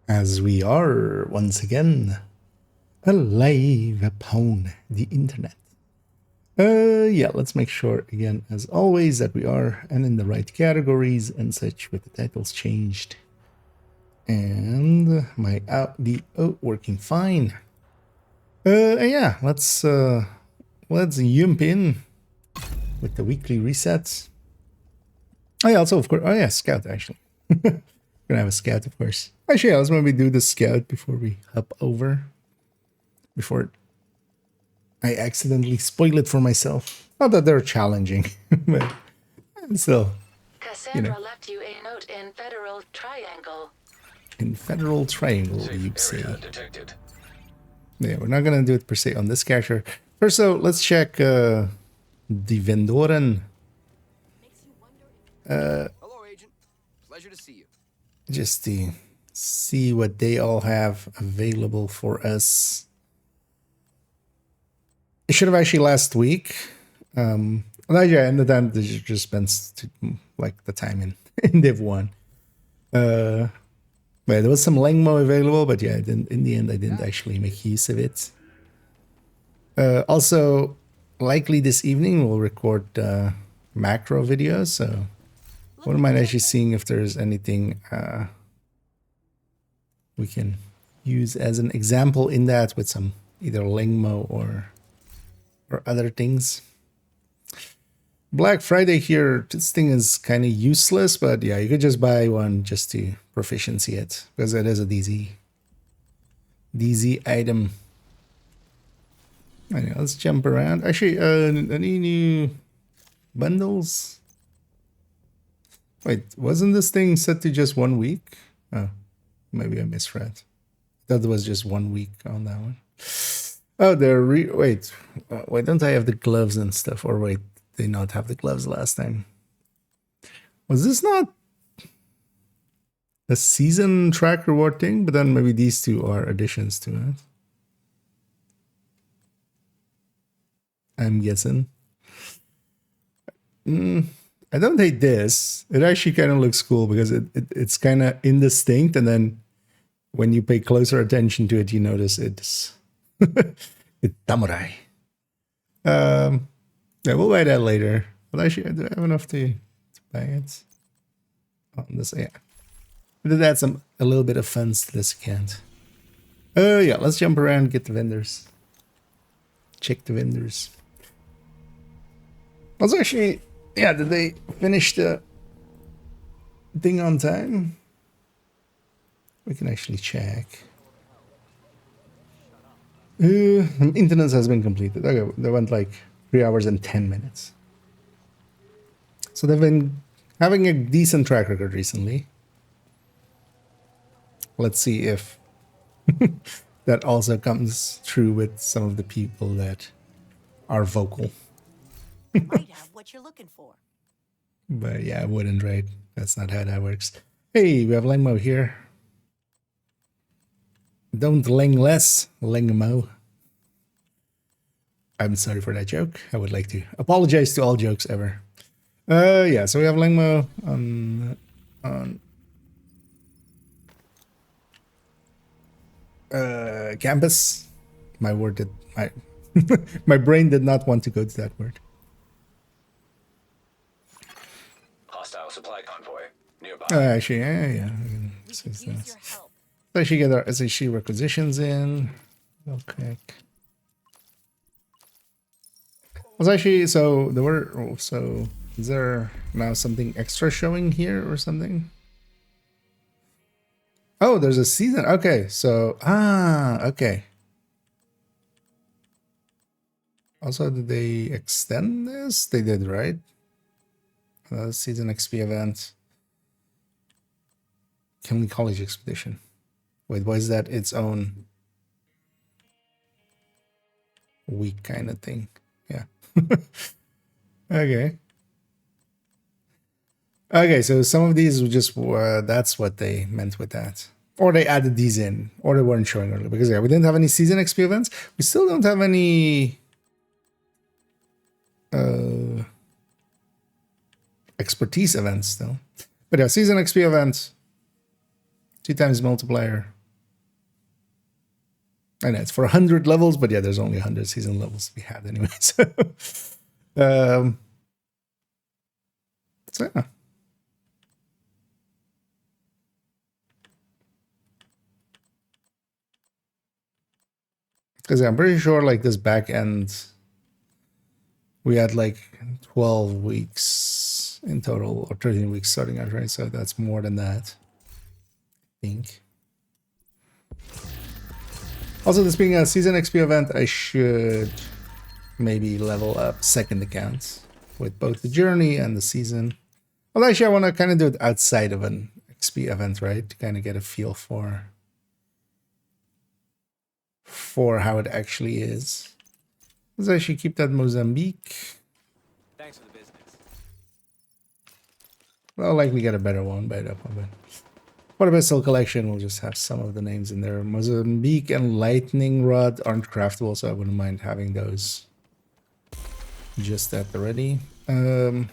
As we are once again alive upon the internet. Yeah, let's make sure again, as always, that we are and in the right categories and such with the titles changed. And my outdo working fine. Yeah, let's jump in with the weekly resets. Oh yeah, also of course, oh yeah, scout actually. Gonna have a scout, of course. Actually, yeah, let's maybe do the scout before we hop over. Before I accidentally spoil it for myself. Not that they're challenging, but still, Cassandra left you a note in Federal Triangle. In Federal Triangle, you say. Detected. Yeah, we're not gonna do it per se on this character. First, so let's check the Vendoren. Hello, Agent. Pleasure to see you. Just to see what they all have available for us. It should have actually last week. Well, yeah, and the time they just spent like the time in Div 1. But there was some Langmo available, but yeah, in the end I didn't actually make use of it. Also, likely this evening we'll record macro videos, so I wouldn't mind actually seeing if there's anything we can use as an example in that with some either Langmo or other things. Black Friday here, this thing is kind of useless, but yeah, you could just buy one just to proficiency it, because it is a DZ item. Anyway, let's jump around. Actually, any new bundles? Wait, wasn't this thing set to just 1 week? Oh, maybe I misread. That was just 1 week on that one. Oh, wait, why don't I have the gloves and stuff? Or wait, they not have the gloves last time? Was this not a season track reward thing? But then maybe these two are additions to it. I'm guessing. I don't hate this. It actually kind of looks cool because it's kind of indistinct, and then when you pay closer attention to it, you notice it's it's samurai. Yeah, we'll buy that later. But actually, I do have enough to buy it. On this, yeah. But it adds a little bit of fun to this account. Yeah, let's jump around, get the vendors. Check the vendors. Also, actually, yeah, did they finish the thing on time? We can actually check. Maintenance has been completed. Okay, they went like 3 hours and 10 minutes. So they've been having a decent track record recently. Let's see if that also comes true with some of the people that are vocal. Might have what you're looking for. But yeah, I wouldn't, right? That's not how that works. Hey, we have Langmo here. Don't Lang less, Langmo. I'm sorry for that joke. I would like to apologize to all jokes ever. Yeah, so we have Langmo on campus. My word did my brain did not want to go to that word. Hostile supply convoy nearby. Actually, yeah. So actually get our SHC requisitions in real quick. Was actually so there were so is there now something extra showing here or something? Oh, there's a season. Okay, so okay. Also, did they extend this? They did, right? Season XP event. Kemley College Expedition. Wait, why is that its own week kind of thing? Yeah. Okay. Okay, so some of these were just that's what they meant with that. Or they added these in, or they weren't showing earlier. Because yeah, we didn't have any season XP events. We still don't have any expertise events though. But yeah, season XP events, 2 times multiplier, I know it's for 100 levels, but yeah, there's only 100 season levels to be had anyway. So yeah. Because I'm pretty sure like this back end, we had like 12 weeks in total, or 13 weeks starting out, right? So that's more than that, I think. Also, this being a season XP event, I should maybe level up second accounts with both the journey and the season. Well, actually, I want to kind of do it outside of an XP event, right? To kind of get a feel for how it actually is. Let's actually keep that Mozambique. Thanks for the business. I'll likely get a better one by that one, but for the pistol collection, we'll just have some of the names in there. Mozambique and Lightning Rod aren't craftable, so I wouldn't mind having those just at the ready. And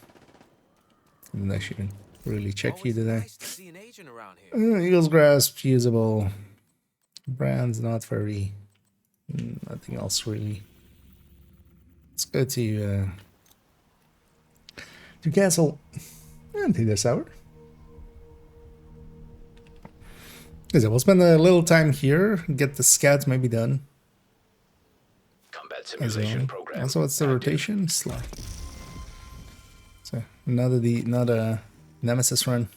I shouldn't really check you today. Nice to see an agent around here. Eagle's Grasp, usable. Brands, not very. Nothing else really. Let's go to Castle. I don't think they're sour. We'll spend a little time here, get the scouts maybe done. Combat simulation program. Also, what's the rotation? Slot. So not a Nemesis run.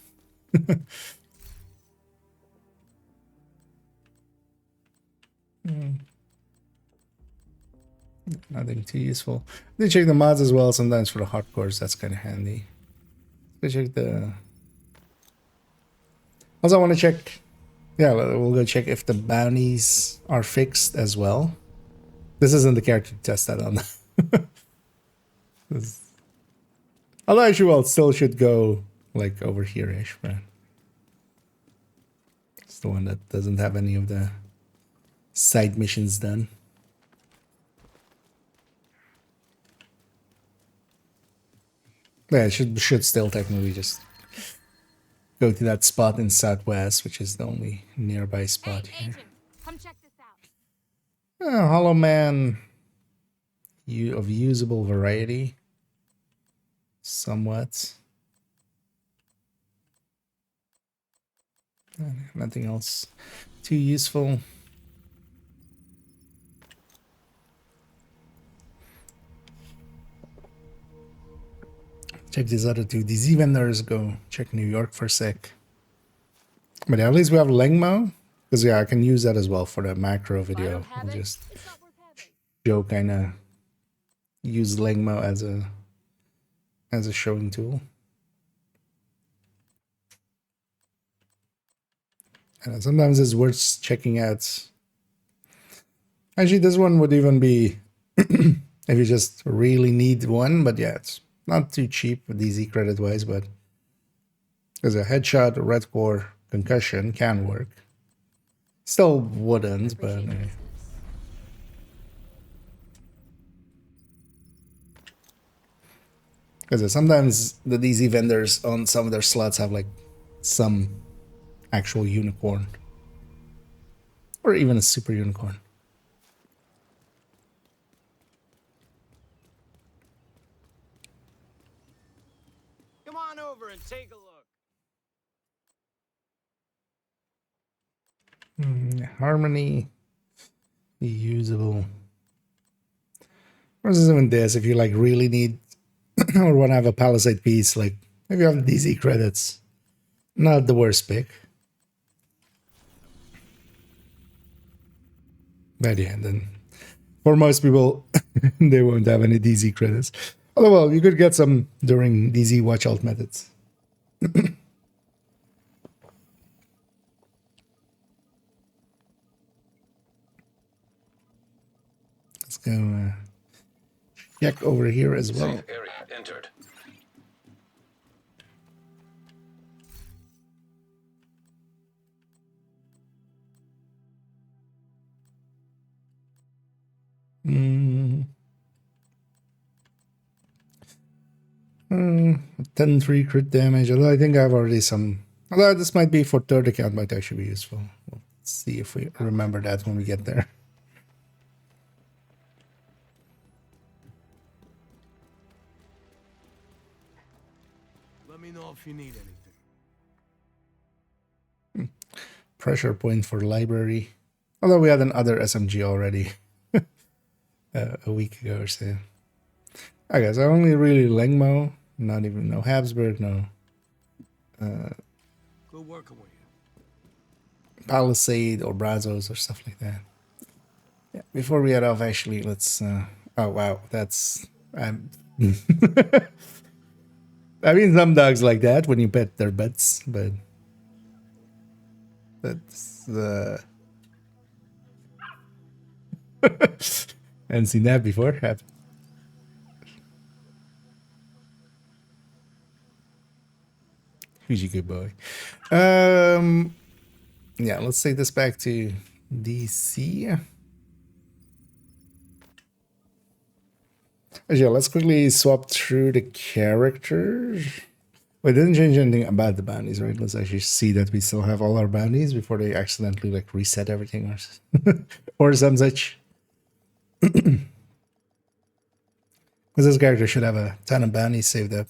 Nothing too useful. They check the mods as well sometimes for the hardcores. That's kind of handy. They check the. Also, I want to check. Yeah, we'll go check if the bounties are fixed as well. This isn't the character to test that on. Although actually, well, it still should go like over here-ish, but it's the one that doesn't have any of the side missions done. Yeah, it should still technically just go to that spot in Southwest, which is the only nearby spot here. Agent, come check this out. Hollow Man of usable variety. Somewhat. Nothing else too useful. Check these other two. These vendors, go check New York for a sec. But yeah, at least we have Lengmo. Because yeah, I can use that as well for the macro video. I'll just show kind of use Lengmo as a showing tool. And sometimes it's worth checking out. Actually, this one would even be if you just really need one, but yeah, it's not too cheap DZ credit wise, but because a headshot, a red core, concussion can work. Still wouldn't, but anyway. Because sometimes the DZ vendors on some of their slots have like some actual unicorn. Or even a super unicorn. Come on over and take a look. Harmony. Usable. Versus even this, if you like really need or want to have a Palisade piece, like if you have DZ credits, not the worst pick. But yeah, then for most people, they won't have any DZ credits. Although, well, you could get some during DZ watch alt methods. Let's go check over here as well. Safe area entered. Mm. 10-3 crit damage, although I think I have already some. Although this might be for third account, might actually be useful. Let's see if we remember that when we get there. if you need anything. Pressure point for library. Although we had another SMG already a week ago or so. I guess I only really Lengmo, not even no Habsburg, no Good working with you. Palisade or Brazos or stuff like that. Yeah. Before we head off, actually, let's. Oh wow, that's. I mean, some dogs like that when you pet their butts, but that's I haven't seen that before. Who's a good boy? Yeah, let's take this back to DC. Yeah, let's quickly swap through the characters. We didn't change anything about the bounties, right? Let's actually see that we still have all our bounties before they accidentally like reset everything or or some such. Because this character should have a ton of bounties saved up.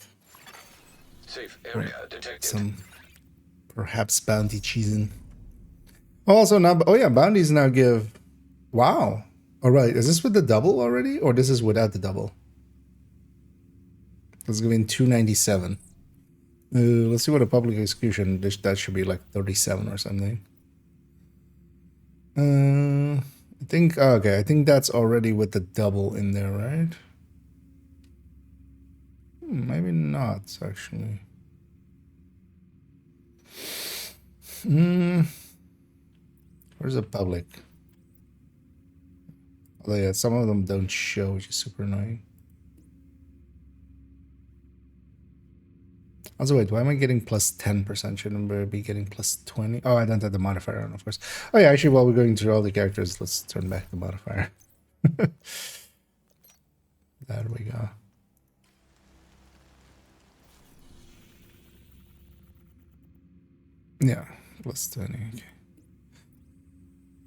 Safe area detected. Some perhaps bounty cheesing. Also now, oh yeah, bounties now give. Wow. All right, is this with the double already, or this is without the double? Let's give in 297. Let's see what a public execution. That should be like 37 or something. I think okay. I think that's already with the double in there, right? Maybe not actually. Where's the public? Although yeah, some of them don't show, which is super annoying. Also, wait, why am I getting plus 10%? Shouldn't I be getting plus 20? Oh, I don't have the modifier on, of course. Oh yeah, actually, while we're going through all the characters, let's turn back the modifier. There we go. Yeah, plus 20, okay.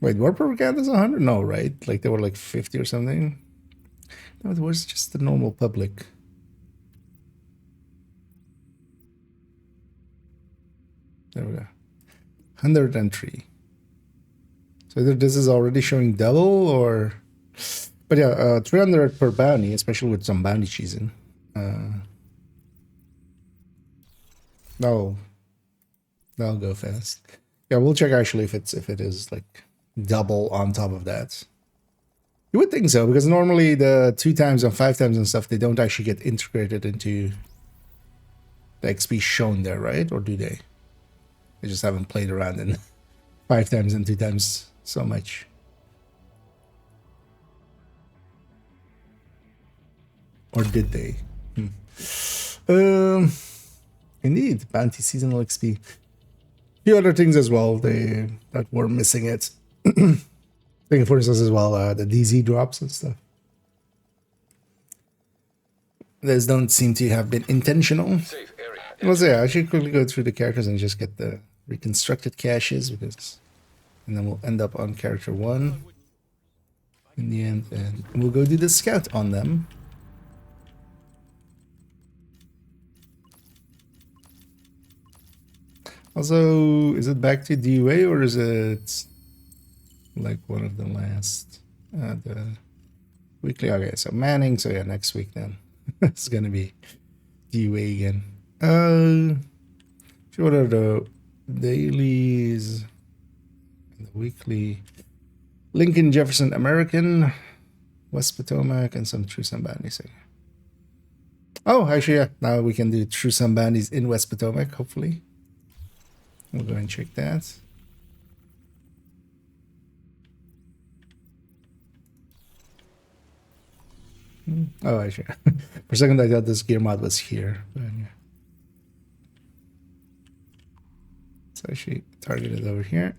Wait, war propaganda is 100? No, right? Like they were like 50 or something? No, it was just the normal public. There we go. 103. So either this is already showing double or... But yeah, 300 per bounty, especially with some bounty cheesing. That'll go fast. Yeah, we'll check actually if it is like double on top of that. You would think so, because normally the 2 times and 5 times and stuff, they don't actually get integrated into the XP shown there, right? Or do they? They just haven't played around in 5 times and 2 times so much. Or did they? Indeed, bounty seasonal XP. Few other things as well that were missing it. Thinking for instance as well, the DZ drops and stuff. Those don't seem to have been intentional. Safe area. Well, so yeah, I should quickly go through the characters and just get the reconstructed caches, because, and then we'll end up on character 1 in the end, and we'll go do the scout on them. Also, is it back to DUA or is it like one of the last the weekly? Okay, so Manning. So yeah, next week then it's gonna be DUA again. What are the dailies and the weekly? Lincoln, Jefferson, American, West Potomac, and some True Sambandis. Oh, actually, yeah. Now we can do True Sambandis in West Potomac, hopefully. We'll go and check that. Oh, actually, for a second I thought this gear mod was here. But yeah. So actually target it over here.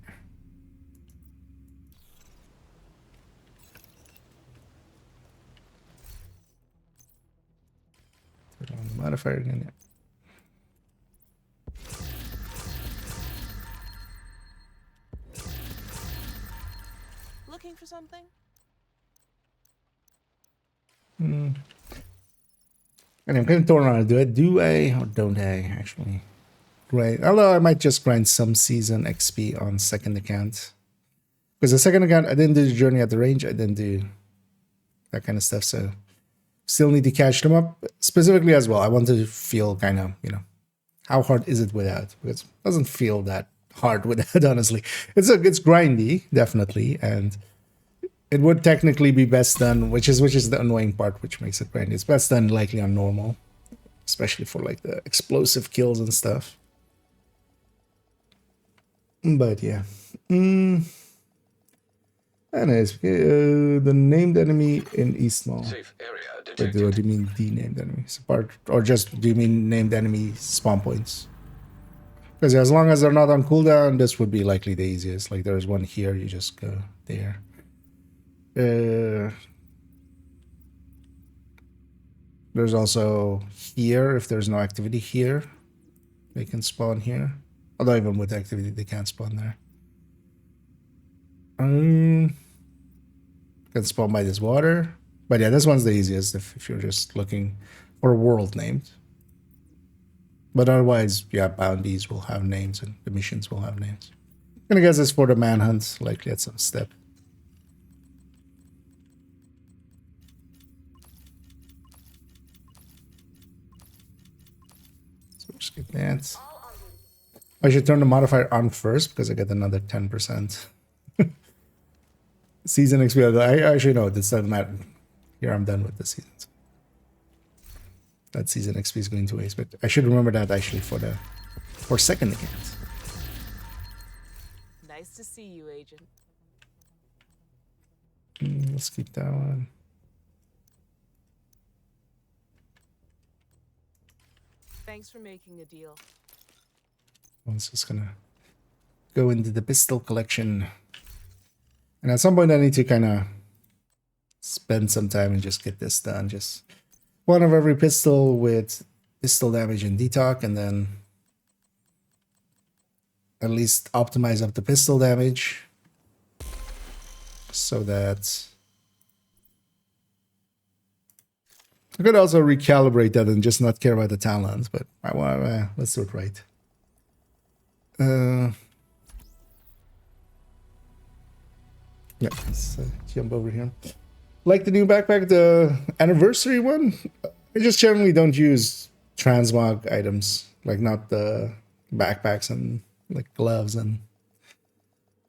Turn on the modifier again. Yeah. Looking for something? And I'm kind of torn on it. Do I or don't I, actually? grind. Although I might just grind some season XP on second account. Because the second account, I didn't do the journey at the range. I didn't do that kind of stuff. So still need to catch them up. Specifically as well, I want to feel kind of, you know, how hard is it without? Because it doesn't feel that hard without, honestly. It's grindy, definitely. And it would technically be best done, which is the annoying part, which makes it grindy. It's best done likely on normal. Especially for like the explosive kills and stuff. But yeah. Anyways, the named enemy in East Mall. Safe area Wait, detected. what do you mean the named enemies? Or just do you mean named enemy spawn points? Because as long as they're not on cooldown, this would be likely the easiest. Like there's one here, you just go there. There's also here, if there's no activity here, they can spawn here. Although even with activity, they can't spawn there. Can spawn by this water. But yeah, this one's the easiest if you're just looking for a world named. But otherwise, yeah, bounties will have names and the missions will have names. I'm gonna guess it's for the manhunt, likely at some step. So just get that. I should turn the modifier on first because I get another 10%. Season XP. I actually know this doesn't matter. Here I'm done with the seasons. That season XP is going to waste, but I should remember that actually for second account. Nice to see you, Agent. Let's keep that one. Thanks for making a deal. I'm just gonna go into the pistol collection. And at some point I need to kind of spend some time and just get this done. Just one of every pistol with pistol damage and detox, and then at least optimize up the pistol damage so that I could also recalibrate that and just not care about the talent, but let's do it right. Yeah, let's jump over here. Like the new backpack, the anniversary one, I just generally don't use transmog items, like not the backpacks and like gloves and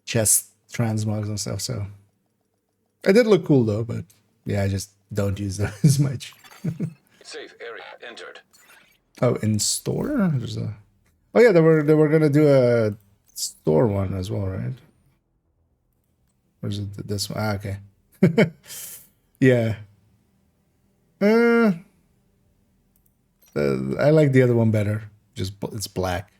chest transmogs and stuff. So I did look cool though, but yeah, I just don't use that as much. Safe area entered. Oh, in store? There's a. Oh yeah, they were gonna do a store one as well, right? Or is it this one? Ah, okay. Yeah. I like the other one better. Just it's black.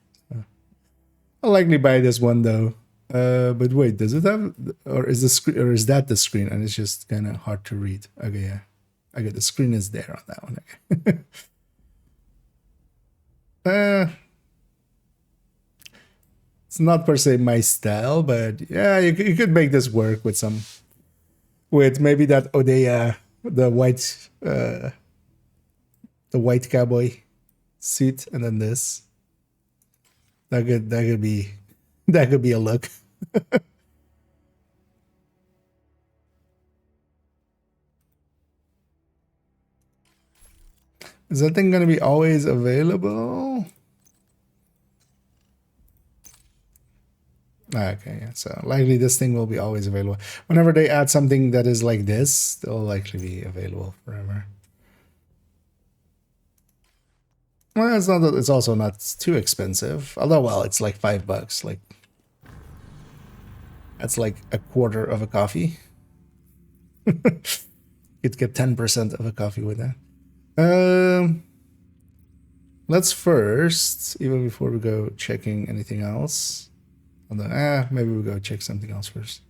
I'll likely buy this one though. But wait, does it have, or is the screen, or is that the screen? And it's just kind of hard to read. Okay, yeah. Okay, the screen is there on that one. Okay. It's not per se my style, but yeah, you could make this work with some, with maybe that Odeya, the white cowboy suit, and then this. That could be a look. Is that thing gonna be always available? Okay, yeah. So likely this thing will be always available. Whenever they add something that is like this, they'll likely be available forever. Well, it's not. It's also not too expensive. Although, well, it's like $5. Like that's like a quarter of a coffee. You'd get 10% of a coffee with that. Let's first, even before we go checking anything else. Although, maybe we'll go check something else first.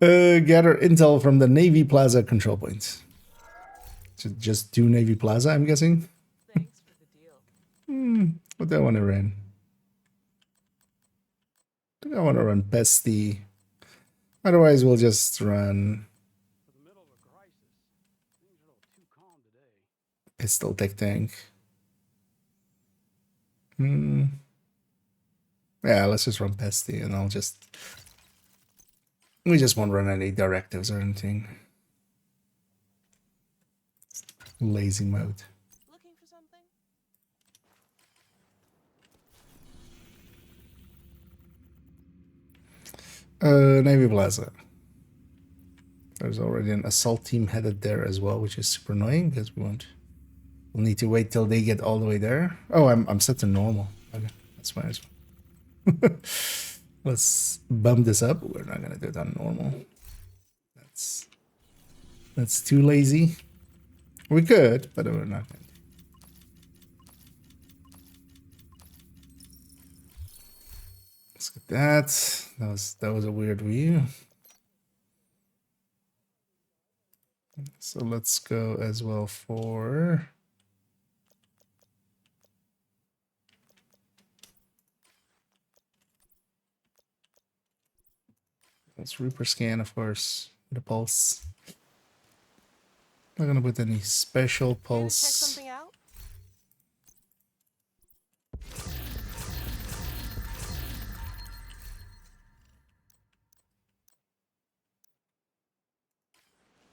Gather intel from the Navy Plaza control point. So just do Navy Plaza, I'm guessing. Thanks for the deal. What do I want to run? I think I want to run Pesty. Otherwise, we'll just run Pistol Tech Tank. Yeah, let's just run Pesty and I'll just... We just won't run any directives or anything. Lazy mode. Looking for something? Navy Plaza. There's already an assault team headed there as well, which is super annoying because we'll need to wait till they get all the way there. Oh, I'm set to normal. Okay, that's fine as well. Let's bump this up. We're not gonna do it on normal. That's too lazy. We could, but we're not gonna. Let's get that. That was a weird view. So let's go as well for... Let's Reaper scan, of course, with a pulse. Not gonna put any special Here to check pulse. something out?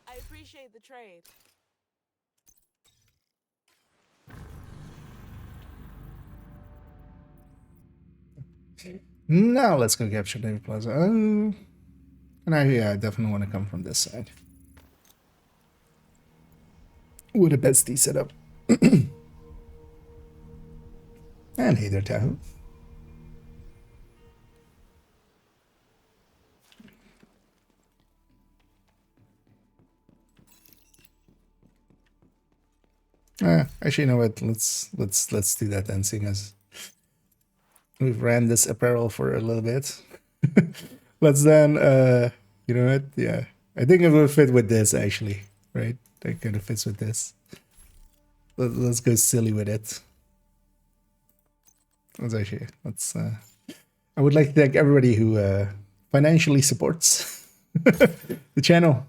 I appreciate the trade. Now let's go capture Navy Plaza. Oh, and I definitely want to come from this side. With a bestie setup. And hey there, Tahoe. Actually, you know what? Let's do that then, seeing as we've ran this apparel for a little bit. Let's then, you know what? Yeah, I think it will fit with this actually, right? That kind of fits with this. Let's go silly with it. Let's I would like to thank everybody who financially supports the channel.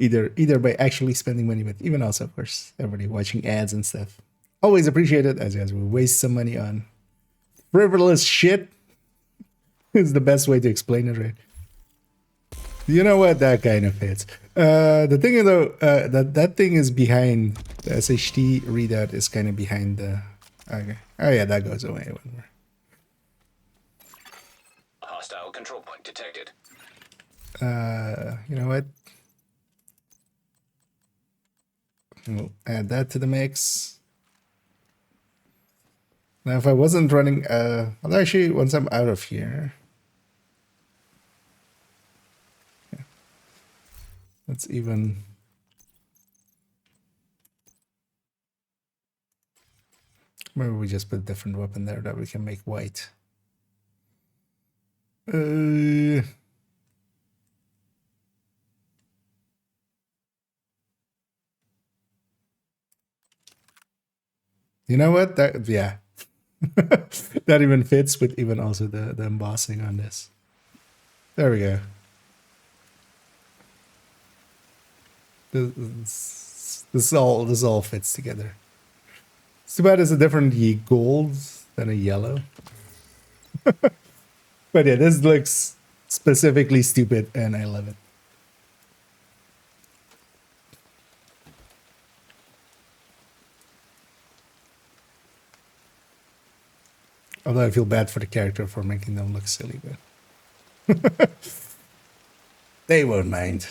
Either by actually spending money, but even also, of course, everybody watching ads and stuff. Always appreciate it, as you guys will waste some money on frivolous shit. Is the best way to explain it, right? You know what? That kind of fits. The thing is, though, that thing is behind the SHT readout is kind of behind the. Okay. Oh yeah, that goes away. Hostile control point detected. You know what? We'll add that to the mix. Now, if I wasn't running, well, actually, once I'm out of here, yeah. Let's even. Maybe we just put a different weapon there that we can make white. You know what? That, yeah. That even fits with even also the embossing on this. There we go. This all fits together. It's too bad it's a different gold than a yellow. But yeah, this looks specifically stupid and I love it. Although I feel bad for the character for making them look silly, but they won't mind.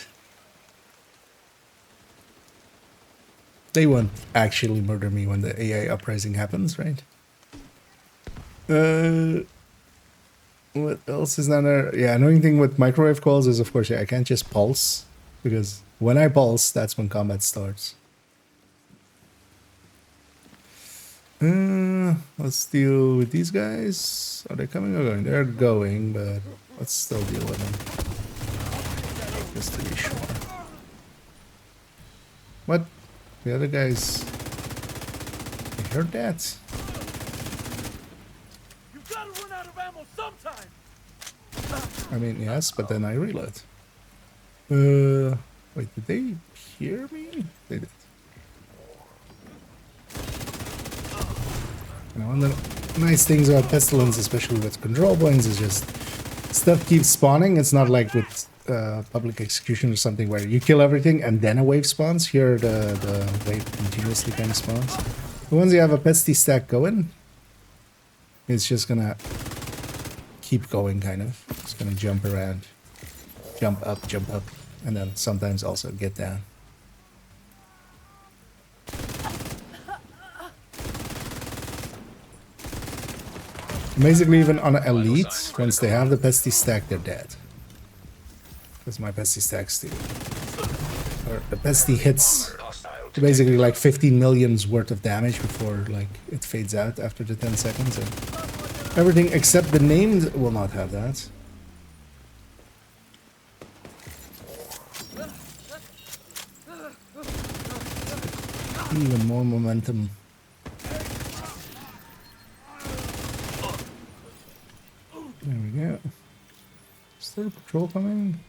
They won't actually murder me when the AI uprising happens, right? What else is down there? Yeah, annoying thing with microwave calls is, of course, yeah, I can't just pulse, because when I pulse, that's when combat starts. Let's deal with these guys. Are they coming or going? They're going, but let's still deal with them. Just to be sure. What? The other guys... You heard that? You gotta run out of ammo sometime. I mean, yes, but then I reload. Wait, did they hear me? They did. You know, one of the nice things about Pestilence, especially with control points, is just stuff keeps spawning. It's not like with Public Execution or something where you kill everything and then a wave spawns. Here the wave continuously kind of spawns. But once you have a pesty stack going, it's just gonna keep going, kind of. It's gonna jump around, jump up, and then sometimes also get down. Basically, even on Elite, once they have the pesty stack, they're dead. Because my pesty stacks do. Or the pesty hits basically like 15 million's worth of damage before like it fades out after the 10 seconds. And everything except the named will not have that. Even more momentum. There we go. Is there a patrol coming?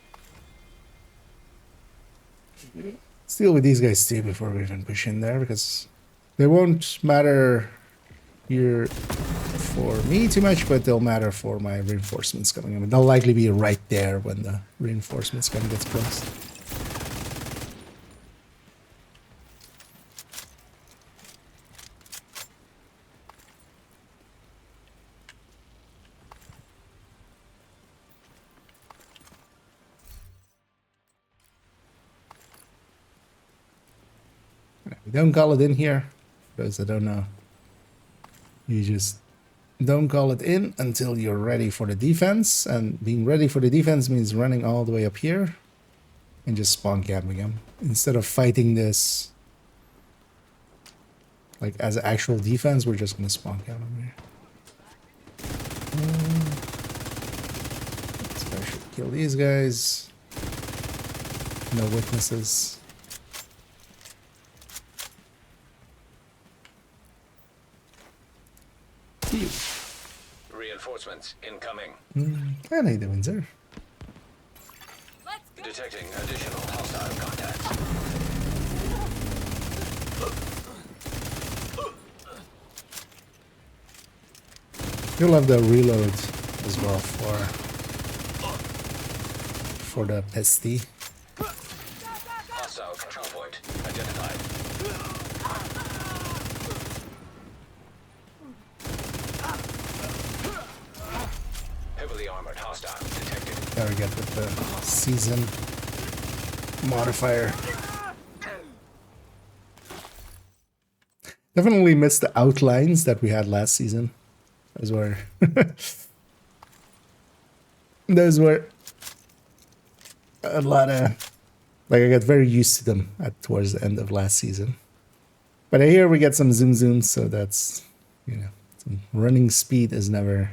Let's deal with these guys too before we even push in there, because they won't matter here for me too much, but they'll matter for my reinforcements coming in. They'll likely be right there when the reinforcements come gets close. We don't call it in here, for those that don't know. You just don't call it in until you're ready for the defense, and being ready for the defense means running all the way up here and just spawn camping them. Instead of fighting this like as actual defense, we're just gonna spawn camp them here. So I should kill these guys. No witnesses. Reinforcements incoming. How are you doing, sir? Detecting additional hostile contacts. You'll have the reload as well for the pesty. Hostile control point identified. Heavily armored hostile detected. There we get with the season modifier. Definitely missed the outlines that we had last season. Those were a lot of, like, I got very used to them towards the end of last season. But here we get some zoom, so that's, you know, some running speed is never.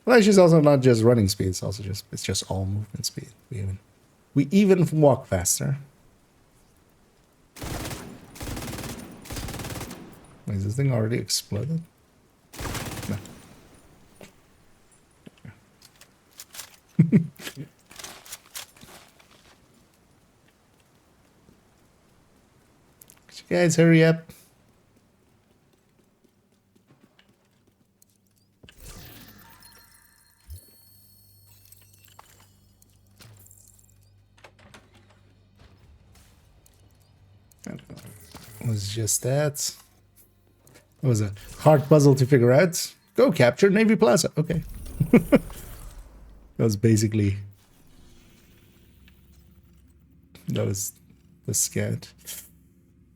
Well, actually, it's also not just running speed. It's also just all movement speed. We even walk faster. Wait, is this thing already exploded? No. Could you guys hurry up? It was just that. It was a hard puzzle to figure out. Go capture Navy Plaza. Okay. That was basically. That was the scat.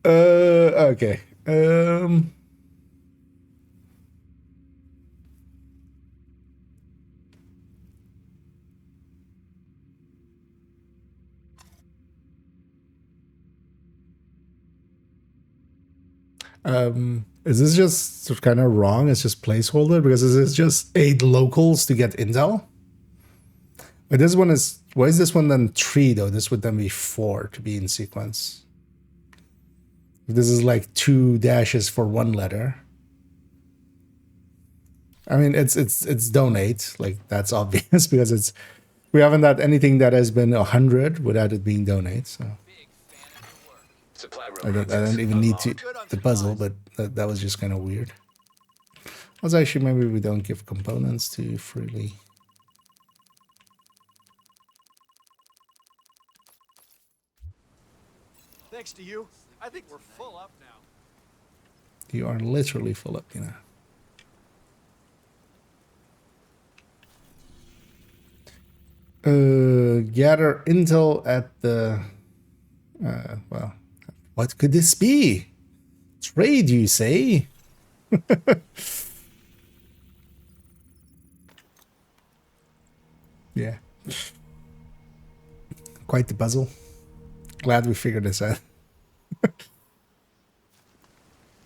Okay. Is this just kind of wrong? It's just placeholder because this is just 8 locals to get intel. But this one is, why is this one then 3 though? This would then be 4 to be in sequence. This is like 2 dashes for 1 letter. I mean, it's donate, like that's obvious because we haven't had anything that has been 100 without it being donate. So. I don't even need to the puzzle, but that was just kind of weird. Also, actually, maybe we don't give components too freely. Thanks to you, I think we're full up now. You are literally full up, you know. Gather intel at the... well, what could this be? Trade, you say? Yeah. Quite the puzzle. Glad we figured this out.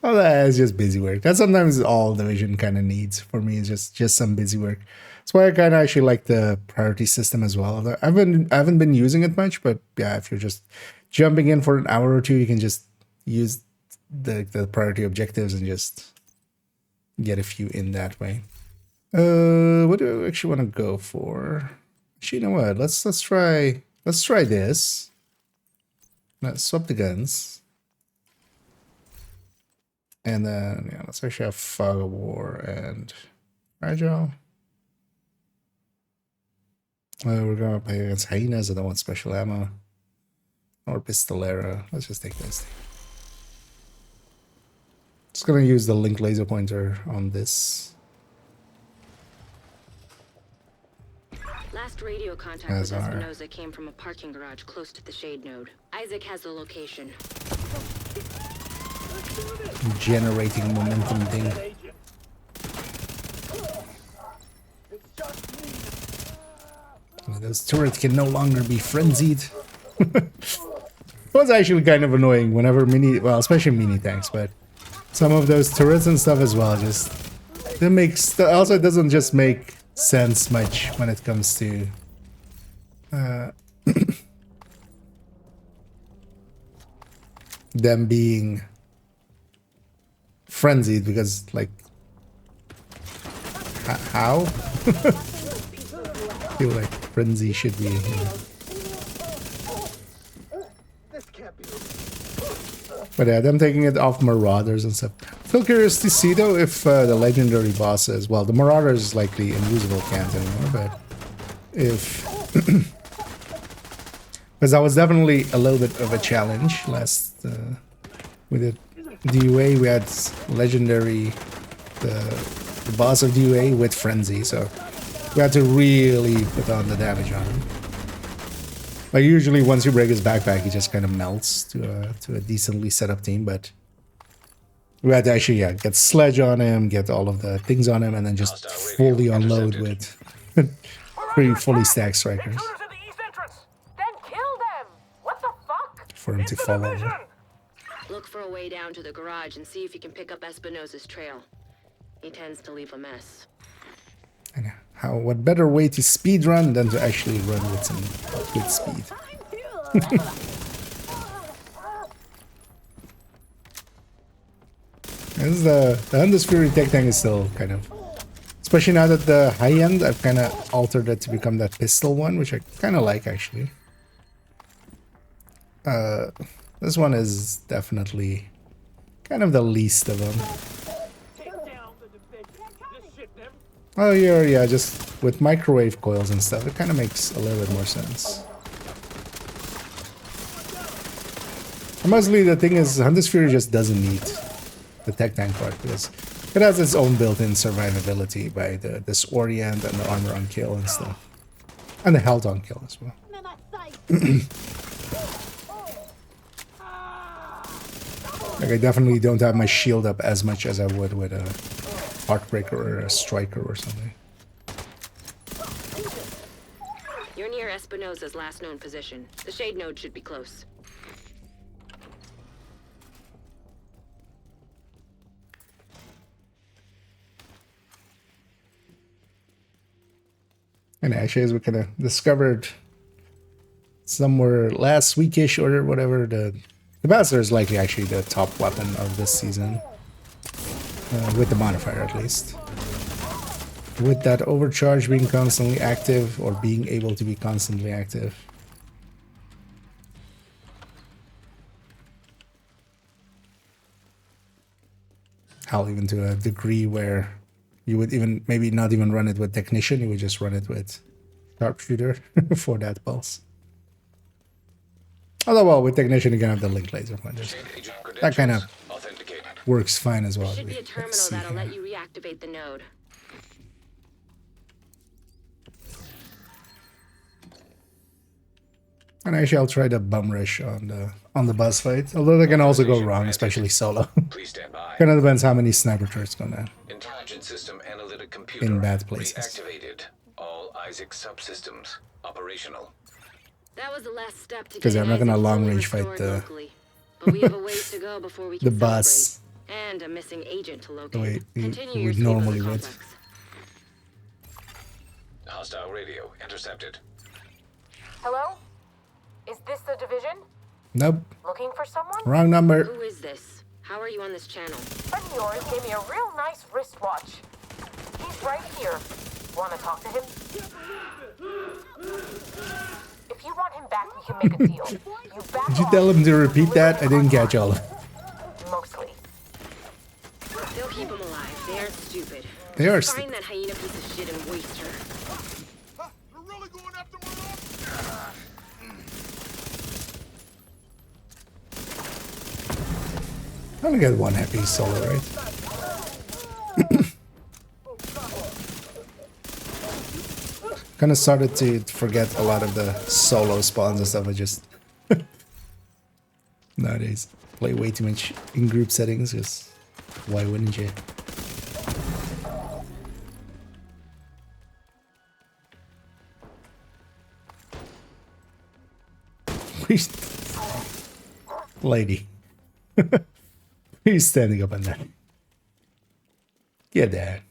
Oh, that's just busy work. That's sometimes all Division kind of needs for me. Is just some busy work. That's why I kind of actually like the priority system as well. I haven't been using it much, but yeah, if you're just jumping in for an hour or two, you can just use the priority objectives and just get a few in that way. What do I actually want to go for? Actually, you know what? Let's try this. Let's swap the guns. And then, yeah, let's actually have Fog of War and Fragile. We're going to play against Hyenas. I don't want special ammo. Or Pistolera. Let's just take this. Just going to use the link laser pointer on this. Last radio contact with Espinosa came from a parking garage close to the shade node. Isaac has the location. Generating momentum thing. Those turrets can no longer be frenzied. It was actually kind of annoying whenever especially mini tanks, but some of those turrets and stuff as well, just also it doesn't just make sense much when it comes to them being frenzied, because like how? I feel like frenzy should be, you know. But yeah, them taking it off Marauders and stuff. Still curious to see though if the legendary bosses, well, the Marauders likely invisible can't anymore, but if because that was definitely a little bit of a challenge last with the DUA. We had legendary the boss of DUA with frenzy, so we had to really put on the damage on him. Like usually once you break his backpack, he just kind of melts to a decently set up team, but we had to actually get Sledge on him, get all of the things on him, and then just fully unload with pretty fully stacked strikers. For him to fall over. Look for a way down to the garage and see if you can pick up Espinosa's trail. He tends to leave a mess. And what better way to speed run than to actually run with some good speed? This the Hunter's Fury Tech Tank is still kind of, especially now that the high end, I've kind of altered it to become that pistol one, which I kind of like actually. This one is definitely kind of the least of them. Oh, yeah, just with microwave coils and stuff, it kind of makes a little bit more sense. And mostly the thing is, Hunter's Fury just doesn't need the tech tank part, because it has its own built-in survivability by the disorient and the armor on kill and stuff. And the health on kill as well. Like, I definitely don't have my shield up as much as I would with a Heartbreaker or a Striker or something. You're near Espinosa's last known position. The shade node should be close. And actually, as we kind of discovered somewhere last weekish or whatever, the Bastard is likely actually the top weapon of this season. With the modifier, at least. With that overcharge being constantly active, or being able to be constantly active. Hell, even to a degree where you would even maybe not even run it with technician. You would just run it with sharpshooter for that pulse. Although, well, with technician you can have the link laser pointers. Agent That kind of credentials authenticated. works fine as well. Should be a Let's terminal see that'll here. let you reactivate the node. And actually, I'll try the bum rush on the boss fight. Although that can also go wrong, especially solo. Please stand by. Kind of depends how many sniper turrets go down. Intelligent system analytic computer In bad places. reactivated. All Isaac subsystems operational. That was the last step to 'Cause getting I'm not gonna Isaac long fully range fight restored the- locally. But we have a ways to go before we can the celebrate. boss. And a missing agent to locate. The way you Continue would your sweep of the normally would. complex. Hostile radio intercepted. Hello? Is this the division? Nope, Looking for someone? wrong number. Who is this? How are you on this channel? Friend of yours gave me a real nice wristwatch. He's right here. Want to talk to him? If you want him back, we can make a deal. You back Did you off, tell him to repeat deliver that? I him didn't on catch time. all of it. Mostly. They'll keep him alive. They aren't stupid. They are Just find that hyena piece of shit and waste her. They're really going after my own. I only got one happy solo, right? Kind of started to forget a lot of the solo spawns and stuff. I just nowadays play way too much in group settings. Because why wouldn't you? Lady. He's standing up on that. Get there.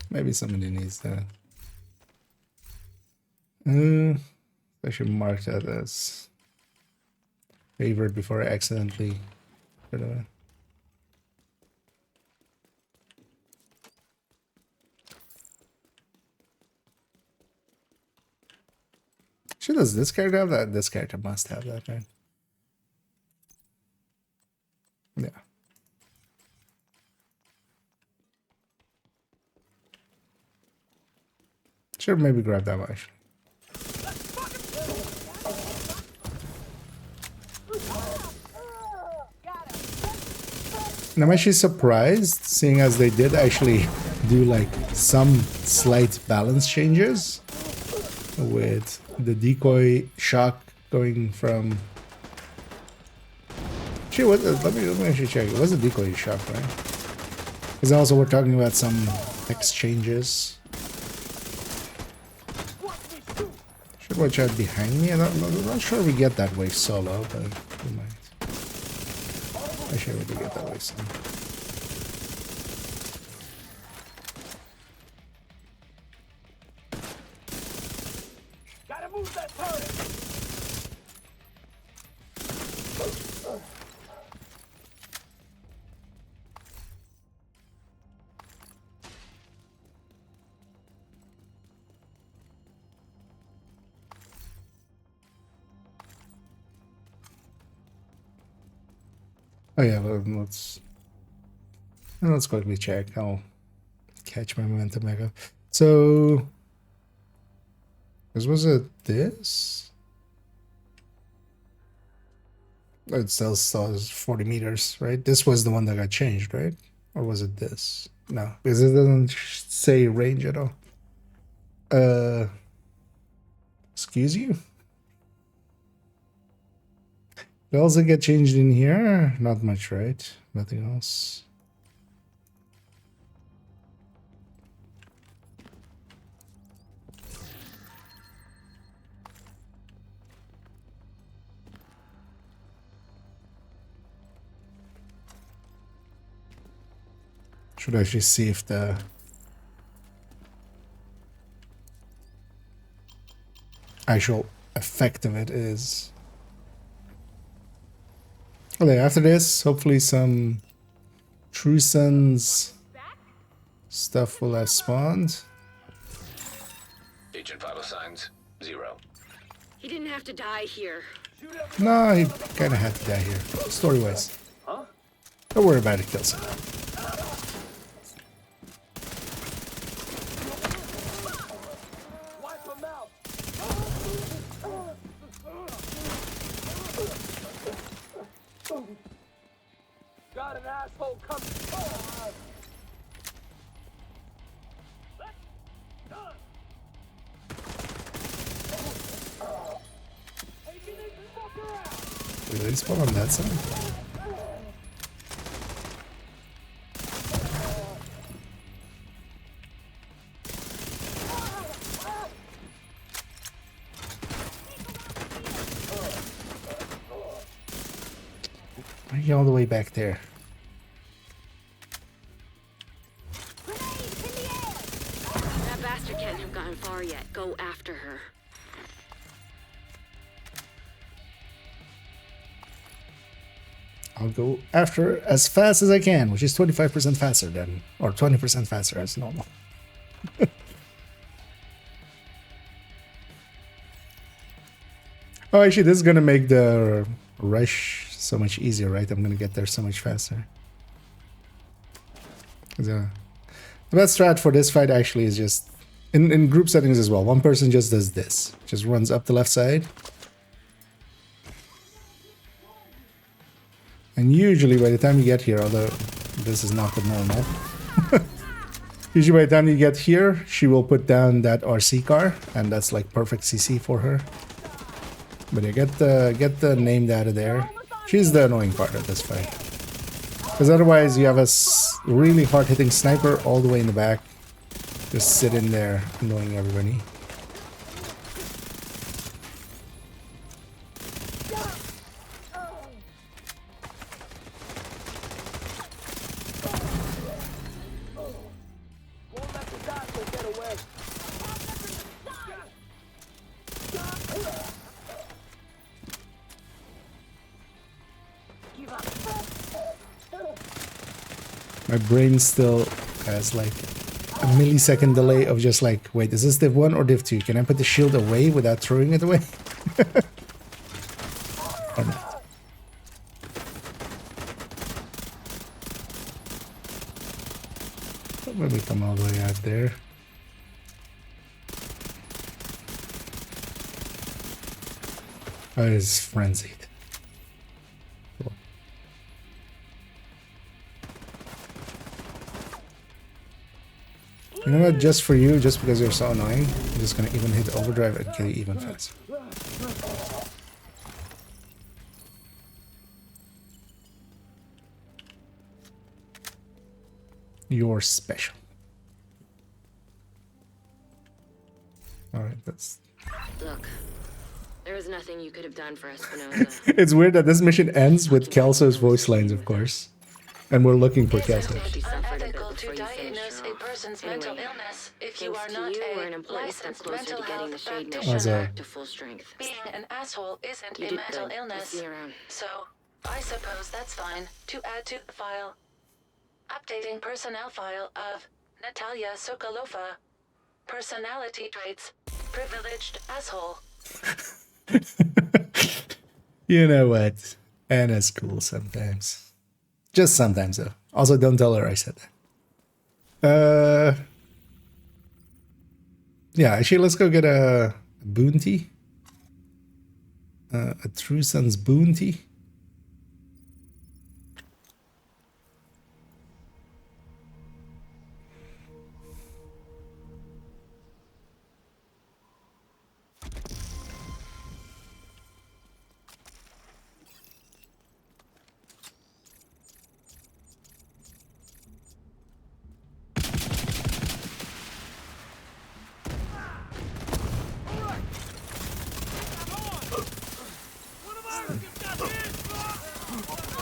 Maybe somebody needs that. I should mark that as favorite before I accidentally put it away. Sure, does this character have that? This character must have that, right? Yeah. Should maybe grab that one, actually. And I'm actually surprised, seeing as they did actually do like some slight balance changes with the decoy shock going from. Actually, what? Let me actually check. It was a decoy shock, right? Because also we're talking about some exchanges. Should watch out behind me. I'm not sure we get that wave solo, but we might. Actually, we do get that wave solo. Gotta move that turret. Oh yeah, well, let's quickly check. I'll catch my momentum back up. So, was it this? It still says 40 meters, right? This was the one that got changed, right? Or was it this? No, because it doesn't say range at all. Excuse you? It also get changed in here? Not much, right? Nothing else. Should actually see if the actual effect of it is. Okay, after this, hopefully some True Sons stuff will have spawned. Agent vital signs 0. He didn't have to die here. No, he kind of had to die here, story-wise. Don't worry about it, Kelso. Got an asshole coming. Did they spawn on that side? Why are you all the way back there? That bastard can't have gotten far yet. Go after her. I'll go after as fast as I can, which is 25% faster than, or 20% faster as normal. Oh, actually, this is gonna make the rush so much easier, right? I'm gonna get there so much faster. The best strat for this fight actually is just, in group settings as well, one person just does this. Just runs up the left side. And usually by the time you get here, although this is not the normal, usually by the time you get here, she will put down that RC car, and that's like perfect CC for her. But yeah, get the named out of there. She's the annoying part of this fight. Because otherwise you have a really hard-hitting sniper all the way in the back. Just sitting there annoying everybody. My brain still has like a millisecond delay of just like, wait, is this div 1 or div 2? Can I put the shield away without throwing it away? Or not? Let me come all the way out there. Oh, it's frenzied. You know what, just for you, just because you're so annoying, I'm just gonna even hit overdrive and kill you even faster. You're special. Alright, that's... Look, there was nothing you could have done for Espinosa. It's weird that this mission ends with Kelso's voice lines, of course. And we're looking for Kelso. Unethical to diagnose a person's mental illness if you are not we're an a important step licensed closer mental to getting the health shade practitioner. As a- back to full strength. Being an asshole isn't You a did mental good. I'll illness. see you around. So, I suppose that's fine to add to the file. Updating personnel file of Natalia Sokolova. Personality traits. Privileged asshole. You know what? Anna's cool sometimes. Just sometimes, though. Also, don't tell her I said that. Yeah, actually, let's go get a bounty. A True Son's bounty.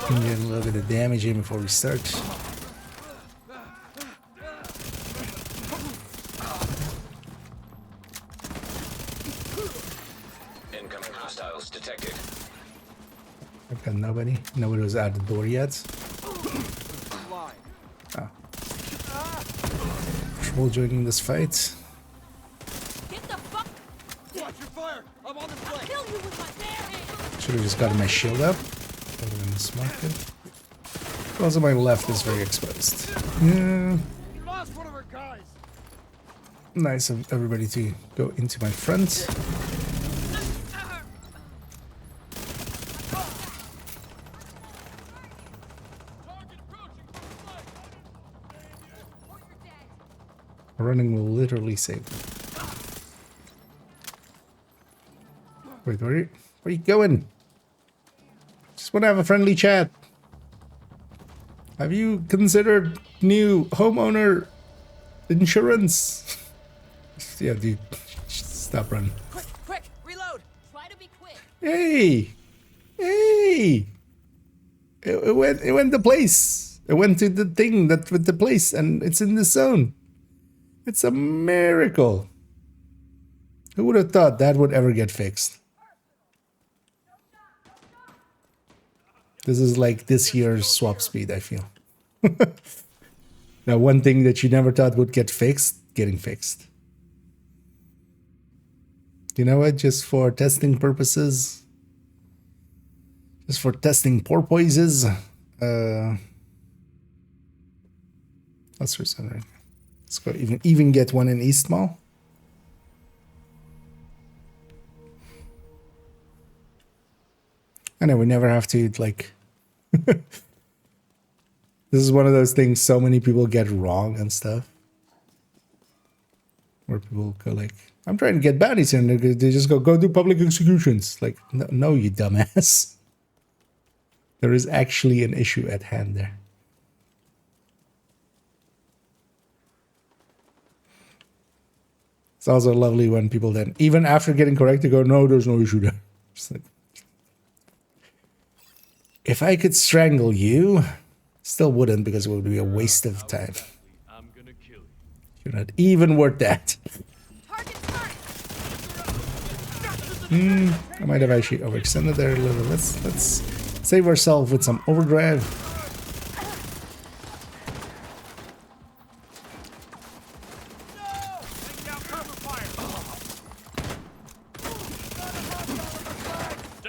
Can get a little bit of damage in before we start. Incoming hostiles detected. I've got nobody. Nobody was at the door yet. Oh. Troll joining this fight. Get the fuck! Watch your fire! I'm on the flank! Kill you with my bare hands! Should have just gotten my shield up. Rather than smoke it. Also, my left is very exposed. Yeah. We lost one of our guys. Nice of everybody to go into my front. Running will literally save me. Wait, where are you going? Just want to have a friendly chat. Have you considered new homeowner insurance? Yeah, dude. Stop running. Quick, reload. Try to be quick. Hey! Hey! It went to place. It went to the thing that with the place and it's in the zone. It's a miracle. Who would have thought that would ever get fixed? This is like this year's swap speed, I feel. Now, one thing that you never thought would get fixed, getting fixed. You know what? Just for testing purposes. Just for testing porpoises. Let's reset. Let's go even get one in East Mall. I know we never have to like. This is one of those things so many people get wrong and stuff. Where people go like, I'm trying to get baddies and they just go do public executions. Like, no, you dumbass. There is actually an issue at hand there. It's also lovely when people then, even after getting corrected, go, no, there's no issue there. Just like, if I could strangle you, still wouldn't because it would be a waste of time. I'm gonna kill you. You're not even worth that. I might have actually overextended there a little. Let's save ourselves with some overdrive.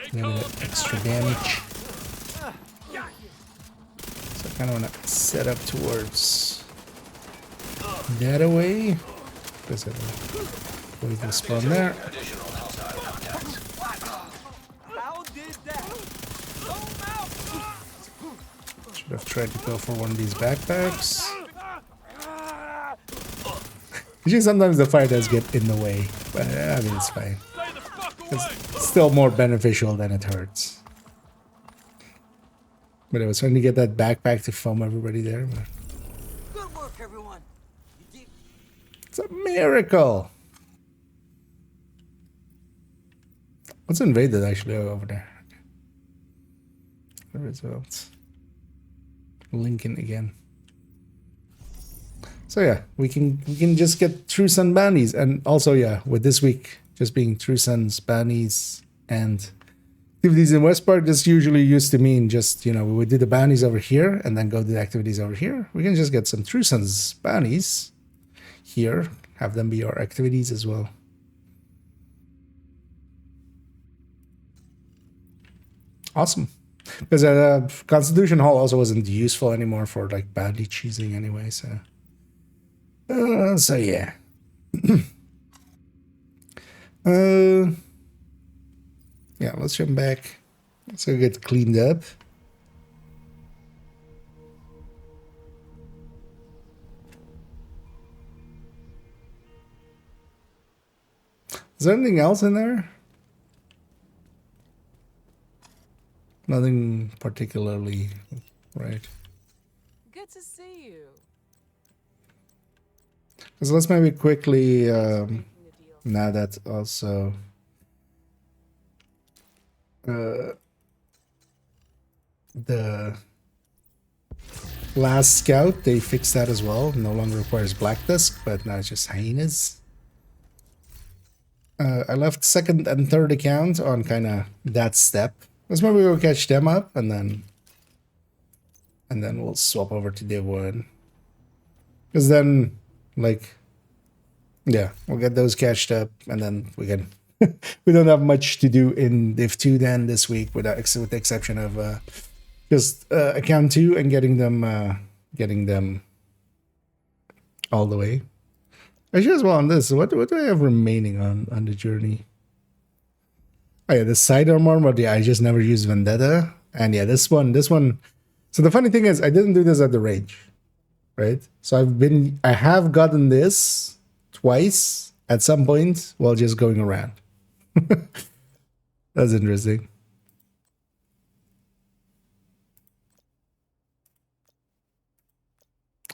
A little bit extra damage. So I kind of want to set up towards that away. Because I don't will spawn there. Additional hostile contacts. How did that? Should have tried to go for one of these backpacks. Usually sometimes the fire does get in the way, but I mean it's fine. It's still more beneficial than it hurts. But I was trying to get that backpack to foam everybody there. But Good work, everyone. You did. it's a miracle. What's invaded actually over there? The results. Lincoln again. So yeah, we can just get True Sun bannies, and also yeah, with this week just being True Sun's bannies and activities in West Park, this usually used to mean just, you know, we would do the bannies over here and then go do the activities over here. We can just get some True Sun's bannies here, have them be our activities as well. Awesome. Because Constitution Hall also wasn't useful anymore for like badly cheesing anyway, so yeah. Yeah, let's jump back. Let's go get cleaned up. Is there anything else in there? Nothing particularly, right? Good to see you. So let's maybe quickly, Making a deal. now that also the last scout, they fixed that as well. No longer requires black disc, but now it's just hyenas. I left second and third account on kind of that step. Let's maybe go catch them up and then we'll swap over to day one. Because then, like, yeah, we'll get those catched up and then we can we don't have much to do in Div 2 then this week, with the exception of just account 2 and getting them all the way. Actually, as well on this, what do I have remaining on the journey? Oh yeah, the sidearm armor. Yeah, I just never used Vendetta, and yeah, this one. So the funny thing is, I didn't do this at the range, right? So I have gotten this twice at some point while just going around. That's interesting.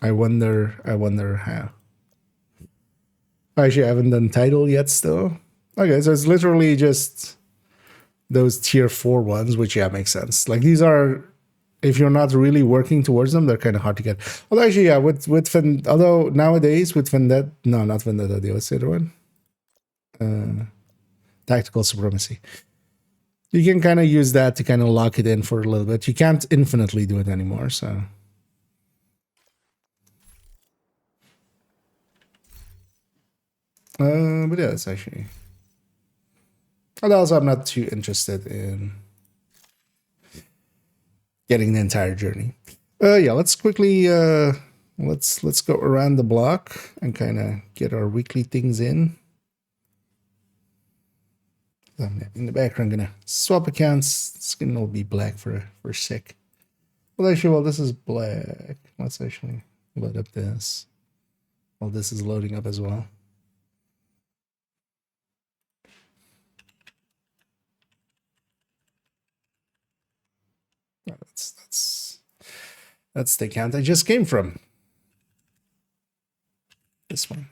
I wonder how. Actually, I haven't done title yet still. Okay, so it's literally just those tier 4 ones, which yeah, makes sense. Like these are, if you're not really working towards them, they're kind of hard to get. Although actually, yeah, although nowadays with Vendetta, no, not Vendetta, what's the other one? Tactical Supremacy. You can kind of use that to kind of lock it in for a little bit. You can't infinitely do it anymore, so. But yeah, it's actually. And also, I'm not too interested in getting the entire journey. Yeah, let's quickly let's go around the block and kind of get our weekly things in. In the background, I'm gonna swap accounts. It's gonna all be black for a sec. Well, actually, while this is black, let's actually load up this. While this is loading up as well. That's the account I just came from. This one.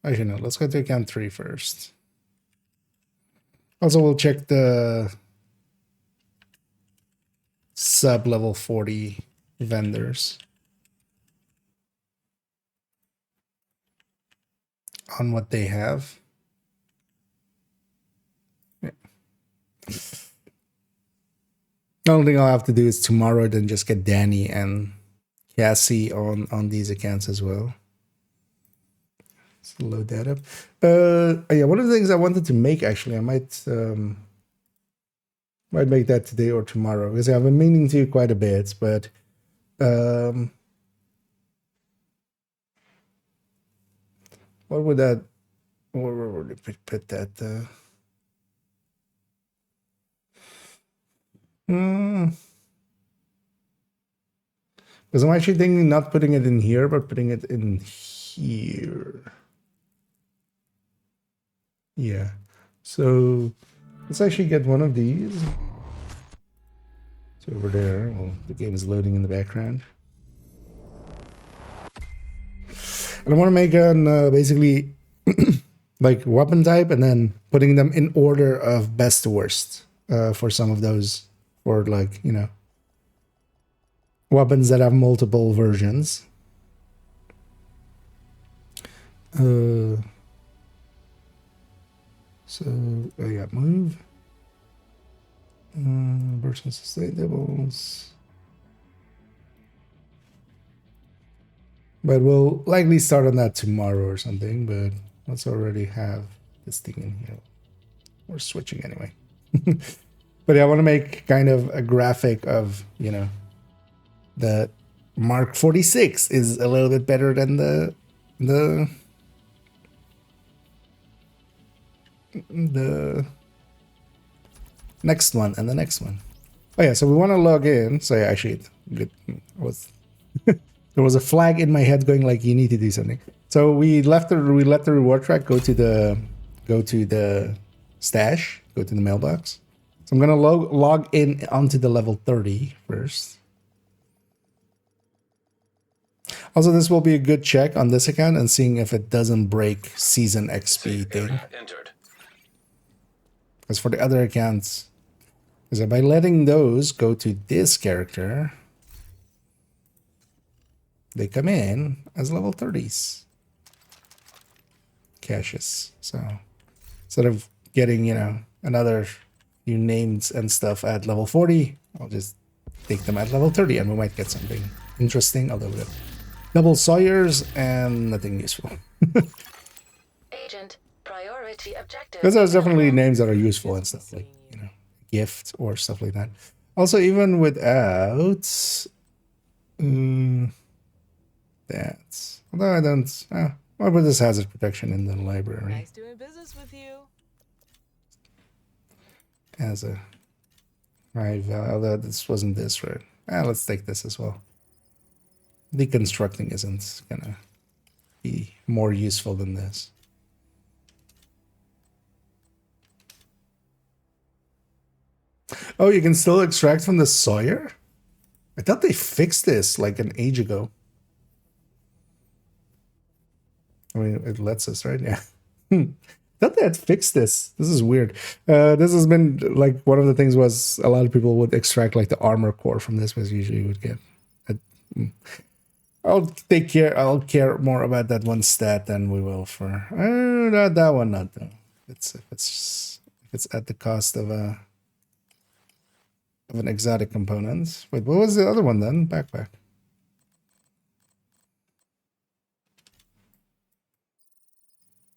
Actually, no, let's go to account 3 first. Also, we'll check the sub level 40 vendors on what they have. Yeah. The only thing I'll have to do is tomorrow then just get Danny and Cassie on these accounts as well. Let's load that up. Yeah, one of the things I wanted to make, actually, I might make that today or tomorrow, because I've been meaning to quite a bit, but what would that, where would we put that? Because I'm actually thinking not putting it in here, but putting it in here. Yeah. So let's actually get one of these. It's over there. Well, the game is loading in the background. And I want to make an basically like weapon type, and then putting them in order of best to worst for some of those, or like, you know, weapons that have multiple versions. So I got move. Versus sustainables. But we'll likely start on that tomorrow or something, but let's already have this thing in here. We're switching anyway. But yeah, I want to make kind of a graphic of, you know, the Mark 46 is a little bit better than the next one and the next one. Oh yeah, so we want to log in. So yeah, actually, there was a flag in my head going like, you need to do something. So we let the reward track go to the stash, go to the mailbox. So I'm gonna log in onto the level 30 first. Also, this will be a good check on this account and seeing if it doesn't break season XP thing. Because for the other accounts, because by letting those go to this character, they come in as level 30s. Caches. So instead of getting, you know, another few names and stuff at level 40, I'll just take them at level 30 and we might get something interesting, although with double Sawyers and nothing useful. Agent, priority priority objective. Because there's definitely available. names that are useful and stuff, like, you know, gift or stuff like that. Also, even without that, although I don't, what about this hazard protection in the library Nice doing business with you. as a high value? Although this wasn't this, right? Let's take this as well. Deconstructing isn't gonna be more useful than this. Oh, you can still extract from the Sawyer? I thought they fixed this like an age ago. I mean, it lets us, right? Yeah. I thought they had fixed this. This is weird. This has been like one of the things was a lot of people would extract like the armor core from this, was usually you would get. I'll take care. I'll care more about that one stat than we will for not that one. Not though. If it's at the cost of an exotic component. Wait, what was the other one then? Backpack.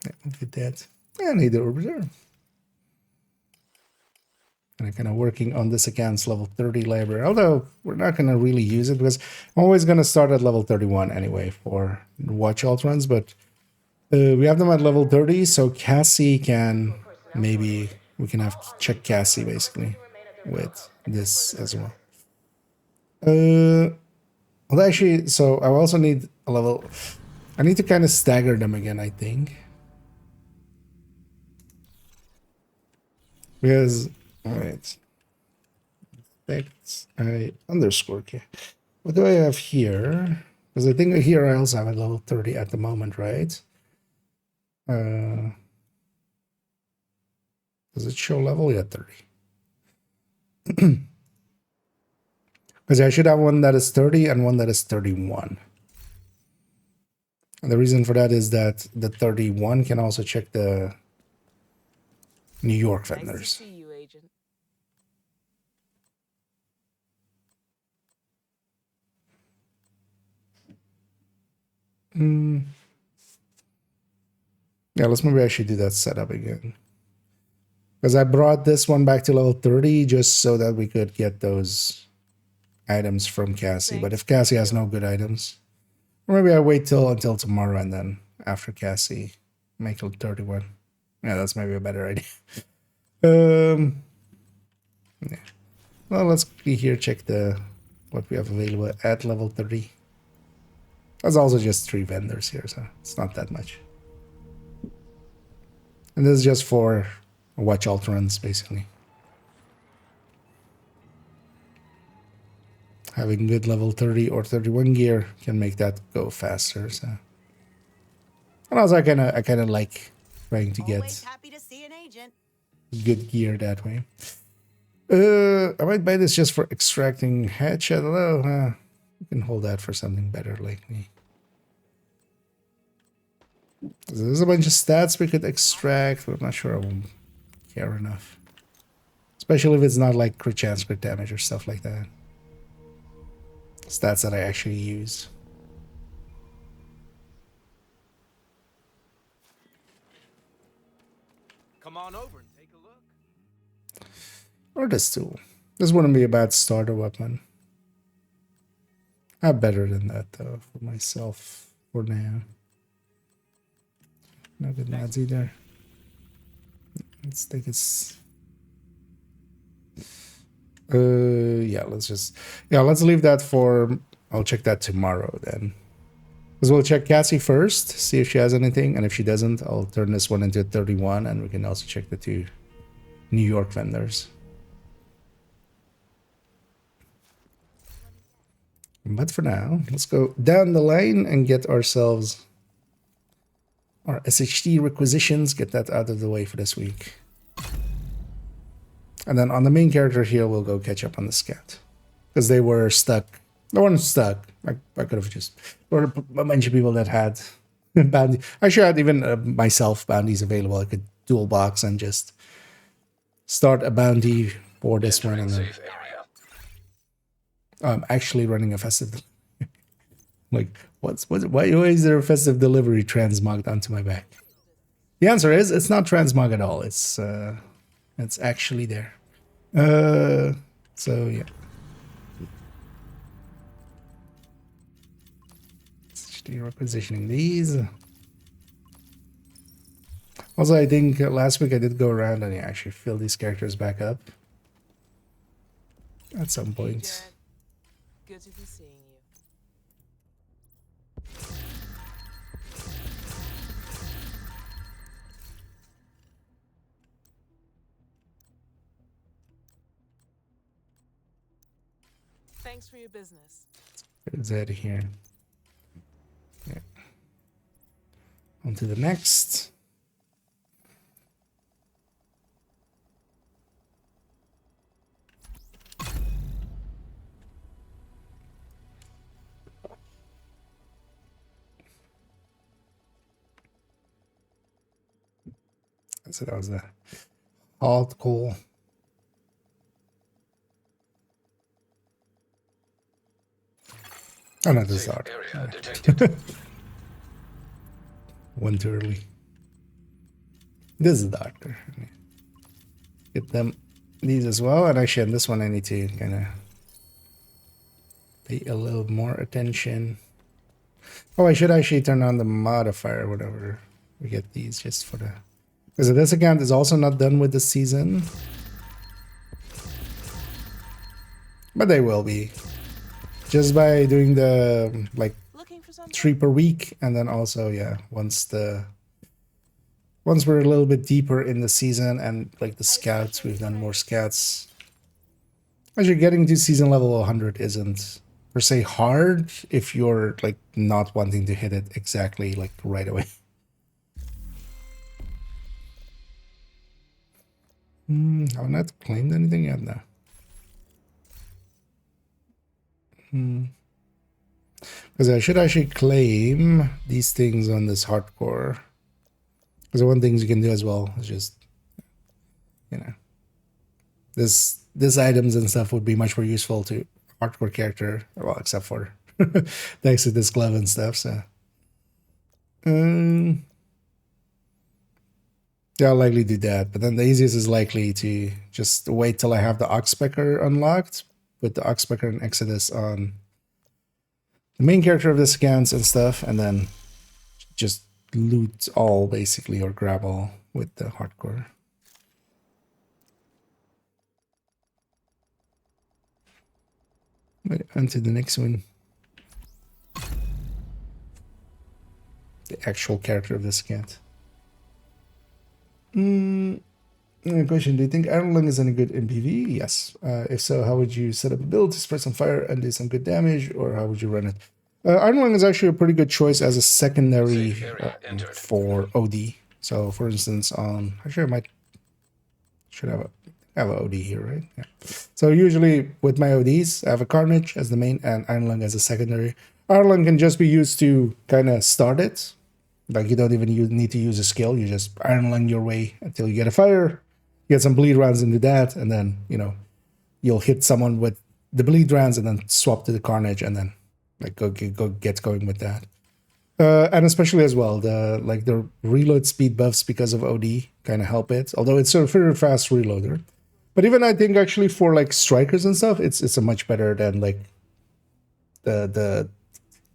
Yeah, look at that. I need the orbiter. And I'm kind of working on this against level 30 library, although we're not going to really use it because I'm always going to start at level 31 anyway for watch alt runs, but we have them at level 30, so Cassie can, maybe we can have check Cassie basically with this as well. Well, actually, so I also need a level, I need to kind of stagger them again, I think. Because, alright. I underscore, okay. What do I have here? Because I think here I also have a level 30 at the moment, right? Does it show level? Yeah, 30. Because I should have one that is 30 and one that is 31. And the reason for that is that the 31 can also check the New York Nice to vendors. see you, Agent. Yeah, let's maybe actually do that setup again. Because I brought this one back to level 30 just so that we could get those items from Cassie. But if Cassie has no good items, or maybe I wait until tomorrow and then after Cassie make it 31. Yeah, that's maybe a better idea. Yeah. Well, let's be here, check what we have available at level 30. That's also just 3 vendors here, so it's not that much. And this is just for watch alt runs, basically. Having good level 30 or 31 gear can make that go faster. So, and also I kind of like trying to Always get happy to see an agent. good gear that way. I might buy this just for extracting headshot. Although you can hold that for something better, like me. There's a bunch of stats we could extract, but I'm not sure I won't care enough. Especially if it's not like crit chance, crit damage, or stuff like that. Stats that I actually use. Come on over and take a look. Or this tool. This wouldn't be a bad starter weapon. I have better than that, though, for myself for now. No good mods either. Let's take this. Yeah, let's leave that for. I'll check that tomorrow then. Because we'll check Cassie first, see if she has anything, and if she doesn't, I'll turn this one into 31, and we can also check the 2 New York vendors. But for now, let's go down the line and get ourselves our SHD requisitions, get that out of the way for this week. And then on the main character here, we'll go catch up on the scout. Because they were stuck. They weren't stuck. I could have just... There were a bunch of people that had bounty. I should have even myself bounties available. I could dual box and just start a bounty for this one. And then Safe area. I'm actually running a festive... like, why is there a festive delivery transmogged onto my back? The answer is it's not transmog at all. It's actually there. So yeah. Repositioning these. Also, I think last week I did go around and actually fill these characters back up at some Hey, point. Jared. Good to be seeing you. Thanks for your business. Get that here. Yeah. On to the next. So that was the hard core. Oh no, this is Safe hard. area detected. One too early. This is the doctor. Get them these as well. And actually on this one I need to kind of pay a little more attention. Oh, I should actually turn on the modifier whenever we get these just for the... Because this account is also not done with the season. But they will be. Just by doing the, like, Looking for something? 3 per week. And then also, yeah, once we're a little bit deeper in the season and, like, the scouts, we've done more scouts. Actually, getting to season level 100 isn't per se hard if you're, like, not wanting to hit it exactly, like, right away. Have I not claimed anything yet? No. Because I should actually claim these things on this hardcore. Because one things you can do as well is just, you know, this items and stuff would be much more useful to hardcore character. Well, except for thanks to this glove and stuff. So, yeah, I'll likely do that. But then the easiest is likely to just wait till I have the Oxpecker unlocked. Put the Oxpecker and Exodus on the main character of this account and stuff, and then just loot all basically, or grab all with the hardcore. Right, on to the next one. The actual character of this account. Question: do you think Iron Lung is any good in PvE? Yes. If so, how would you set up a build to spread some fire and do some good damage, or how would you run it? Iron Lung is actually a pretty good choice as a secondary for OD. So, for instance, on actually I should have a OD here, right? Yeah. So usually with my ODs, I have a Carnage as the main and Iron Lung as a secondary. Iron Lung can just be used to kind of start it. Like you don't even need to use a skill. You just Iron Lung your way until you get a fire, get some bleed rounds into that, and then, you know, you'll hit someone with the bleed rounds and then swap to the Carnage and then like go get going with that. And especially as well, the reload speed buffs because of OD kind of help it. Although it's a very fast reloader. But even I think actually for like strikers and stuff, it's a much better than like the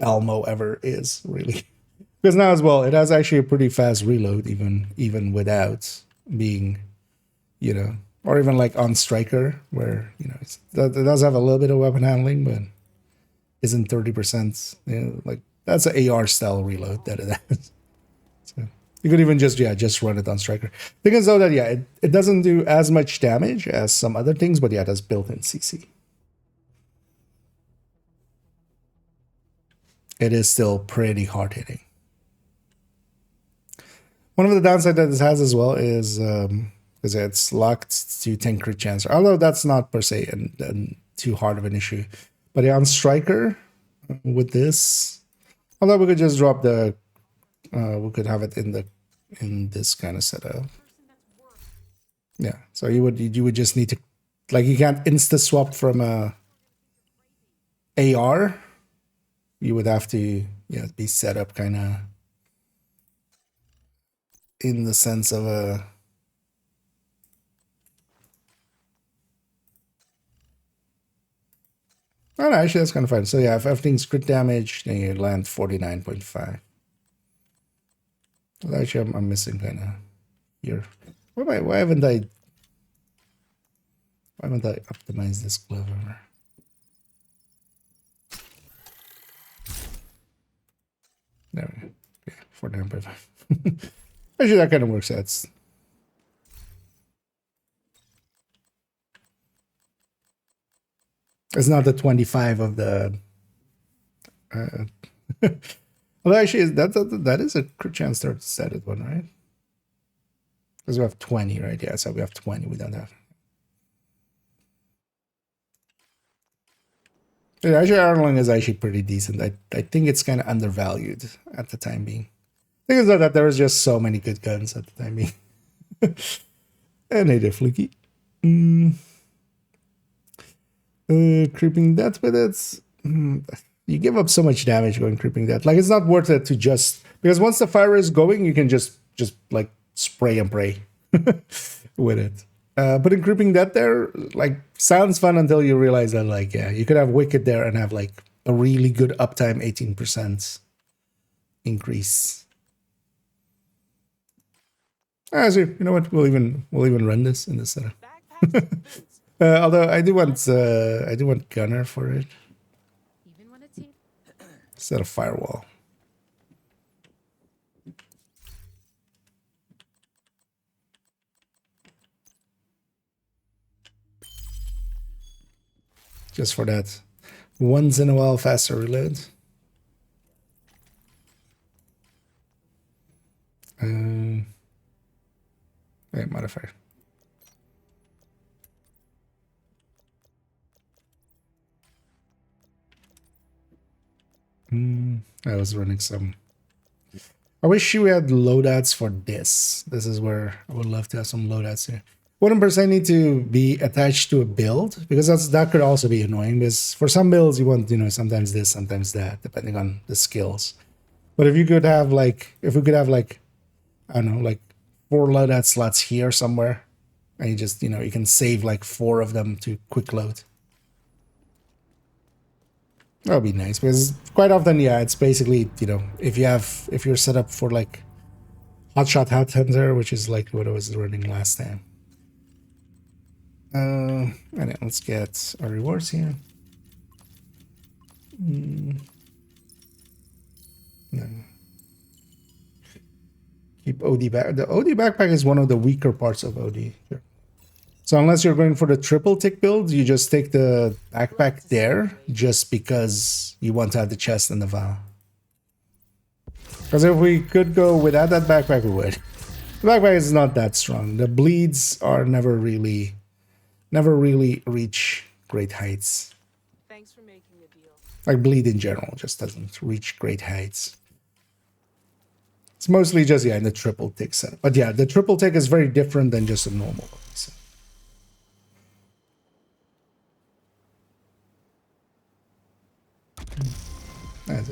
Elmo ever is, really. Because now as well, it has actually a pretty fast reload, even without being, you know, or even like on striker, where, you know, it does have a little bit of weapon handling, but isn't 30%. You know, like that's an AR style reload that it has. So you could even just run it on striker. Thing is though that it doesn't do as much damage as some other things, but yeah, it has built-in CC. It is still pretty hard hitting. One of the downsides that this has as well is because it's locked to 10 crit chance. Although that's not per se too hard of an issue. But yeah, on striker with this, although we could just drop the, we could have it in this kind of setup. Yeah, so you would just need to, like, you can't insta swap from a AR. You would have to be set up kind of in the sense of a... Oh, no, actually, that's kind of fun. So yeah, if everything's crit damage, then you land 49.5. Well, actually, I'm missing kind of here. Why haven't I optimized this clever? There we go. Yeah, 49.5. Actually, that kind of works out. It's not the 25 of the... well, actually, that is a crit chance to set it one, right? Because we have 20, right? Yeah, so we have 20. We don't have... Yeah, actually, Ireland is actually pretty decent. I think it's kind of undervalued at the time being. I think it's that there was just so many good guns at the time being. And hey there, Flicky. Creeping death with it. You give up so much damage going creeping death. Like, it's not worth it to just... Because once the fire is going, you can just like spray and pray with it. Putting creeping death there, like, sounds fun until you realize that, like, yeah, you could have Wicked there and have, like, a really good uptime 18% increase. So you know what? We'll even run this in this setup. Although I do want Gunner for it. Even when it's Instead of Firewall. Just for that once in a while faster reload. Wait, modifier. I was running some. I wish we had loadouts for this. This is where I would love to have some loadouts here. Wouldn't per se need to be attached to a build, because that could also be annoying. Because for some builds you want, you know, sometimes this, sometimes that, depending on the skills. But if you could have like, if we could have like, I don't know, like 4 loadout slots here somewhere, and you just, you know, you can save like 4 of them to quick load. That would be nice, because quite often, yeah, it's basically, you know, if you're set up for like Hotshot Hunter, which is like what I was running last time. And then let's get our rewards here. No. Keep OD back. The OD backpack is one of the weaker parts of OD here. So unless you're going for the triple tick build, you just take the backpack there just because you want to have the chest and the vial. Because if we could go without that backpack, we would. The backpack is not that strong. The bleeds are never really reach great heights. Thanks for making the deal. Like bleed in general just doesn't reach great heights. It's mostly just, yeah, in the triple tick setup. But yeah, the triple tick is very different than just a normal one. So.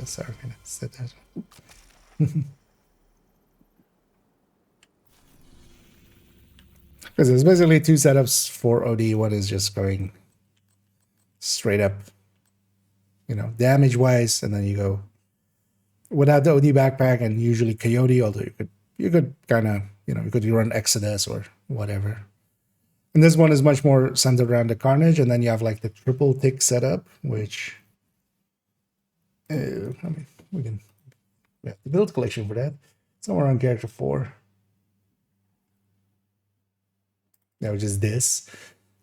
Sorry, I said that. Because there's basically 2 setups for OD. One is just going straight up, you know, damage-wise, and then you go without the OD backpack and usually Coyote, although you could kind of, you know, you could run Exodus or whatever. And this one is much more centered around the Carnage, and then you have like the triple tick setup, which I mean, we have the build collection for that. Somewhere on character 4. Yeah, which is this.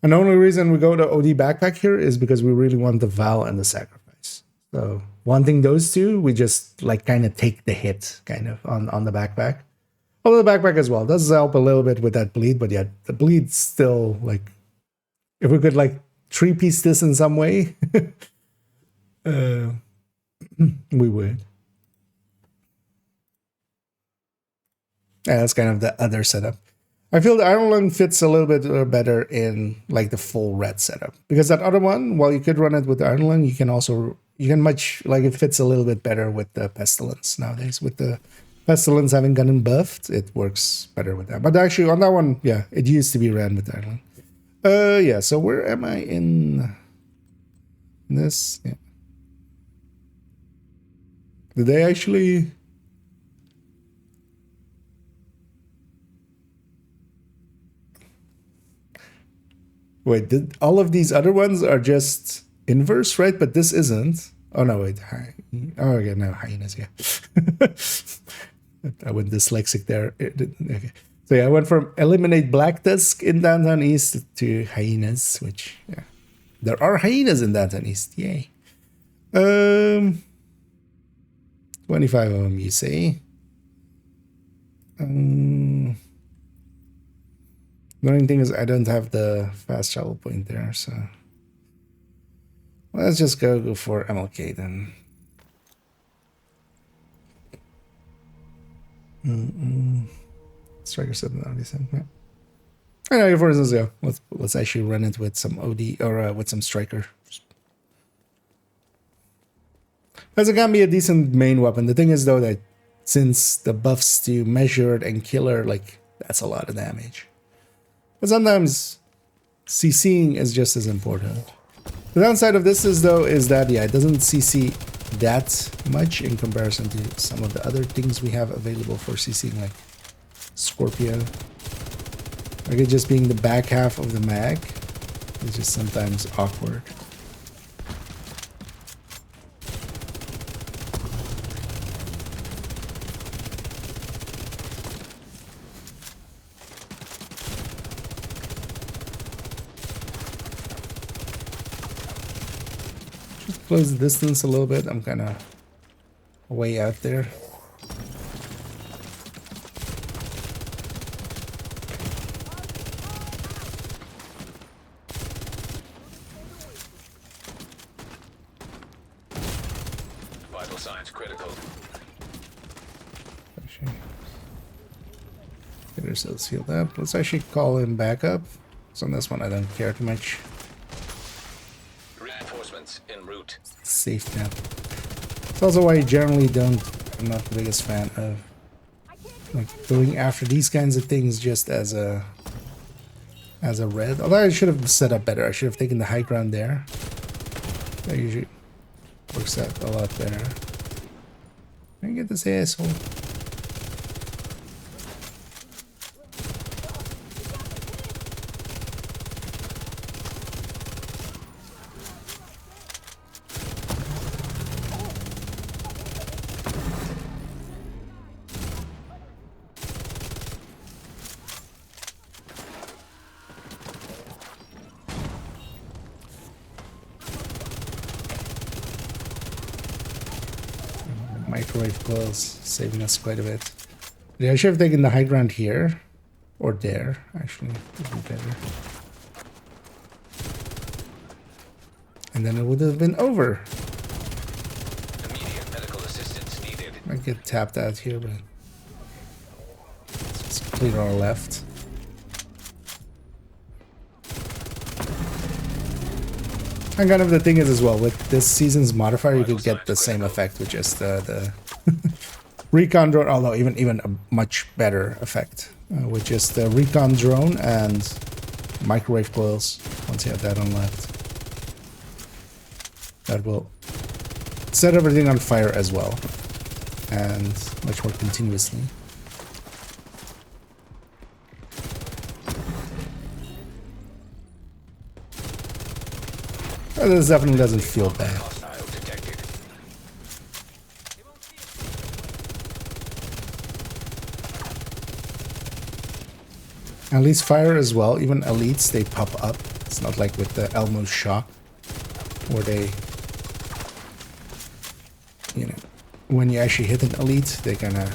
And the only reason we go to OD backpack here is because we really want the Val and the Sacrifice. So wanting those 2, we just like kind of take the hit kind of on the backpack. Although the backpack as well does help a little bit with that bleed, but yeah, the bleed's still like, if we could like 3-piece this in some way, we would. Yeah, that's kind of the other setup. I feel the Iron Lung fits a little bit better in like the full red setup, because that other one, while you could run it with the Iron Lung, you can much like it fits a little bit better with the Pestilence nowadays with the Pestilence having gotten buffed, it works better with that. But actually, on that one, yeah, it used to be ran with that one. Yeah, so where am I in this? Yeah. Did they actually... Wait, did all of these other ones are just inverse, right? But this isn't. Oh, no, wait. Oh, okay, no, hyenas, yeah. I went dyslexic there. Okay. So yeah, I went from eliminate Black Tusk in Downtown East to hyenas, which, yeah. There are hyenas in Downtown East, yay. 25 of them, you say? The only thing is I don't have the fast travel point there, so let's just go for MLK then. Striker 797. Yeah. I know, for instance, yeah. Let's actually run it with some OD or with some Striker. Because it can be a decent main weapon. The thing is though that since the buffs to measured and killer, like that's a lot of damage. But sometimes CCing is just as important. The downside of this is though is that yeah, it doesn't CC that much in comparison to some of the other things we have available for CCing, like Scorpio. Like it just being the back half of the mag is just sometimes awkward. Close the distance a little bit. I'm kind of way out there. Vital signs critical. Get ourselves healed up. Let's actually call him back up. So on this one, I don't care too much. En route. Safe now. It's also why I generally don't. I'm not the biggest fan of like going after these kinds of things just as a red. Although I should have set up better. I should have taken the high ground there. That usually works out a lot better. Can I get this asshole? Microwave glows, saving us quite a bit. Yeah, I should have taken the high ground here. Or there, actually. Would be better. And then it would have been over. Immediate medical assistance needed. I get tapped out here, but let's just clear our left. And kind of the thing is as well, with this season's modifier, you could get the same effect with just the recon drone, although even a much better effect with just the recon drone and microwave coils. Once you have that on left, that will set everything on fire as well, and much more continuously. This definitely doesn't feel bad. At least fire as well, even elites, they pop up. It's not like with the Elmo shock, where they, you know, when you actually hit an elite, they kind of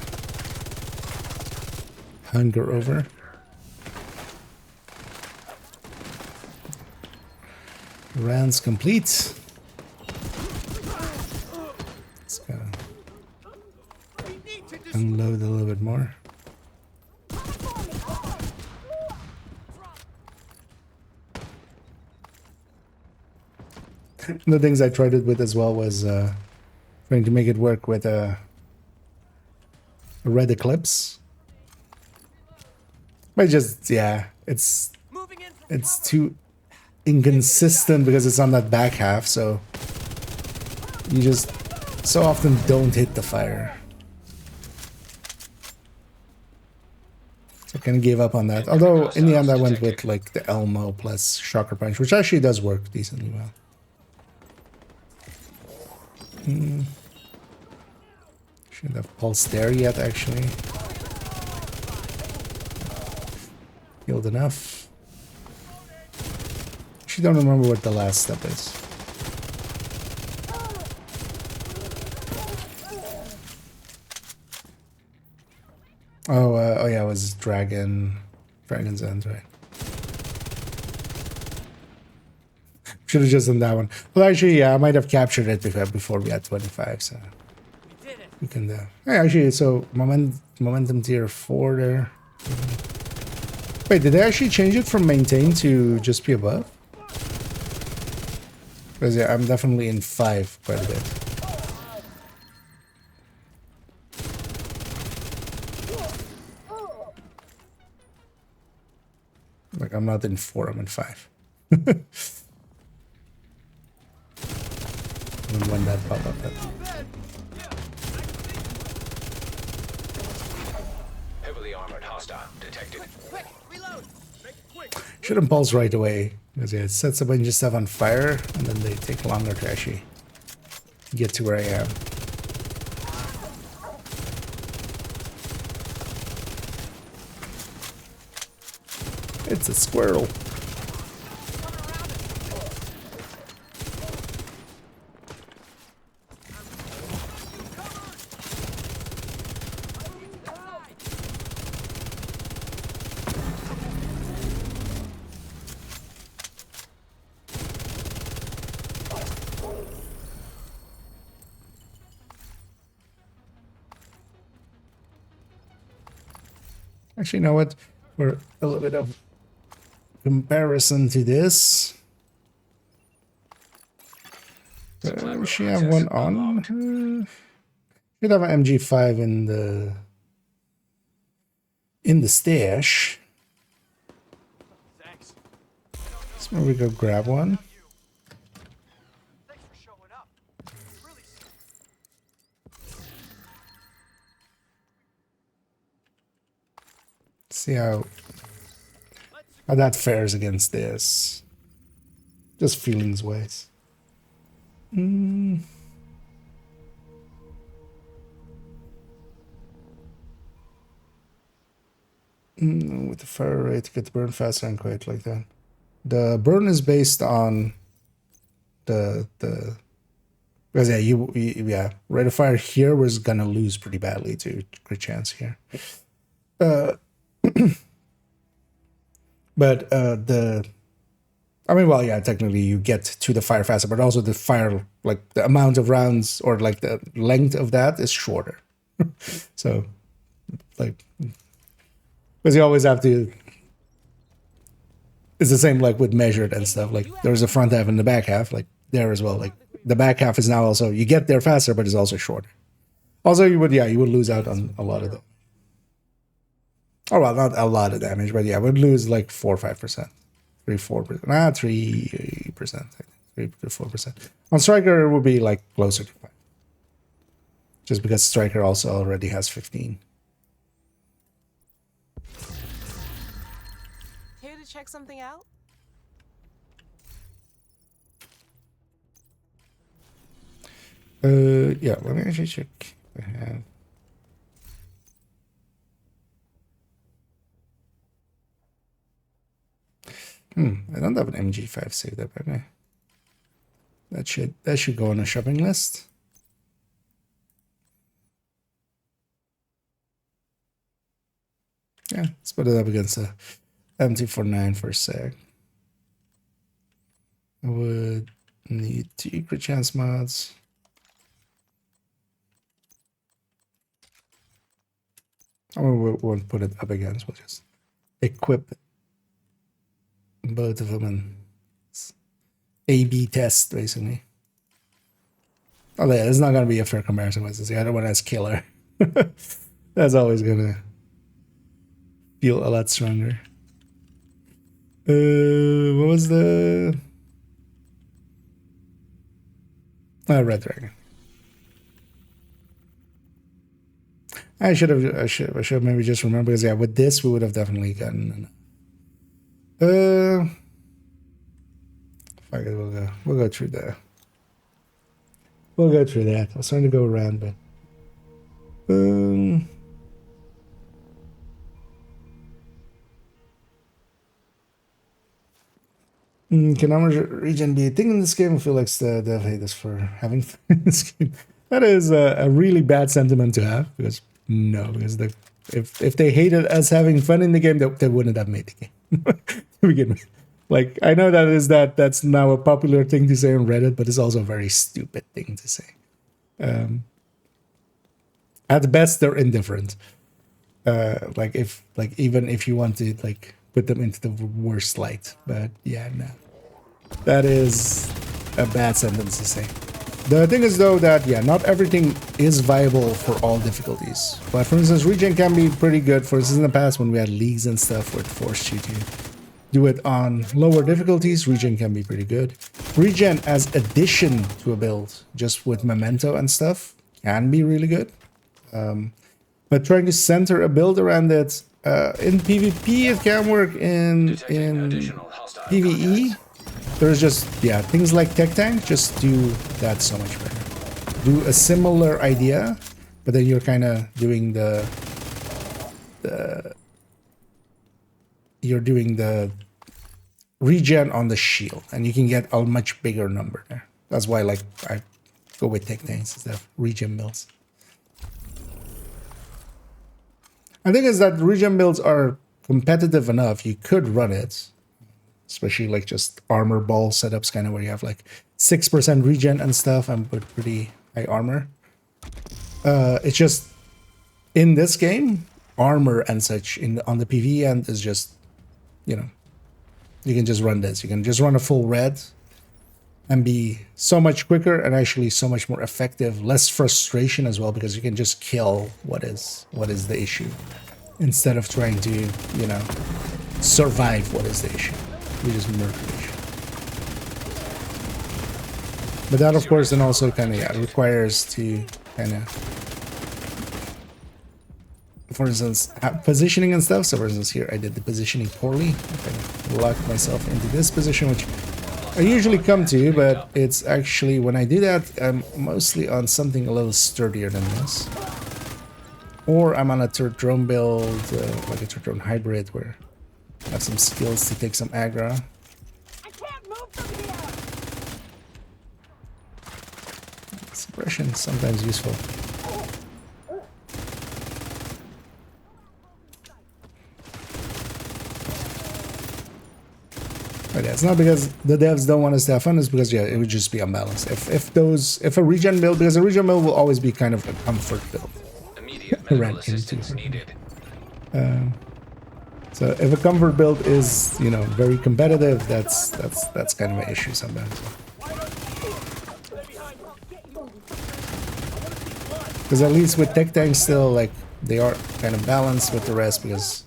hunger over. Rounds complete. Let's go unload a little bit more. The things I tried it with as well was trying to make it work with Red Eclipse. But just, yeah, it's too inconsistent because it's on that back half, so you just so often don't hit the fire. So I kind of gave up on that. Although in the end I went with like the Elmo plus Shocker Punch, which actually does work decently well. Shouldn't have pulsed there yet, actually. Healed enough. Actually don't remember what the last step is. Oh yeah, it was Dragon's End, right? Should have just done that one. Well, actually, yeah, I might have captured it before we had 25, so we can. Hey, actually, so momentum tier 4 there. Wait, did they actually change it from maintain to just be above? Because yeah, I'm definitely in 5 quite a bit. Like, I'm not in 4, I'm in 5. When that pop up. Heavily armored hostile detected. Should impulse right away, because yeah, it sets a bunch of stuff on fire, and then they take longer to actually get to where I am. It's a squirrel. Actually, you know what? For a little bit of comparison to this, we should have one on. Should have an MG5 in the stash. So maybe we go grab one. See how that fares against this. Just feelings wise. With the fire rate to get the burn faster and quite like that. The burn is based on the because yeah, rate of fire here was gonna lose pretty badly to crit chance here. But I mean, well, yeah, technically you get to the fire faster, but also the fire, like the amount of rounds or like the length of that is shorter. So, like, because you always have to. It's the same like with measured and stuff. Like there's a front half and the back half, like there as well. Like the back half is now also you get there faster, but it's also shorter. Also, you would lose out on a lot of them. Oh well, not a lot of damage, but yeah, would lose like 4 or 5%, 3-4%, 3%, 3 to 4%. On Striker, it would be like closer to 5, just because Striker also already has 15. Here to check something out? Yeah, let me actually check. I have. I don't have an MG5 saved up, okay. That should go on a shopping list. Yeah, let's put it up against a MT49 for a sec. I would need 2 crit chance mods. I won't put it up against, we'll just equip both of them and A/B test, basically. Oh yeah, it's not going to be a fair comparison with this. The other one has killer. That's always gonna feel a lot stronger. What was the Red Dragon? I should have maybe just remembered, because yeah, with this we would have definitely gotten. Fuck it, we'll go through that. We'll go through that. I was trying to go around, but can armor regen be a thing in this game? I feel like the hate us for having fun in this game. That is a really bad sentiment to have, because if they hated us having fun in the game, they wouldn't have made the game to begin with. Like, I know that's now a popular thing to say on Reddit, but it's also a very stupid thing to say. At best, they're indifferent. Even if you want to put them into the worst light, but yeah, no, that is a bad sentence to say. The thing is though that yeah, not everything is viable for all difficulties. But for instance, regen can be pretty good. For instance, in the past when we had leagues and stuff where it forced you to do it on lower difficulties, regen can be pretty good. Regen as addition to a build, just with memento and stuff, can be really good. But trying to center a build around it in PvP, it can work. In PvE, there's just things like Tech Tank just do that so much better. Do a similar idea, but then you're kind of doing you're doing the regen on the shield, and you can get a much bigger number there. That's why I go with Tech Tanks instead of regen builds. I think is that regen builds are competitive enough. You could run it, especially just armor ball setups, kind of where you have 6% regen and stuff, and with pretty high armor. It's just in this game, armor and such on the PvE end is just, you can just run this. You can just run a full red and be so much quicker and actually so much more effective, less frustration as well, because you can just kill what is the issue instead of trying to, survive what is the issue. You just murder the issue. But that, of course, then also kind of requires to kind of, for instance, positioning and stuff. So for instance, here I did the positioning poorly. I kind of locked myself into this position, which I usually come to, but it's actually, when I do that, I'm mostly on something a little sturdier than this. Or I'm on a turret drone build, like a turret drone hybrid, where I have some skills to take some aggro. I can't move from here. Suppression is sometimes useful. But yeah, it's not because the devs don't want us to have fun, it's because it would just be unbalanced. If a regen build, because a regen build will always be kind of a comfort build. Immediate medical assistance needed. So if a comfort build is, very competitive, that's kind of an issue sometimes. Because at least with Tech Tanks still, they are kind of balanced with the rest, because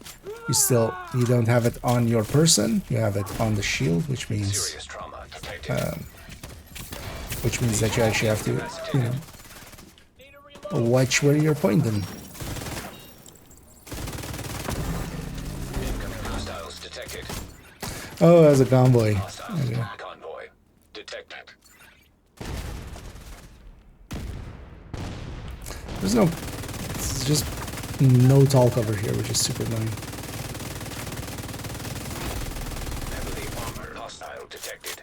you don't have it on your person, you have it on the shield, which means that you actually have to, watch where you're pointing. Incoming hostiles detected. Oh, as a convoy. Hostiles Okay. convoy detected. It's just no tall cover here, which is super annoying. Heavily armored hostile detected.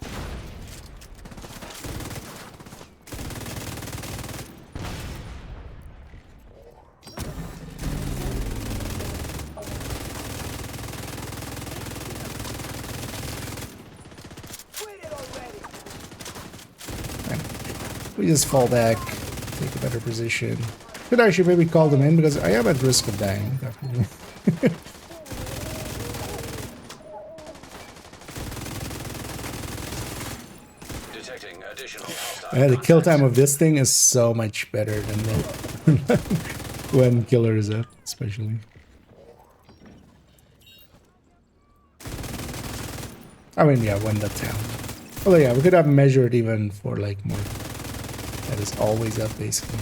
We just fall back, take a better position. Could actually maybe call them in, because I am at risk of dying, definitely. Detecting additional hostile The kill contacts. time of this thing is so much better than the when killer is up, especially. I mean, yeah, when that's down. Although, yeah, we could have measured even for like more. That is always up, basically.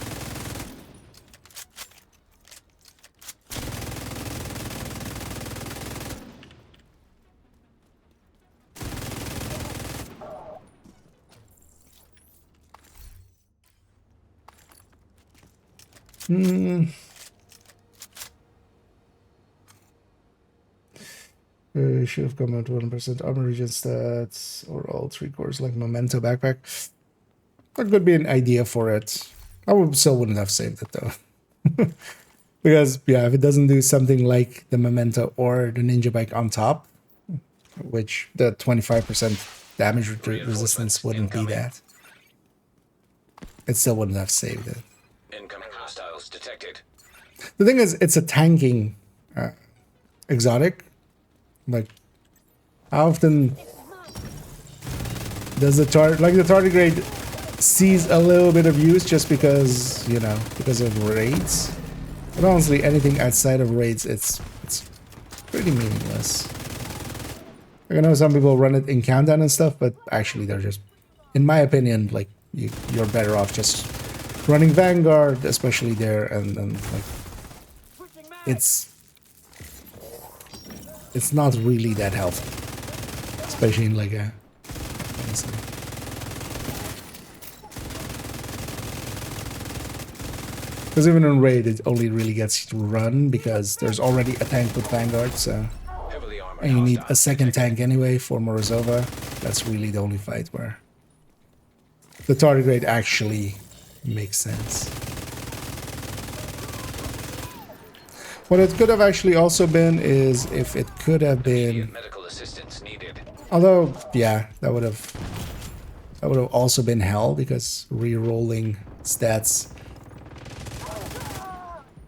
Should have come out 1% armor regen stats or all 3 cores like memento backpack. That could be an idea for it. I would still wouldn't have saved it though. Because yeah, if it doesn't do something like the memento or the ninja bike on top, which the 25% damage resistance wouldn't be that, it still wouldn't have saved it. Incoming hostiles detected. The thing is, it's a tanking exotic. Like, how often does the tardigrade sees a little bit of use just because, you know, because of raids? But honestly, anything outside of raids, it's pretty meaningless. Like, I know some people run it in countdown and stuff, but actually they're just, in my opinion, like, you're better off just running Vanguard, especially there, and like, it's not really that helpful, especially in like a, because even in raid it only really gets to run because there's already a tank with Vanguard, so, and you need a second tank anyway for Morozova. That's really the only fight where the tardigrade actually makes sense. What it could have actually also been is if it could have been Medical assistance needed. although yeah, that would have also been hell because re-rolling stats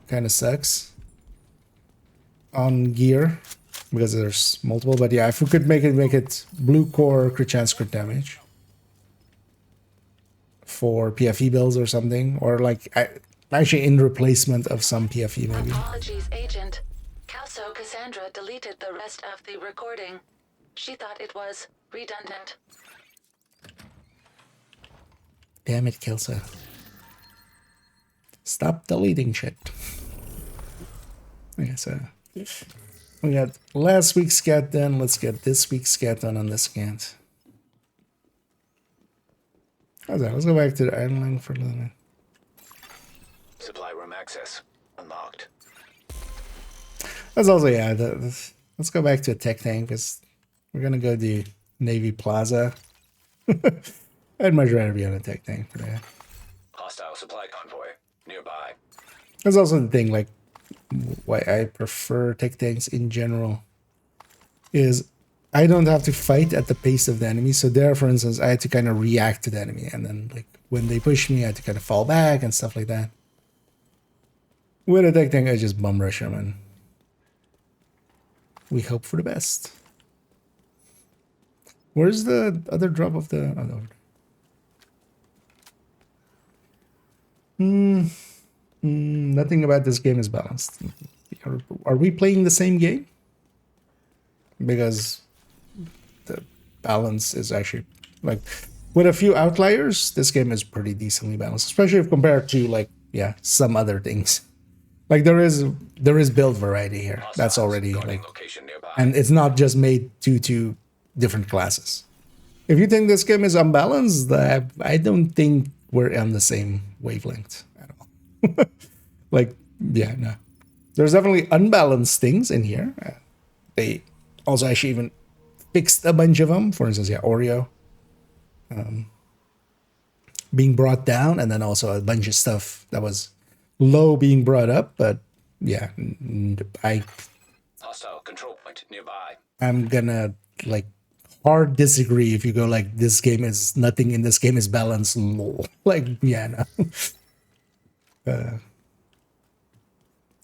kind of sucks on gear because there's multiple. But yeah, if we could make it blue core crit chance crit damage for PFE builds or something, or like actually in replacement of some PFE maybe. Apologies, Agent. Calso Cassandra deleted the rest of the recording. She thought it was redundant. Damn it, Kelsa. Stop deleting shit. Okay, so we got last week's scat done. Let's get this week's scat done on this scat. How's that? Let's go back to the idling for a little bit. Supply room access unlocked. That's also, yeah, let's go back to a tech tank because we're going to go to Navy Plaza. I'd much rather be on a tech tank for that. Hostile supply convoy nearby. That's also the thing, like, why I prefer tech tanks in general is I don't have to fight at the pace of the enemy. So there, for instance, I had to kind of react to the enemy. And then, like, when they push me, I had to kind of fall back and stuff like that. With a tech tank, I just bum rush them and we hope for the best. Where's the other drop of the... Oh, no. Nothing about this game is balanced. Are we playing the same game? Because the balance is actually, like, with a few outliers, this game is pretty decently balanced, especially if compared to, like, yeah, some other things. Like, there is build variety here. That's already, like, and it's not just made due to different classes. If you think this game is unbalanced, I don't think we're on the same wavelength at all. Like, yeah, no. There's definitely unbalanced things in here. They also actually even fixed a bunch of them. For instance, yeah, Oreo being brought down, and then also a bunch of stuff that was low being brought up. But yeah, Hostile control point nearby. I'm gonna like hard disagree if you go like this game is nothing in this game is balanced. Lol. Like, yeah, no.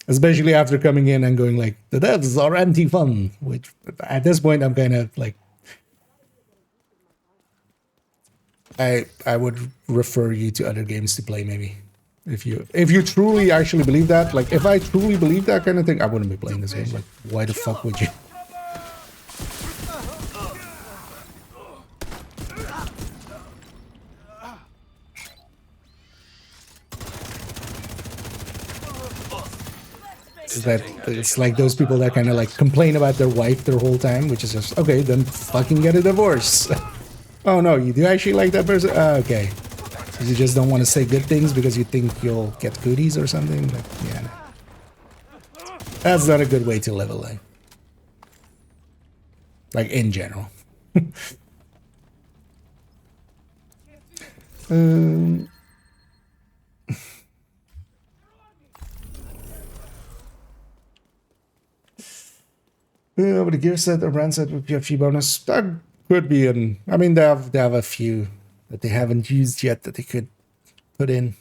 Especially after coming in and going like the devs are anti-fun, which at this point I'm kind of like I would refer you to other games to play maybe If you truly actually believe that, like if I truly believe that kind of thing, I wouldn't be playing this game. Like, why the fuck would you? That it's like those people that kind of like complain about their wife their whole time, which is just okay, then fucking get a divorce. Oh no, you do actually like that person? Okay. You just don't want to say good things because you think you'll get goodies or something? Like, yeah. No. That's not a good way to live a life. Like, in general. But a gear set or brand set with PFG bonus, that could be in. I mean, they have a few that they haven't used yet that they could put in.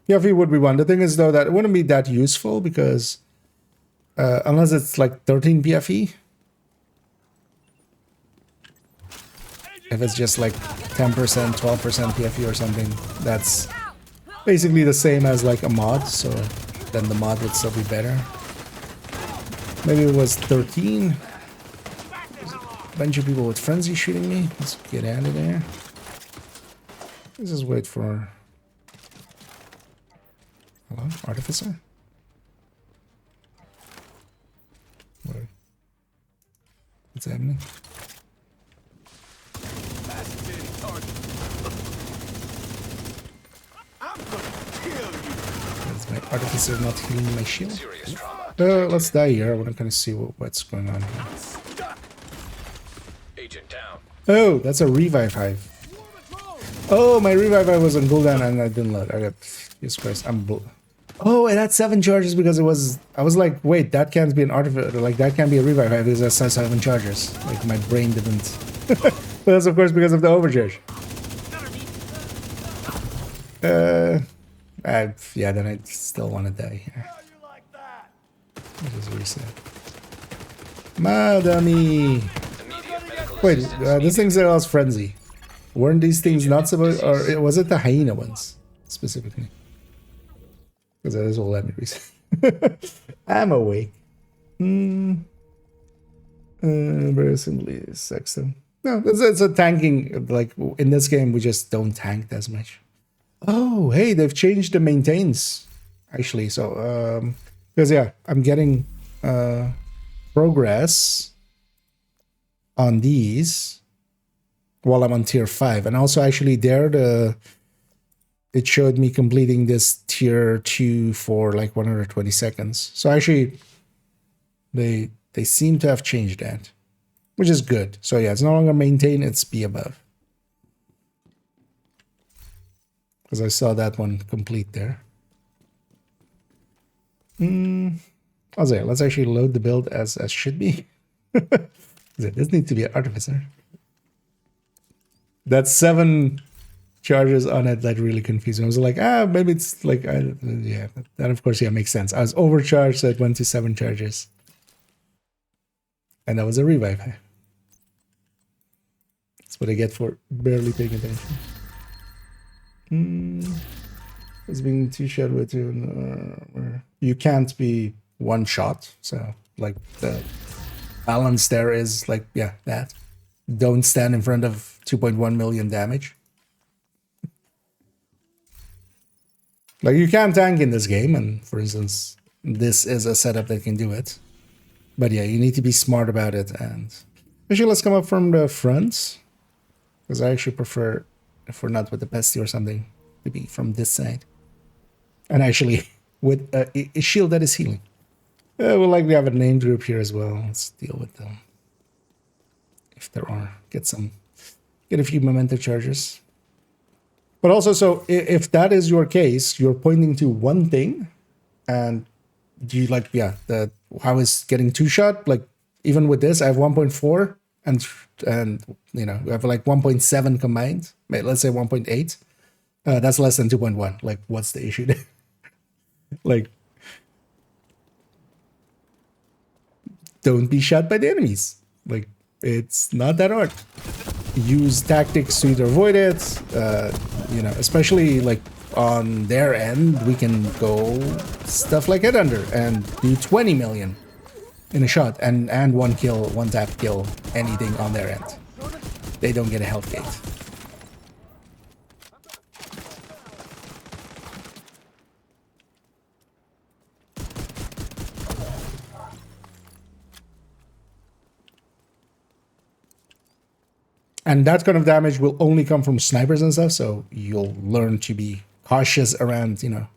PFG would be one. The thing is, though, that it wouldn't be that useful because unless it's like 13 PFE. If it's just like 10%, 12% PFE or something, that's basically the same as like a mod, so then the mod would still be better. Maybe it was 13. There's a bunch of people with frenzy shooting me. Let's get out of there. Let's just wait for... Hello? Artificer? What? What's happening? Is my artificer not healing my shield? Let's die here. I want to kind of see what's going on here. Agent down. Oh, that's a revive hive. Oh, my revive hive was on cooldown and I didn't load. I got... Jesus Christ, I'm... Oh, it had 7 charges because it was... I was like, wait, that can't be an artificer. Like, that can't be a revive hive because it has 7 charges. Like, my brain didn't... But that's, of course, because of the overcharge. Yeah, then I still want to die here. Just reset. Madami! Wait, this thing's else frenzy. Weren't these things not supposed... Or was it the hyena ones, specifically? Because that is all let me reset. I'm awake. Very simply, Sexton. No, it's a tanking... Like, in this game, we just don't tank as much. Oh, hey, they've changed the maintains, actually. So, because, yeah, I'm getting progress on these while I'm on tier 5. And also, actually, there, it showed me completing this tier 2 for, like, 120 seconds. So, actually, they seem to have changed that, which is good. So, yeah, it's no longer maintain, it's be above. Because I saw that one complete there. I'll say, let's actually load the build as should be. It does need to be an artificer. That's 7 charges on it that really confused me. I was like, maybe it's like, yeah, that of course, yeah, makes sense. I was overcharged, so it went to 7 charges. And that was a revive. That's what I get for barely paying attention. It's being 2 shot with 2. You can't be 1 shot, so like the balance there is like, yeah, that. Don't stand in front of 2.1 million damage. Like, you can tank in this game, and for instance, this is a setup that can do it. But yeah, you need to be smart about it. And actually, let's come up from the front, because I actually prefer, if we're not with the pesty or something, to be from this side. And actually, with a shield that is healing. We'll likely have a named group here as well. Let's deal with them. If there are. Get a few memento charges. But also, so if that is your case, you're pointing to one thing, and do you like, yeah, how is getting 2 shot? Like, even with this, I have 1.4, and you know, we have like 1.7 combined. Let's say 1.8. That's less than 2.1. Like, what's the issue there? Like, don't be shot by the enemies. Like, it's not that hard. Use tactics to either avoid it, you know, especially like on their end, we can go stuff like Headhunter and do 20 million in a shot and one kill, one tap kill, anything on their end. They don't get a health gate. And that kind of damage will only come from snipers and stuff, so you'll learn to be cautious around, you know,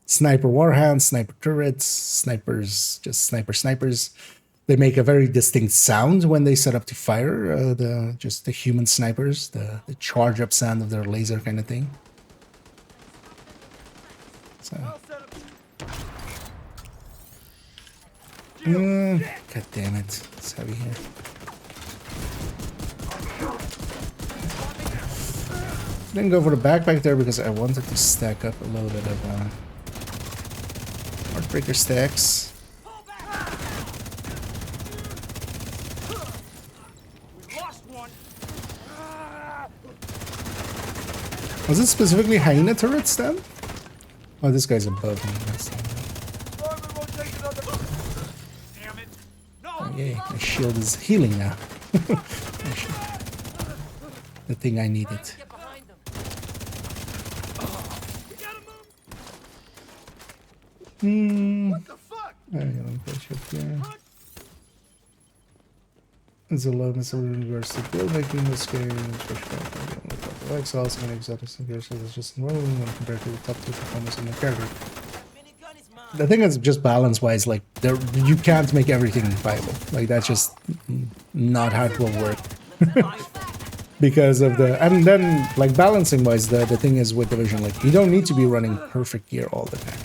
sniper warhounds, sniper turrets, snipers, just snipers. They make a very distinct sound when they set up to fire, the human snipers, the charge up sound of their laser kind of thing. So. God damn it, it's heavy here. Didn't go for the backpack there because I wanted to stack up a little bit of Heartbreaker stacks. We lost one. Was it specifically hyena turrets then? Oh, this guy's above me. That's Damn it. No. oh, yay, my shield is healing now. The thing I needed. What the fuck? It's a low miss in regards to build making this game. Exiles and exotics and gears is just rolling when compared to the top 2 performance in the character. The thing is just balance wise, like there you can't make everything viable. Like that's just not how it will work. Because of the and then like balancing wise the thing is with Division, like you don't need to be running perfect gear all the time.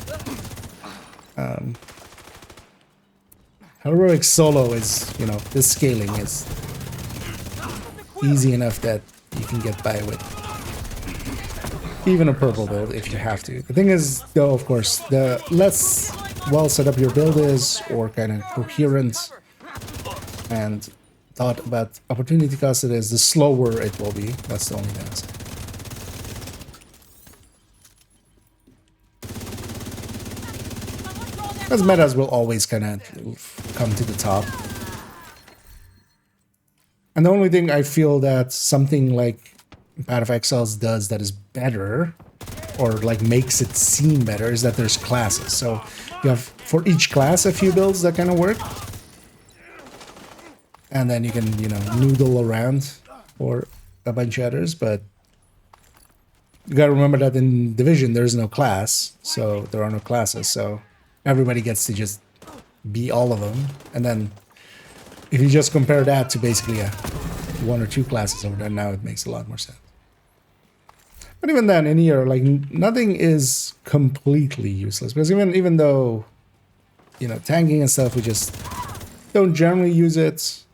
Heroic solo is, you know, this scaling is easy enough that you can get by with even a purple build if you have to. The thing is, though, of course, the less well set up your build is, or kind of coherent and thought about opportunity cost it is, the slower it will be. That's the only downside. Because metas will always kind of come to the top. And the only thing I feel that something like Path of Exiles does that is better, or like makes it seem better, is that there's classes. So you have for each class a few builds that kind of work. And then you can, you know, noodle around for a bunch of others, but you gotta remember that in Division there is no class, so there are no classes, so everybody gets to just be all of them. And then if you just compare that to basically a 1 or 2 classes over there, now it makes a lot more sense. But even then, in here, like nothing is completely useless, because even though, you know, tanking and stuff, we just don't generally use it.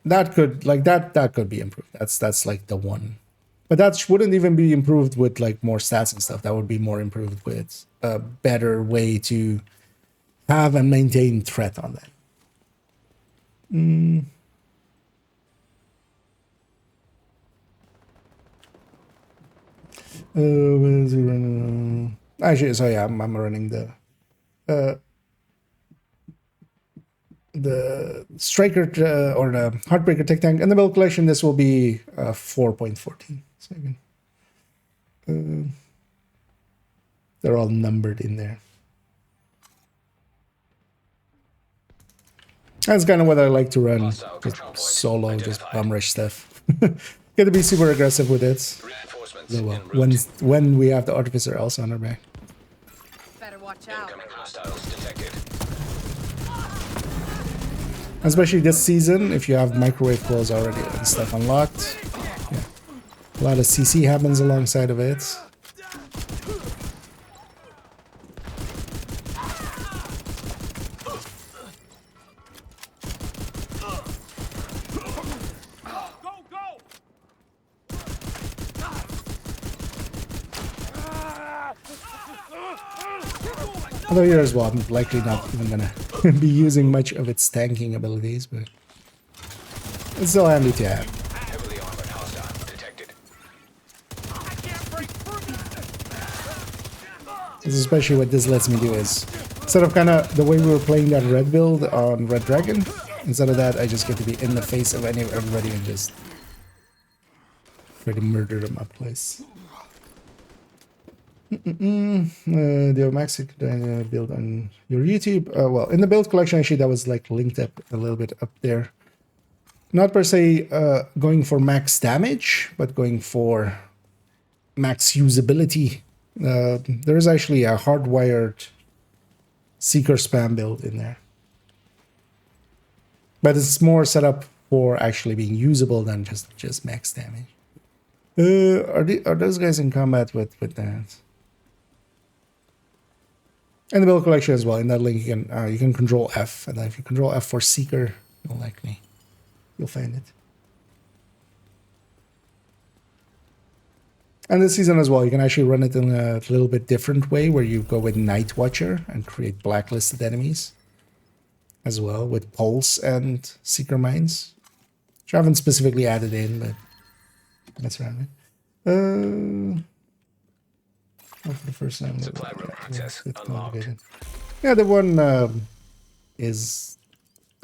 That could that could be improved. That's like the one. But that wouldn't even be improved with like more stats and stuff. That would be more improved with a better way to have and maintain threat on that. When is he running? Actually, so yeah, I'm running the Striker or the Heartbreaker Tech Tank. And the build collection, this will be 4.14. So you can, they're all numbered in there. That's kind of what I like to run. Just solo, just bum rush stuff. Get to be super aggressive with it. So, when we have the Artificer also on our back. Better watch out. Incoming hostiles detected. Especially this season, if you have microwave clothes already and stuff unlocked. Yeah. A lot of CC happens alongside of it. Although here as well, I'm likely not even gonna be using much of its tanking abilities, but it's still handy to have. Heavily armored hostile detected. I can't break through. This is especially what this lets me do is, instead of kind of the way we were playing that red build on Red Dragon, instead of that, I just get to be in the face of everybody and just try to murder them up place. The Max build on your YouTube. Well, in the build collection, actually, that was like linked up a little bit up there. Not per se going for max damage, but going for max usability. There is actually a hardwired Seeker spam build in there. But it's more set up for actually being usable than just max damage. Are those guys in combat with that? And the build collection as well. In that link, you can control F, and then if you control F for Seeker, you'll find it. And this season as well, you can actually run it in a little bit different way, where you go with Night Watcher and create blacklisted enemies as well, with Pulse and Seeker Mines, which I haven't specifically added in, but that's around it. For the first time. Supply room access unlocked. Yeah, the one is...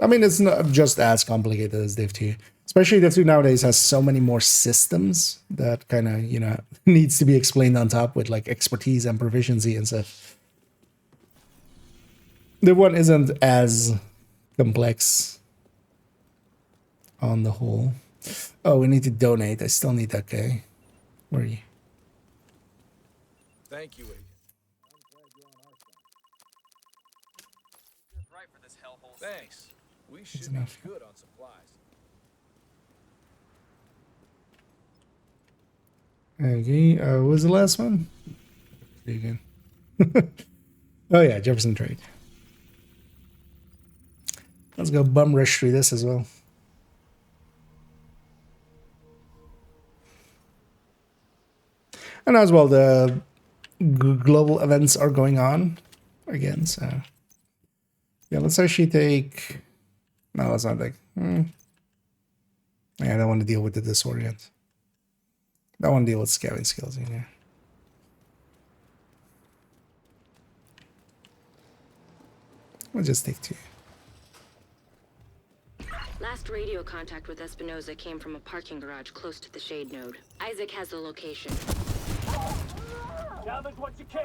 I mean, it's not just as complicated as Div 2. Especially Div 2 nowadays has so many more systems that kind of, you know, needs to be explained on top with like expertise and proficiency and stuff. The one isn't as complex on the whole. Oh, we need to donate. I still need that guy. Where are you? Thank you, Agent. Right for this hellhole. Thanks. We should be enough. good on supplies. Okay, what was the last one? Again. Oh yeah, Jefferson Trade. Let's go bum rush through this as well. And as well, the global events are going on again, so yeah, let's actually take... No, let's not take... Yeah, I don't want to deal with the disorient. I want to deal with scouting skills in here. We'll just take 2. Last radio contact with Espinosa came from a parking garage close to the shade node. Isaac has the location. Salvage what you can.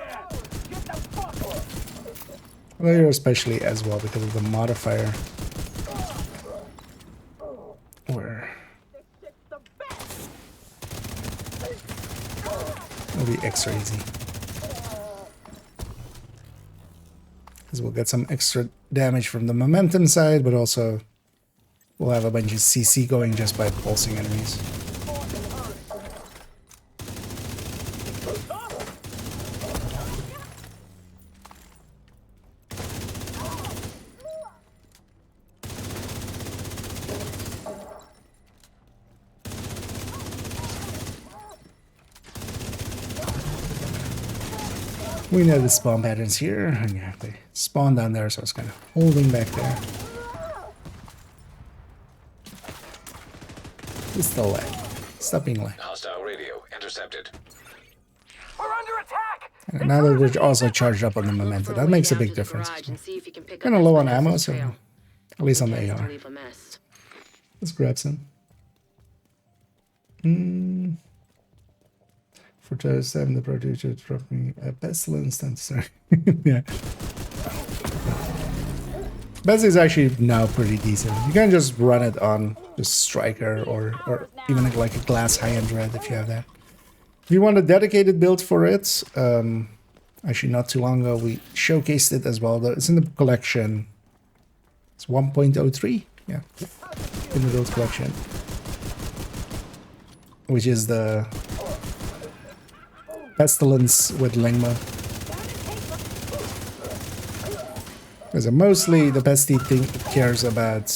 Get the fuck off. Well, here especially as well because of the modifier. Where it'll be extra easy. Because we'll get some extra damage from the momentum side, but also we'll have a bunch of CC going just by pulsing enemies. We know the spawn patterns here, and yeah, they spawn down there, so it's kind of holding back there. It's still lag. Stop being lag. Hostile radio intercepted. We're under attack. And now that we're also charged up on the momentum, that makes a big difference. Kind of low on ammo, so at least on the AR. Let's grab some. For Toast, I'm the producer dropped me a pestilence. Sorry. Yeah. Best is actually now pretty decent. You can just run it on just Striker or even like a glass high-end red if you have that. If you want a dedicated build for it, actually not too long ago we showcased it as well. It's in the collection. It's 1.03, yeah, in the build collection, which is the Pestilence with Lingma. Because mostly the Pesty thing cares about,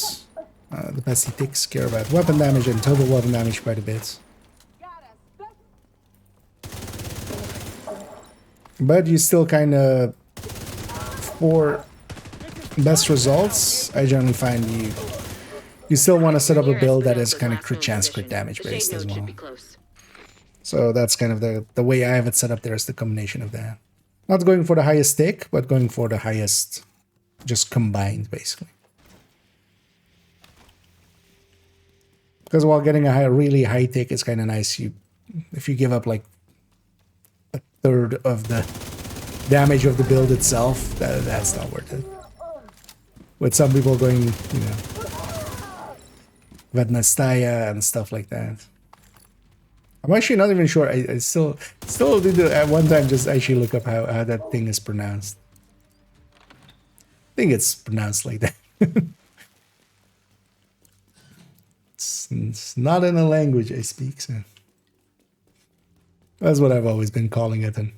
the Pesty ticks care about weapon damage and total weapon damage quite a bit. But you still kind of, for best results, I generally find you still want to set up a build that is kind of crit chance, crit damage based as well. So that's kind of the way I have it set up there is the combination of that. Not going for the highest stick, but going for the highest, just combined, basically. Because while getting a really high tick is kind of nice, if you give up like a third of the damage of the build itself, that's not worth it. With some people going, you know, Vednastaya and stuff like that. I'm actually not even sure. I still did at one time just actually look up how that thing is pronounced. I think it's pronounced like that. It's not in a language I speak, so that's what I've always been calling it, and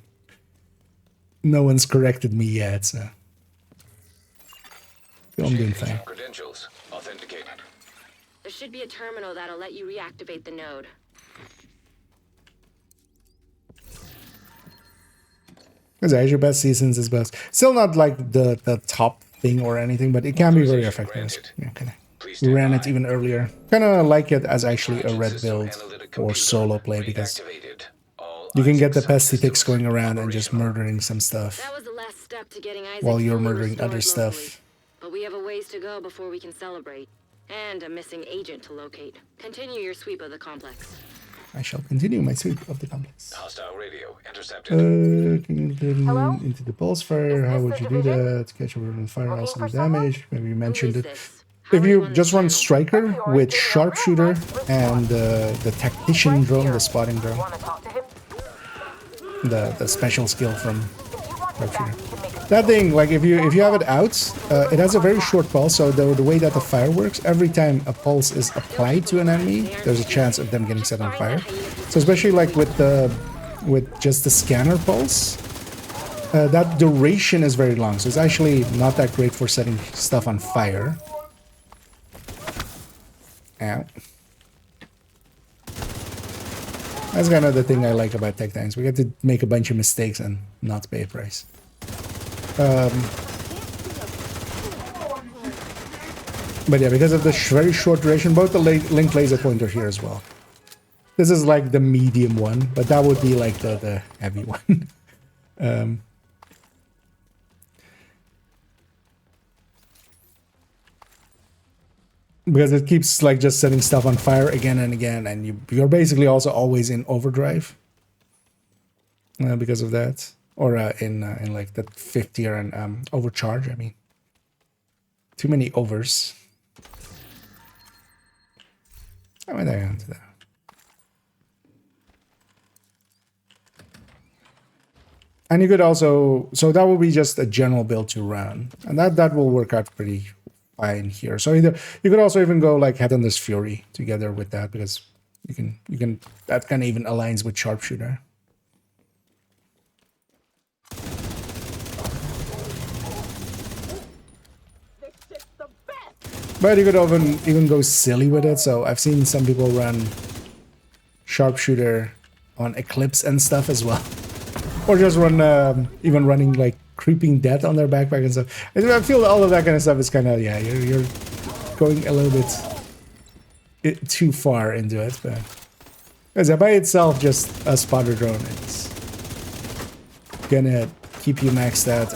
no one's corrected me yet, so I'm doing fine. Credentials authenticated. There should be a terminal that'll let you reactivate the node. Because Azure Best Seasons is best. Still not like the top thing or anything, but it can be very effective. Yeah, we ran it even earlier. Kind of like it as actually a red build or solo play, because you can get the pesty ticks going around and just murdering some stuff That was the last step to getting Isaac while you're fully murdering restored other locally. stuff. But we have a ways to go before we can celebrate. And a missing agent to locate. Continue your sweep of the complex. I shall continue my sweep of the complex. Hostile radio intercepted. Can you turn Hello? into the pulse fire? How would you do that? Catch over on fire, Looking also for do damage. Maybe you Who mentioned is it. this? How If are you on just this run channel? Striker with Sharpshooter and the Tactician drone, the spotting drone, Want to talk to him? the special skill from If you want him back, Sharpshooter. you can make a That thing, like if you have it out, it has a very short pulse. So the way that the fire works, every time a pulse is applied to an enemy, there's a chance of them getting set on fire. So especially like with just the scanner pulse, that duration is very long. So it's actually not that great for setting stuff on fire. Ow. That's kind of the thing I like about tech tanks. We get to make a bunch of mistakes and not pay a price. But yeah, because of the very short duration, both the linked laser pointer here as well. This is like the medium one, but that would be like the heavy one. Because it keeps like just setting stuff on fire again and again, and you're basically also always in overdrive because of that, or in like that 50 or an overcharge. I mean, too many overs. How am I going to that? And you could also, so that will be just a general build to run, and that will work out pretty fine here. So either you could also even go like Headless Fury together with that, because you can that kind of even aligns with Sharpshooter. But you could even go silly with it. So I've seen some people run Sharpshooter on Eclipse and stuff as well. Or just run, even running like Creeping Death on their backpack and stuff. I feel all of that kind of stuff is kind of, yeah, you're going a little bit too far into it. But because by itself, just a spotter drone, it's gonna keep you maxed out,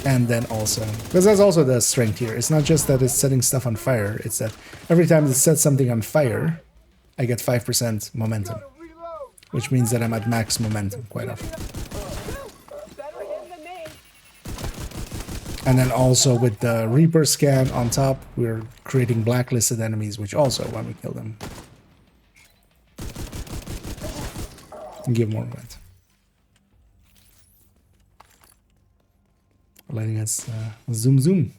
and then also, because that's also the strength here. It's not just that it's setting stuff on fire. It's that every time it sets something on fire, I get 5% momentum, which means that I'm at max momentum quite often. And then also with the Reaper scan on top, we're creating blacklisted enemies, which also, when we kill them, give more momentum. Letting us zoom.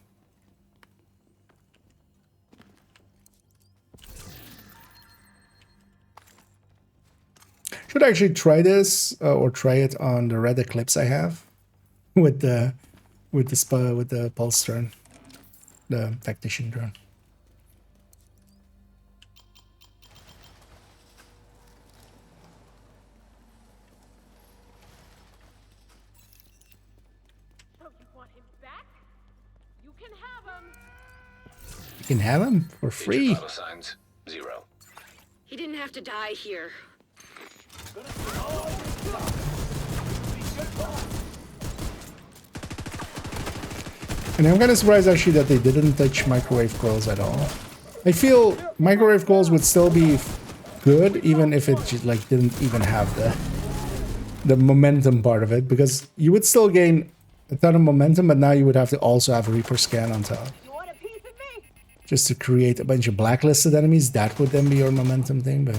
Should I actually try this or try it on the Red Eclipse I have with the pulse drone, the tactician drone. So you want him back? You can have him. You can have him for free. Vital signs 0. He didn't have to die here. And I'm kind of surprised actually that they didn't touch microwave coils at all. I feel microwave coils would still be good even if it just like didn't even have the momentum part of it, because you would still gain a ton of momentum, but now you would have to also have Reaper scan on top. Just to create a bunch of blacklisted enemies, that would then be your momentum thing, but...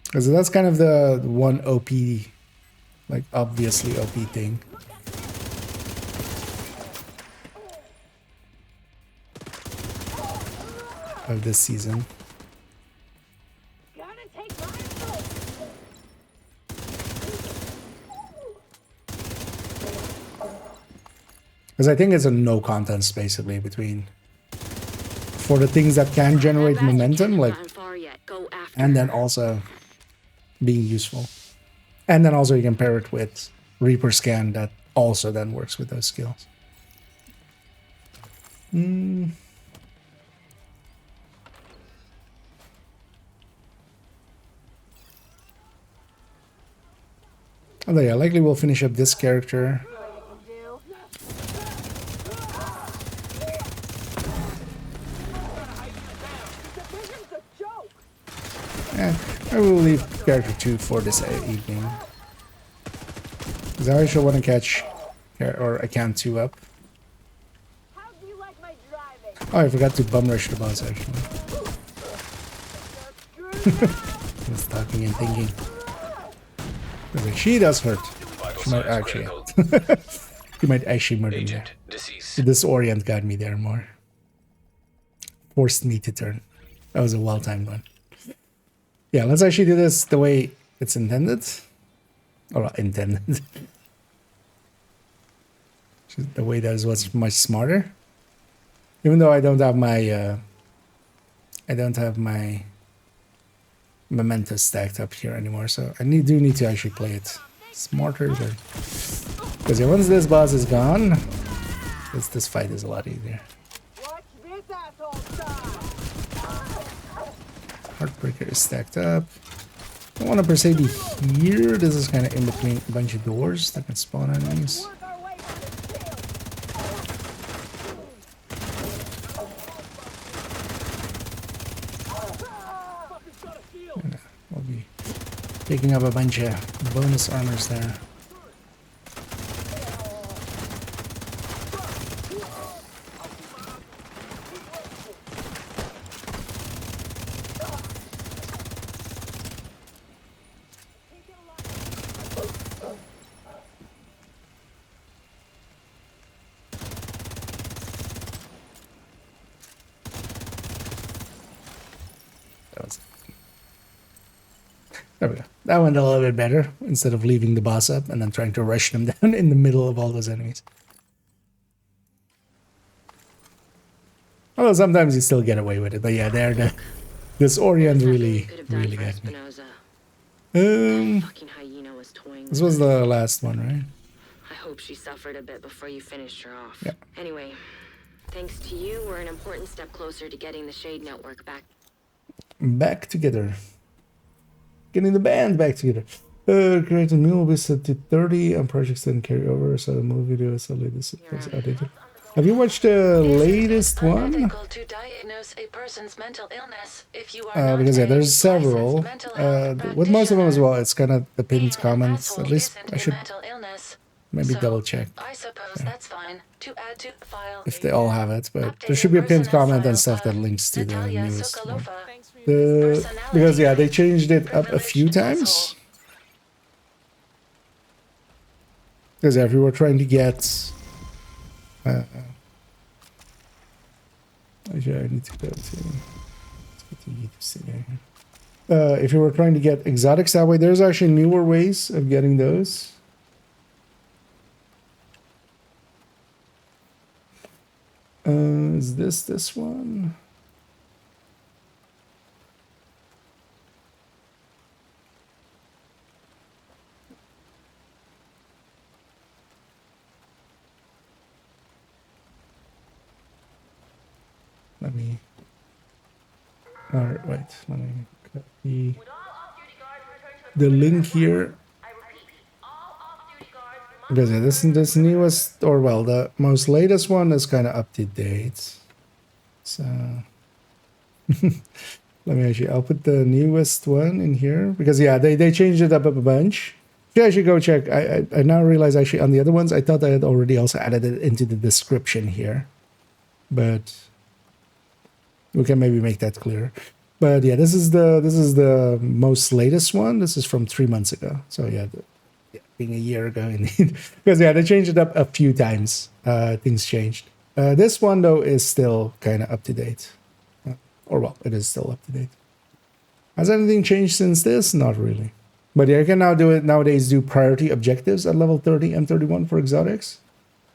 Because that's kind of the one OP, like obviously OP thing. Of this season. Because I think it's a no contest basically between for the things that can generate momentum, like, and then also being useful. And then also you can pair it with Reaper Scan that also then works with those skills. Although yeah, likely we'll finish up this character. Yeah, I will leave character 2 for this evening. Because I actually want to catch or account 2 up. Oh, I forgot to bum rush the boss actually. I was talking and thinking. Like, she does hurt. She might actually. She might actually murder me. The disorient got me there more. Forced me to turn. That was a well-timed one. Yeah, let's actually do this the way it's intended. Or intended. The way that is what's much smarter. Even though I don't have my mementos stacked up here anymore, so I do need to actually play it smarter. Because yeah, once this boss is gone, this fight is a lot easier. Heartbreaker is stacked up. I don't want to per se be here. This is kind of in between a bunch of doors that can spawn enemies. And I'll be picking up a bunch of bonus armors there. There we go. That went a little bit better instead of leaving the boss up and then trying to rush them down in the middle of all those enemies. Although sometimes you still get away with it, but yeah, this Orient really got me. This was the last one, right? I hope she suffered a bit before you finished her off. Yeah. Anyway, thanks to you, we're an important step closer to getting the Shade Network back together. Getting the band back together. Create a new will be set to 30 and projects didn't carry over, so the movie video is only this is outdated. Have you watched the latest one? Because yeah, there's several. With most of them as well, it's kind of the pinned comments. At least I should maybe double check. I suppose that's fine. To add to the file. If they all have it, but there should be a pinned comment and stuff that links to the newest one. Because yeah, they changed it up a few times. Because if we were trying to get actually, I need to go to if you were trying to get exotics that way, there's actually newer ways of getting those. Is this one? Let me. Alright, wait. Let me copy the link here Because yeah, this newest, or well, the most latest one is kind of up to date. So let me actually, I'll put the newest one in here because yeah, they changed it up a bunch. Yeah, I should go check. I now realize actually on the other ones, I thought I had already also added it into the description here, but we can maybe make that clearer. But yeah, this is the most latest one. This is from 3 months ago. So yeah, being a year ago indeed. Because yeah, they changed it up a few times. Things changed. This one though is still kind of up to date. Or well, it is still up to date. Has anything changed since this? Not really. But yeah, you can now do it nowadays. Do priority objectives at level 30 M31 for exotics.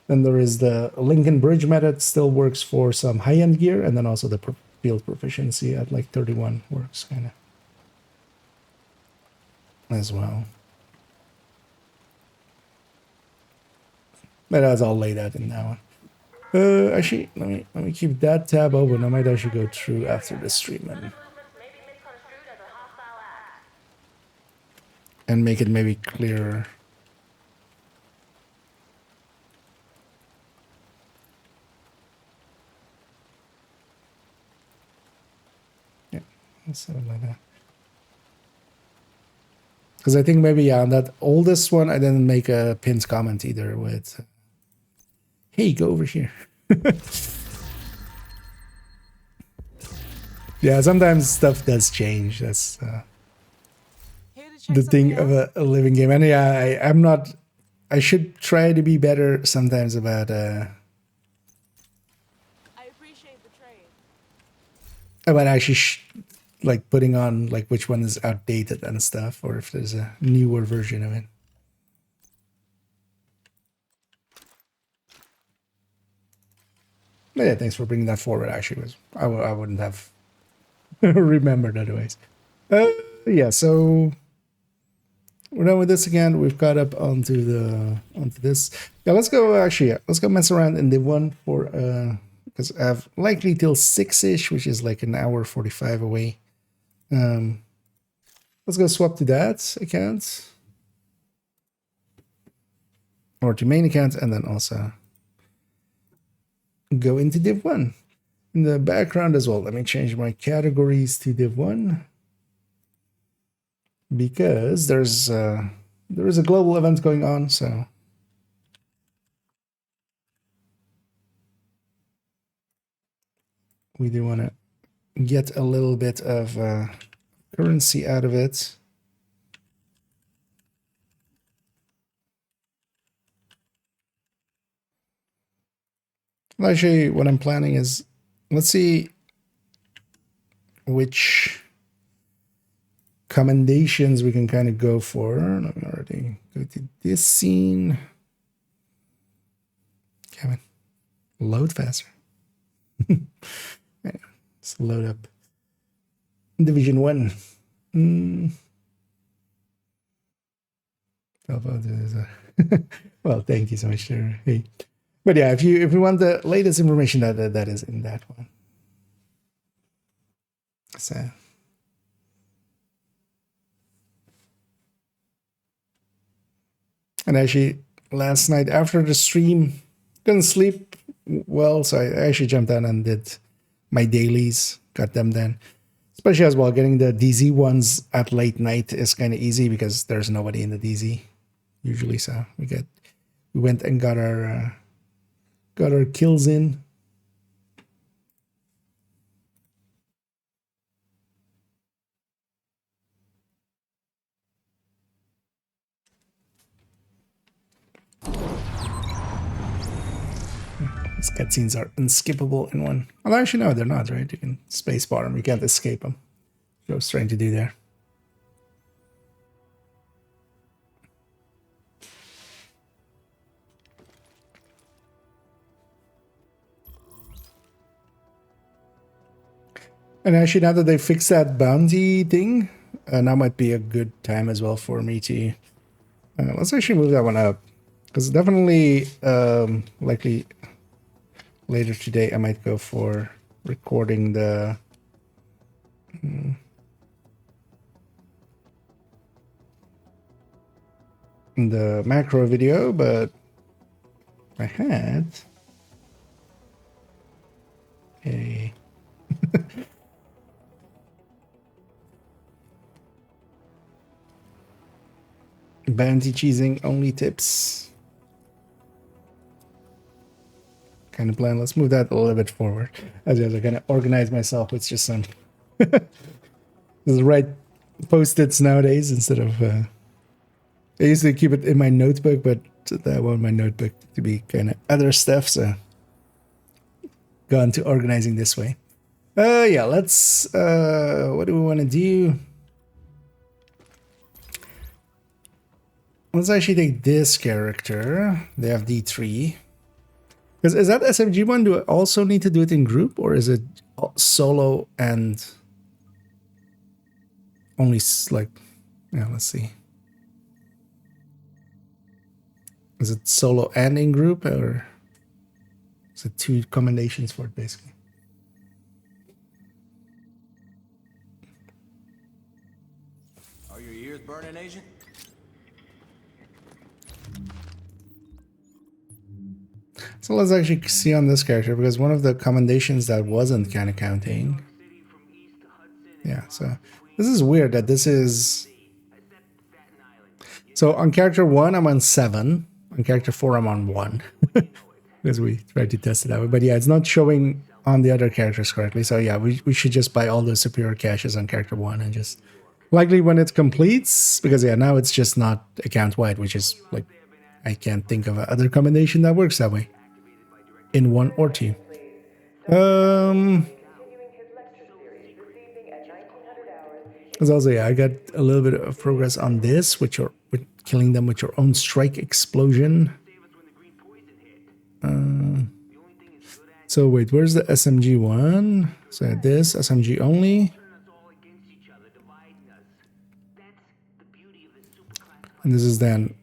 Then there is the Lincoln Bridge method, still works for some high-end gear, and then also the field proficiency at like 31 works kind of as well. But that's all laid out in that one. Actually, let me keep that tab open. I might actually go through after the stream and make it maybe clearer. Yeah, let's have it like that. Because I think maybe yeah, on that oldest one, I didn't make a pinned comment either with, hey, go over here. Yeah, sometimes stuff does change. That's Here to check the thing something of out? a living game. And yeah, I'm not. I should try to be better sometimes about I appreciate the trade. actually like putting on like which one is outdated and stuff, or if there's a newer version of it. But yeah, thanks for bringing that forward. Actually, was I wouldn't have remembered otherwise. Yeah, so we're done with this again. We've got up onto this. Yeah, let's go. Actually, yeah, let's go mess around in Div 1 for because I have likely till 6-ish, which is like an hour 45 away. Let's go swap to that account or to main account, and then also go into Div 1 in the background as well. Let me change my categories to Div 1 because there is a global event going on, so we do want to get a little bit of currency out of it. Well, actually, what I'm planning is, let's see which commendations we can kind of go for. Let me already go to this scene. Kevin, load faster. Let's load up Division 1. Well, thank you so much, sir. Hey. But yeah, if you want the latest information, that is in that one. So and actually last night after the stream, couldn't sleep well, so I actually jumped on and did my dailies, got them done. Especially as well, getting the DZ ones at late night is kind of easy because there's nobody in the DZ usually. So we went and got our kills in. These cutscenes are unskippable in one. Well, actually, no, they're not, right? You can spacebar them. You can't escape them. What I was trying to do there. And actually, now that they fixed that bounty thing, now might be a good time as well for me to... let's actually move that one up. Because definitely, likely later today, I might go for recording the... in the macro video, but I had a bounty cheesing only tips kind of plan. Let's move that a little bit forward as I kind of organize myself with just some just write post-its nowadays instead of I used to keep it in my notebook, but I want my notebook to be kind of other stuff, so gone to organizing this way. Yeah, let's what do we want to do? Let's actually take this character. They have D3. Because is that SMG one? Do I also need to do it in group, or is it solo and only like? Yeah, let's see. Is it solo and in group, or is it two commendations for it basically? Are your ears burning, Agent? So let's actually see on this character, because one of the commendations that wasn't kind of counting. Yeah, so this is weird that this is. So on character 1, I'm on 7. On character 4, I'm on 1. Because we tried to test it out. But yeah, it's not showing on the other characters correctly. So yeah, we should just buy all the superior caches on character 1 and just. Likely when it completes, because yeah, now it's just not account wide, which is like. I can't think of another combination that works that way. In 1 or 2. As also, yeah, I got a little bit of progress on this, with killing them with your own strike explosion. So wait, where's the SMG one? So this SMG only. And this is then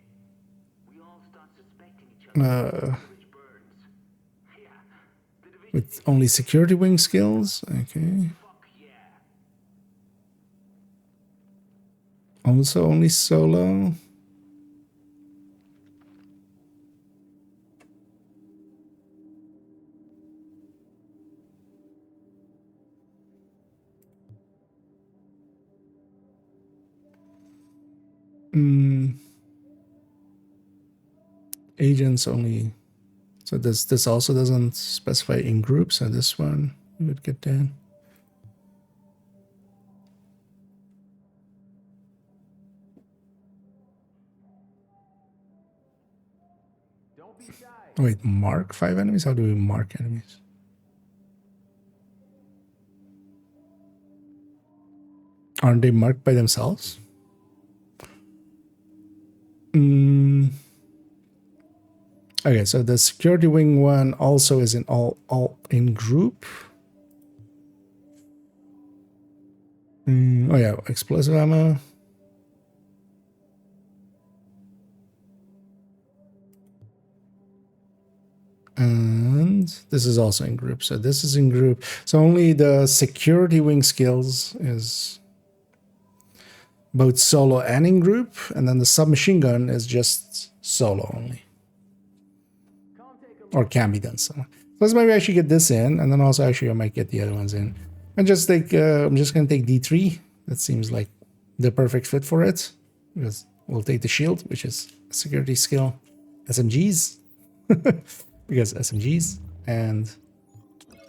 with only security wing skills. Okay. Also only solo. Agents only. So this also doesn't specify in group, so this one would get done. Wait, mark 5 enemies? How do we mark enemies? Aren't they marked by themselves? Okay, so the security wing one also is in all in group. Oh yeah, explosive ammo. And this is also in group. So this is in group. So only the security wing skills is both solo and in group. And then the submachine gun is just solo only. Or can be done solo. So let's maybe actually get this in. And then also actually I might get the other ones in. And just take, I'm just going to take D3. That seems like the perfect fit for it. Because we'll take the shield, which is a security skill. SMGs. Because SMGs, and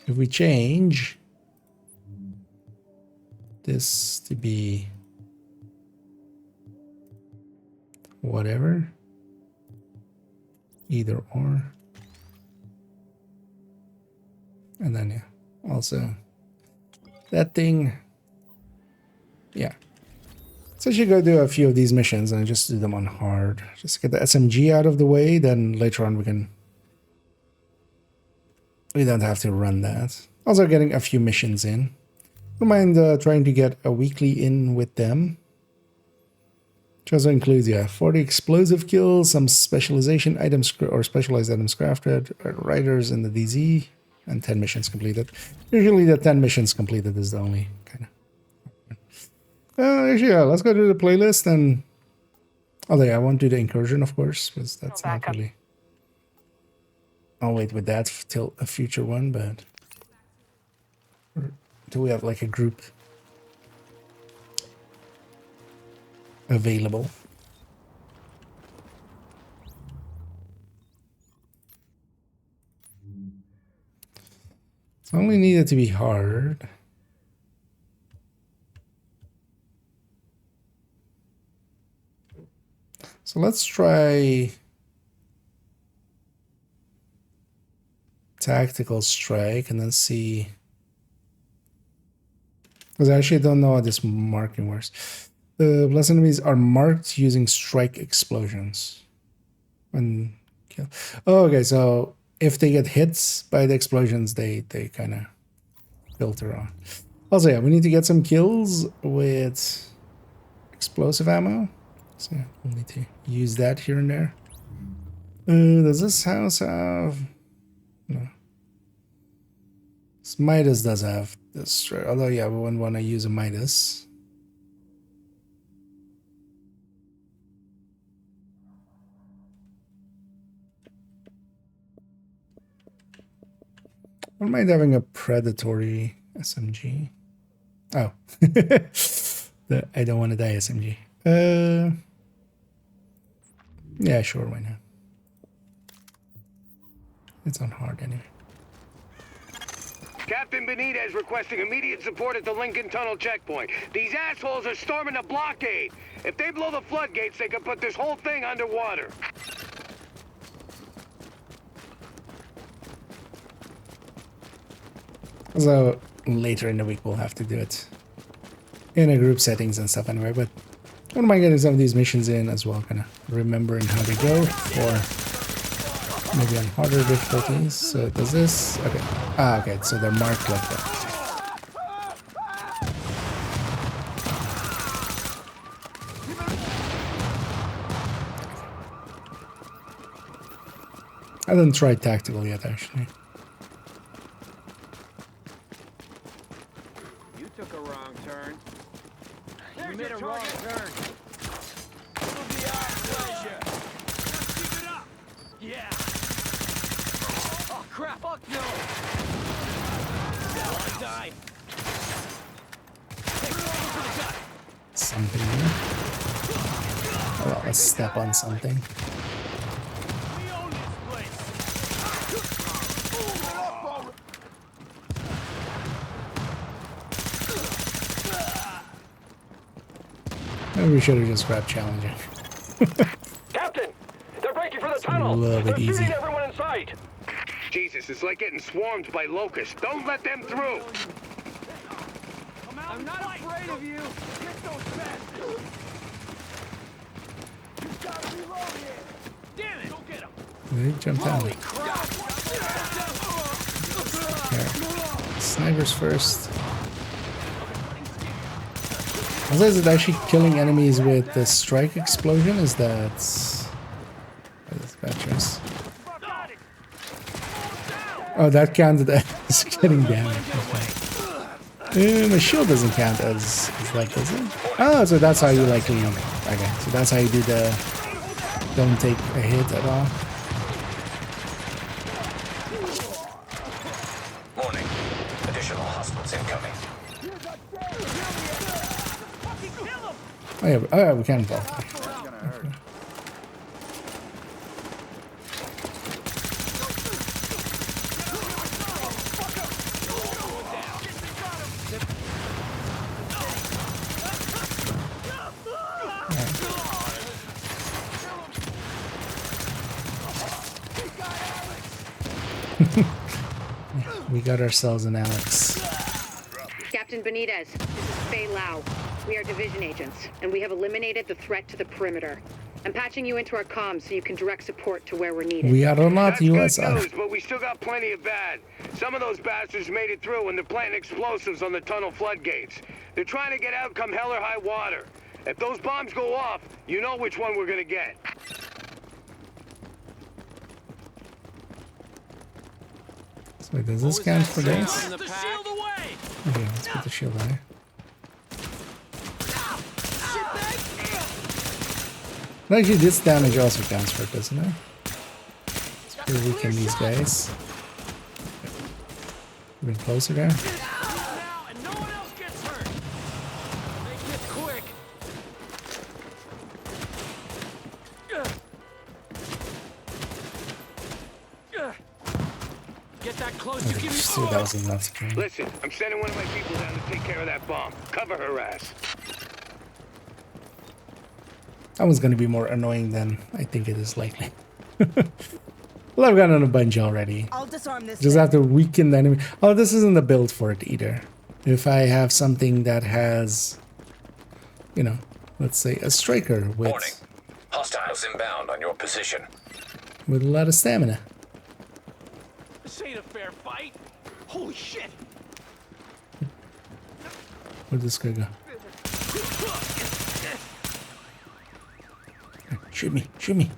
if we change this to be whatever, either or, and then yeah, also that thing, yeah. So I should go do a few of these missions and just do them on hard, just get the SMG out of the way, then later on we don't have to run that. Also getting a few missions in. Don't mind trying to get a weekly in with them. Which also includes, yeah, 40 explosive kills, some specialization items or specialized items crafted, riders in the DZ, and 10 missions completed. Usually the 10 missions completed is the only kind of... actually, yeah, let's go to the playlist and Although yeah, I won't do the incursion, of course, because that's No not backup. really. I'll wait with that till a future one, but do we have like a group available? It's only needed to be hard. So let's try tactical strike and then see. Because I actually don't know how this marking works. The blessed enemies are marked using strike explosions. When kill. Oh, okay, so if they get hit by the explosions, they kind of filter on. Also, yeah, we need to get some kills with explosive ammo. So yeah, we'll need to use that here and there. Does this house have... No. This Midas does have this, although yeah, we wouldn't want to use a Midas. I don't mind having a predatory SMG. Oh. I don't want to die SMG. Yeah, sure, why not? It's on hard anyway. Captain Benitez requesting immediate support at the Lincoln Tunnel checkpoint. These assholes are storming the blockade. If they blow the floodgates, they can put this whole thing underwater. So later in the week we'll have to do it in a group settings and stuff anyway, but I don't mind getting some of these missions in as well, kind of remembering how they go, or maybe on harder difficulties. So does this? Okay. Ah, okay, so they're marked like that. I haven't tried tactical yet, actually. You took a wrong turn. You made a wrong turn. It'll be our pleasure. Just keep it up. Yeah. Oh crap! Fuck no. I died. Hey, go for the gut. Something here. Oh, well, let's step on something. We own this place. Maybe we should have just grabbed challenging. Captain, they're breaking for the It's a little bit easy. everyone in sight. Jesus, it's like getting swarmed by locusts. Don't let them through. I'm not afraid of you. Get those bastards. You gotta reload here. Damn it! Go get him. They jumped out. Holy crap! Here. Snipers first. Is it actually killing enemies with the strike explosion? Is that... That's bad choice. Oh, that counted as getting damage. Okay. My shield doesn't count as like, does it? Oh, so that's how you like to... Okay, so that's how you do the... Don't take a hit at all. Warning. Additional hostiles incoming. Oh yeah, we can block. We got ourselves an Alex. Captain Benitez, this is Faye Lau. We are division agents, and we have eliminated the threat to the perimeter. I'm patching you into our comms so you can direct support to where we're needed. We are not That's good USR. news, but we still got plenty of bad. Some of those bastards made it through and they're planting explosives on the tunnel floodgates. They're trying to get out come hell or high water. If those bombs go off, you know which one we're gonna get. So wait, does this count for this? The shield away. Okay, let's put the shield away. Actually, this damage also counts for it, doesn't it? Let's weaken these guys. Even closer there. Now, and no one else gets hurt. Make it quick. Get that close. You give me Still, that was enough to kill him. Listen, I'm sending one of my people down to take care of that bomb. Cover her ass. That one's gonna be more annoying than I think it is likely. Well, I've gotten a bunch already. I'll disarm this. Just have to weaken the enemy. Oh, this isn't the build for it either. If I have something that has, you know, let's say a striker Warning. with Hostiles inbound on your position. a lot of stamina. This ain't a fair fight. Holy shit. Where'd this guy go? Shoot me, shoot me.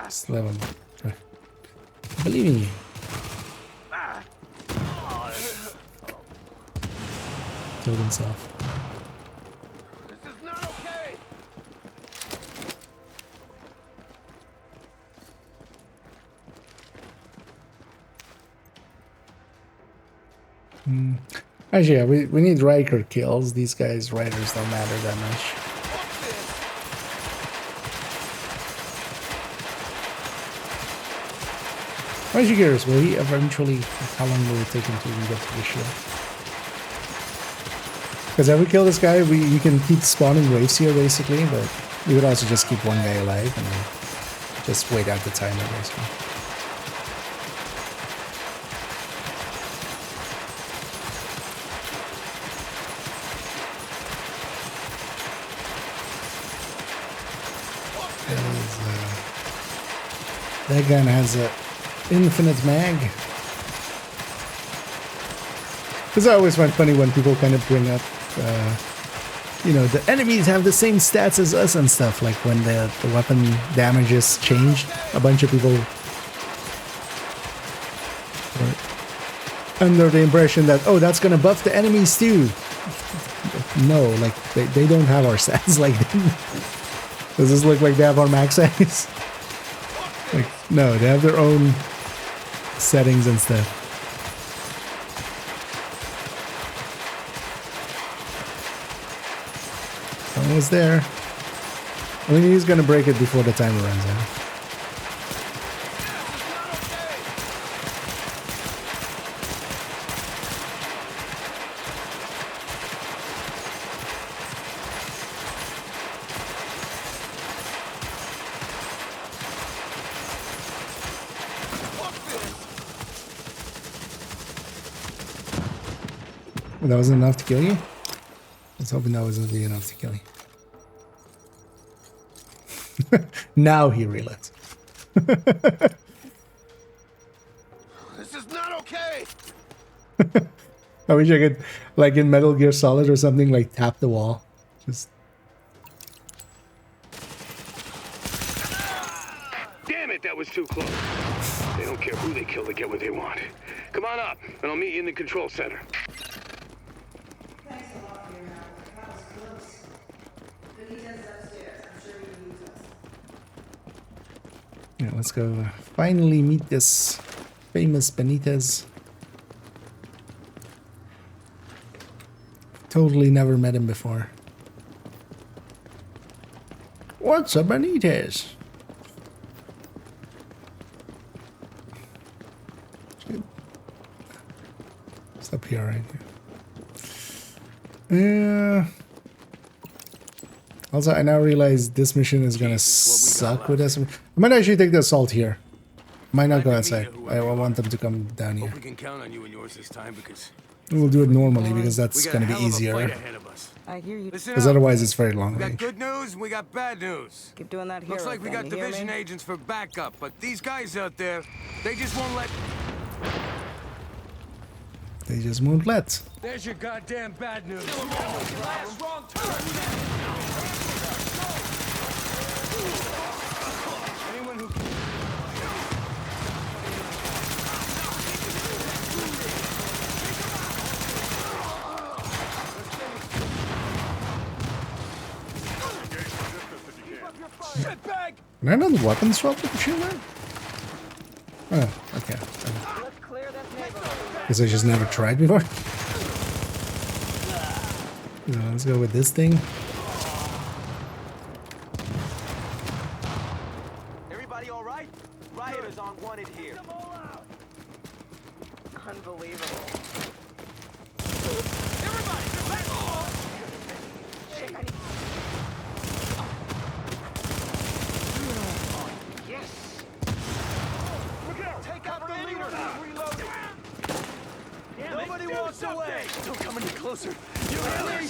Still have him. Okay. I believe in you. Killed himself. This is not okay. Actually, yeah, we need Riker kills. These guys, Riders, don't matter that much. I'm actually curious, will he eventually, how long will it take him to even get to the ship? Because every kill this guy, you can keep spawning waves here basically, but you could also just keep one guy alive and then just wait out the timer basically. That gun has a infinite mag. Because I always find funny when people kind of bring up, you know, the enemies have the same stats as us and stuff. Like when the weapon damages changed, a bunch of people were under the impression that, oh, that's gonna buff the enemies too. No, like they don't have our stats. Like, does this look like they have our max size? Like, no, they have their own settings and stuff. Almost there. I mean, he's gonna break it before the timer runs out. That wasn't enough to kill you? I was hoping that wasn't enough to kill you. Now he realized. This is not okay. I wish I could, like in Metal Gear Solid or something, like tap the wall. Just. Damn it, that was too close. They don't care who they kill to get what they want. Come on up, and I'll meet you in the control center. Yeah, let's go finally meet this famous Benitez. Totally never met him before. What's a Benitez? It's up here, right here. Yeah. Also, I now realize this mission is gonna suck with us. I might actually take the assault here. Might not go outside. I want them to come down here. We can count on you and yours this time because We'll do it normally because that's gonna be easier. I hear you. Because otherwise it's very long We got range. good news and we got bad news. Keep doing that here. Looks like we got division agents for backup, but these guys out there, they just won't let... They just won't let. There's your goddamn bad news. Anyone who... Shitbag! Can I not weapons swap with the machine gun? Oh, okay. Let's clear this neighborhood. Guess I just never tried before. Let's go with this thing. Everybody all right? Rioters on wanted here. Unbelievable. Everybody, defend! Yes. Take out the leader! Reloading! Nobody walks away! Don't come any closer! You hear me?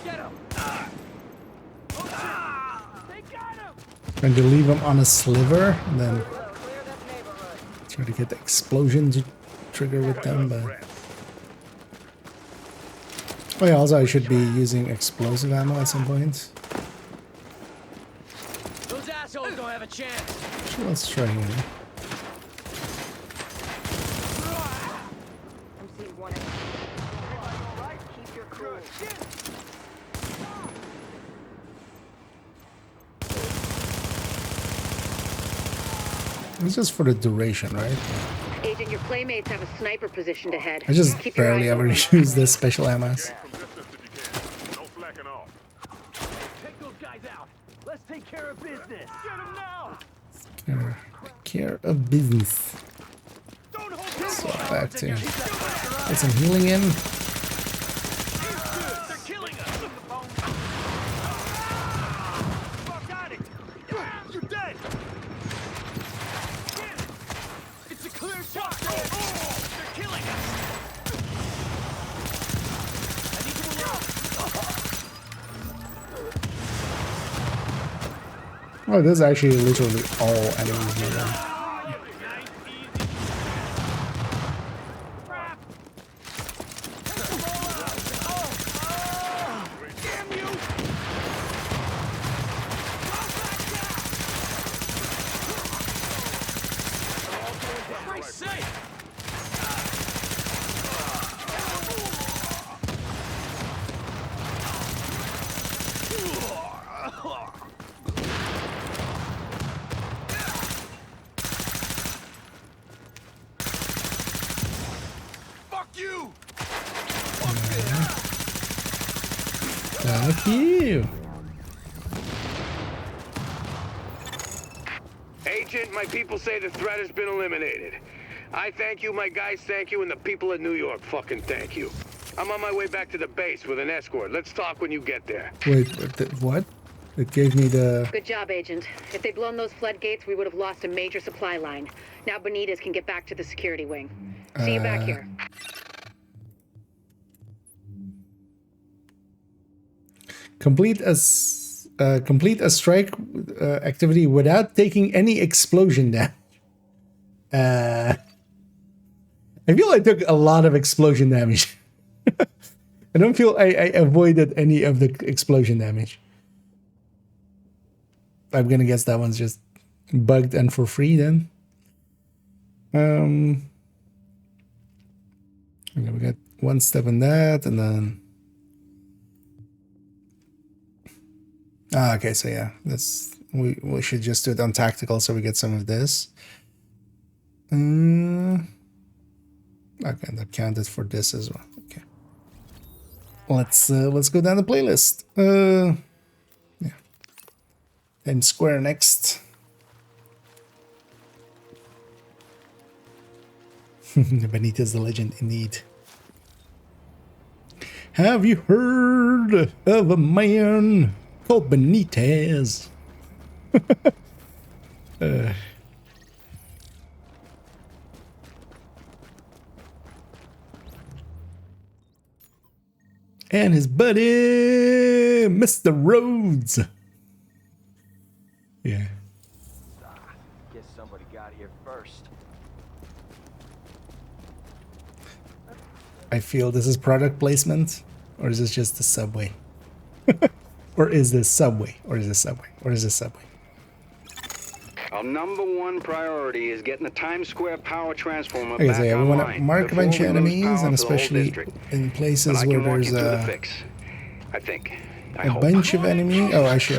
Get him! They got him! Trying to leave him on a sliver, and then Clear this neighborhood. try to get the explosion to trigger with them, but... Oh yeah, also I should be using explosive ammo at some point. Those assholes don't have a chance! Actually, let's try here. I'm seeing one enemy. Keep your cool. It's just for the duration, right? Agent, your playmates have a sniper positioned ahead. I just Keep your barely eyes ever open. use the special ammos. From distance if you can. No slacking off. Take those guys out! Let's take care of business! Get them now! Care of business. Don't hold So back to get some healing in. They're killing us! Fuck out it! You're dead! Get it! It's a clear shot! They're killing us! I need to reload! Oh, this is actually literally all enemies in there. Fuck you! Fuck you! Agent, my people say the threat has been eliminated. I thank you, my guys thank you, and the people of New York fucking thank you. I'm on my way back to the base with an escort. Let's talk when you get there. Wait, what? It gave me the... Good job, Agent. If they'd blown those floodgates, we would have lost a major supply line. Now Benitez can get back to the security wing. See you back here. Complete a strike activity without taking any explosion damage. I feel I took a lot of explosion damage. I don't feel I avoided any of the explosion damage. I'm gonna guess that one's just bugged and for free then. Okay, we got one step in that, and then okay, so yeah, that's we should just do it on tactical so we get some of this. Okay, that counted for this as well. Okay, let's go down the playlist. Yeah, Times Square next. Benitez the legend, indeed. Have you heard of a man called Benitez? And his buddy, Mr. Rhodes. Yeah. Guess somebody got here first. I feel this is product placement, or is this just the subway? Or is this subway? Or is this subway? Or is this subway? Our #1 priority is getting the Times Square power transformer Okay, back so yeah, we want to online mark a before bunch we of lose enemies, power and for the whole especially district. in But places I where can walk there's you through the a fix. I think. I bunch of enemies. Oh, actually,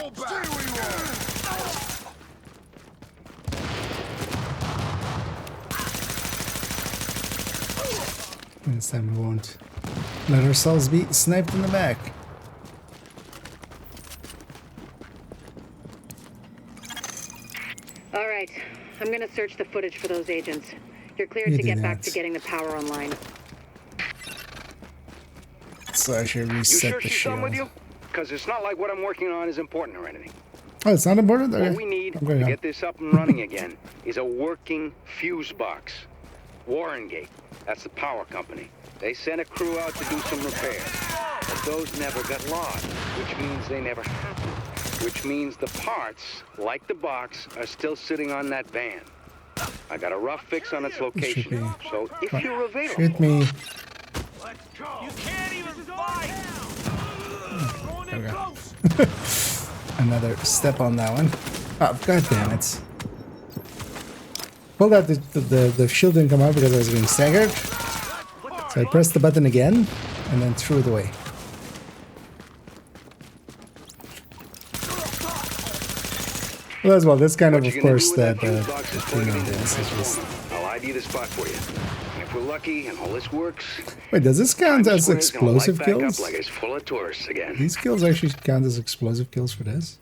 hold back. Stay where you are. This time we won't let ourselves be sniped in the back. All right, I'm gonna search the footage for those agents. You're cleared You to do get back that. to getting the power online. So I should You reset sure the she's done with shield. you? Because it's not like what I'm working on is important or anything. Oh, it's not important? Okay. What we need I'm to going get this up and running again is a working fuse box. Warrengate, that's the power company. They sent a crew out to do some repairs. But those never got lost, which means they never happened. Which means the parts, like the box, are still sitting on that van. I got a rough fix on its location, so if you're available... Shoot me. Let's go. You can't even fight. Going in close. Another step on that one. Oh, god damn it. Well, that the shield didn't come out because I was being staggered. So I pressed the button again and then threw it away. Well, as well, that's kind of course, that thing on this. It's just... I'll ID the spot for you. And if we're lucky and all this works... Wait, does this count as Square's gonna light explosive back up kills? like it's full of tourists again. These kills actually count as explosive kills for this?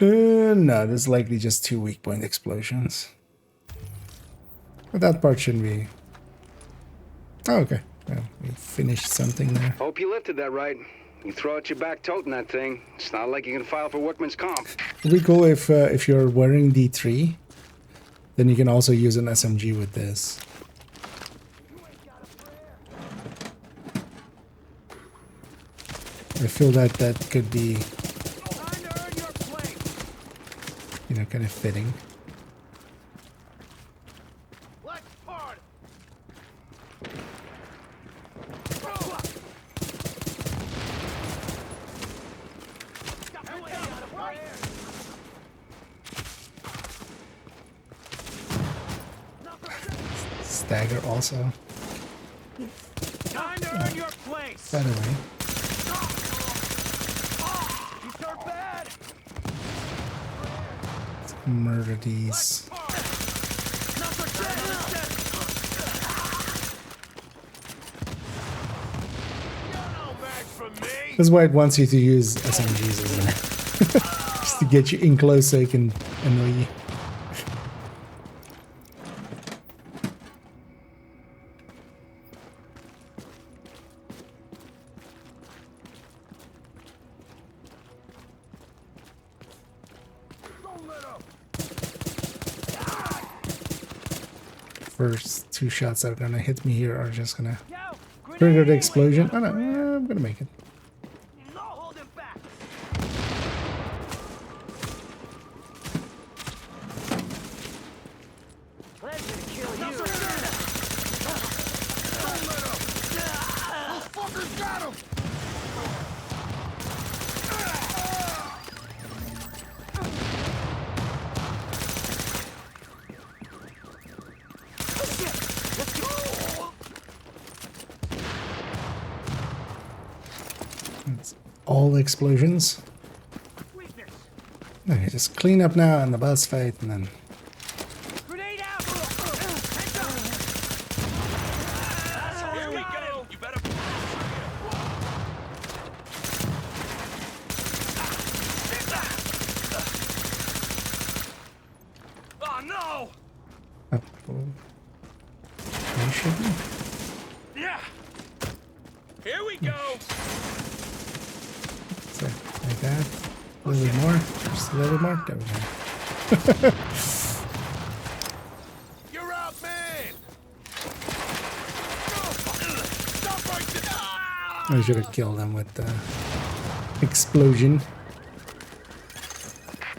No, this is likely just 2 weak point explosions. But that part shouldn't be... Oh, okay. Well, we finished something there. Hope you lifted that right. You throw out your back toting that thing. It's not like you can file for workman's comp. It'd be cool if you're wearing D3, then you can also use an SMG with this. I feel that that could be, you know, kind of fitting. Let's party. Stagger also. Time to earn your place. By the way. These are bad. Let's murder these. Number 10. You're no match for me. That's why it wants you to use SMGs, isn't it? Just to get you in close so it can annoy you. First 2 shots that are gonna hit me here are just gonna trigger the explosion. Oh no, I'm gonna make it. No holding back. Pleasure to kill you. Don't let him. Those fuckers got him. It's all explosions. Okay, just clean up now in the boss fight and then... Grenade out. Heads up. Here we go. You better. Oh no. Up. You should be. Yeah. Here we go. So, like that. A little bit more. Just a little more. There we go. You're out, man. Stop right there. I should have killed them with the explosion.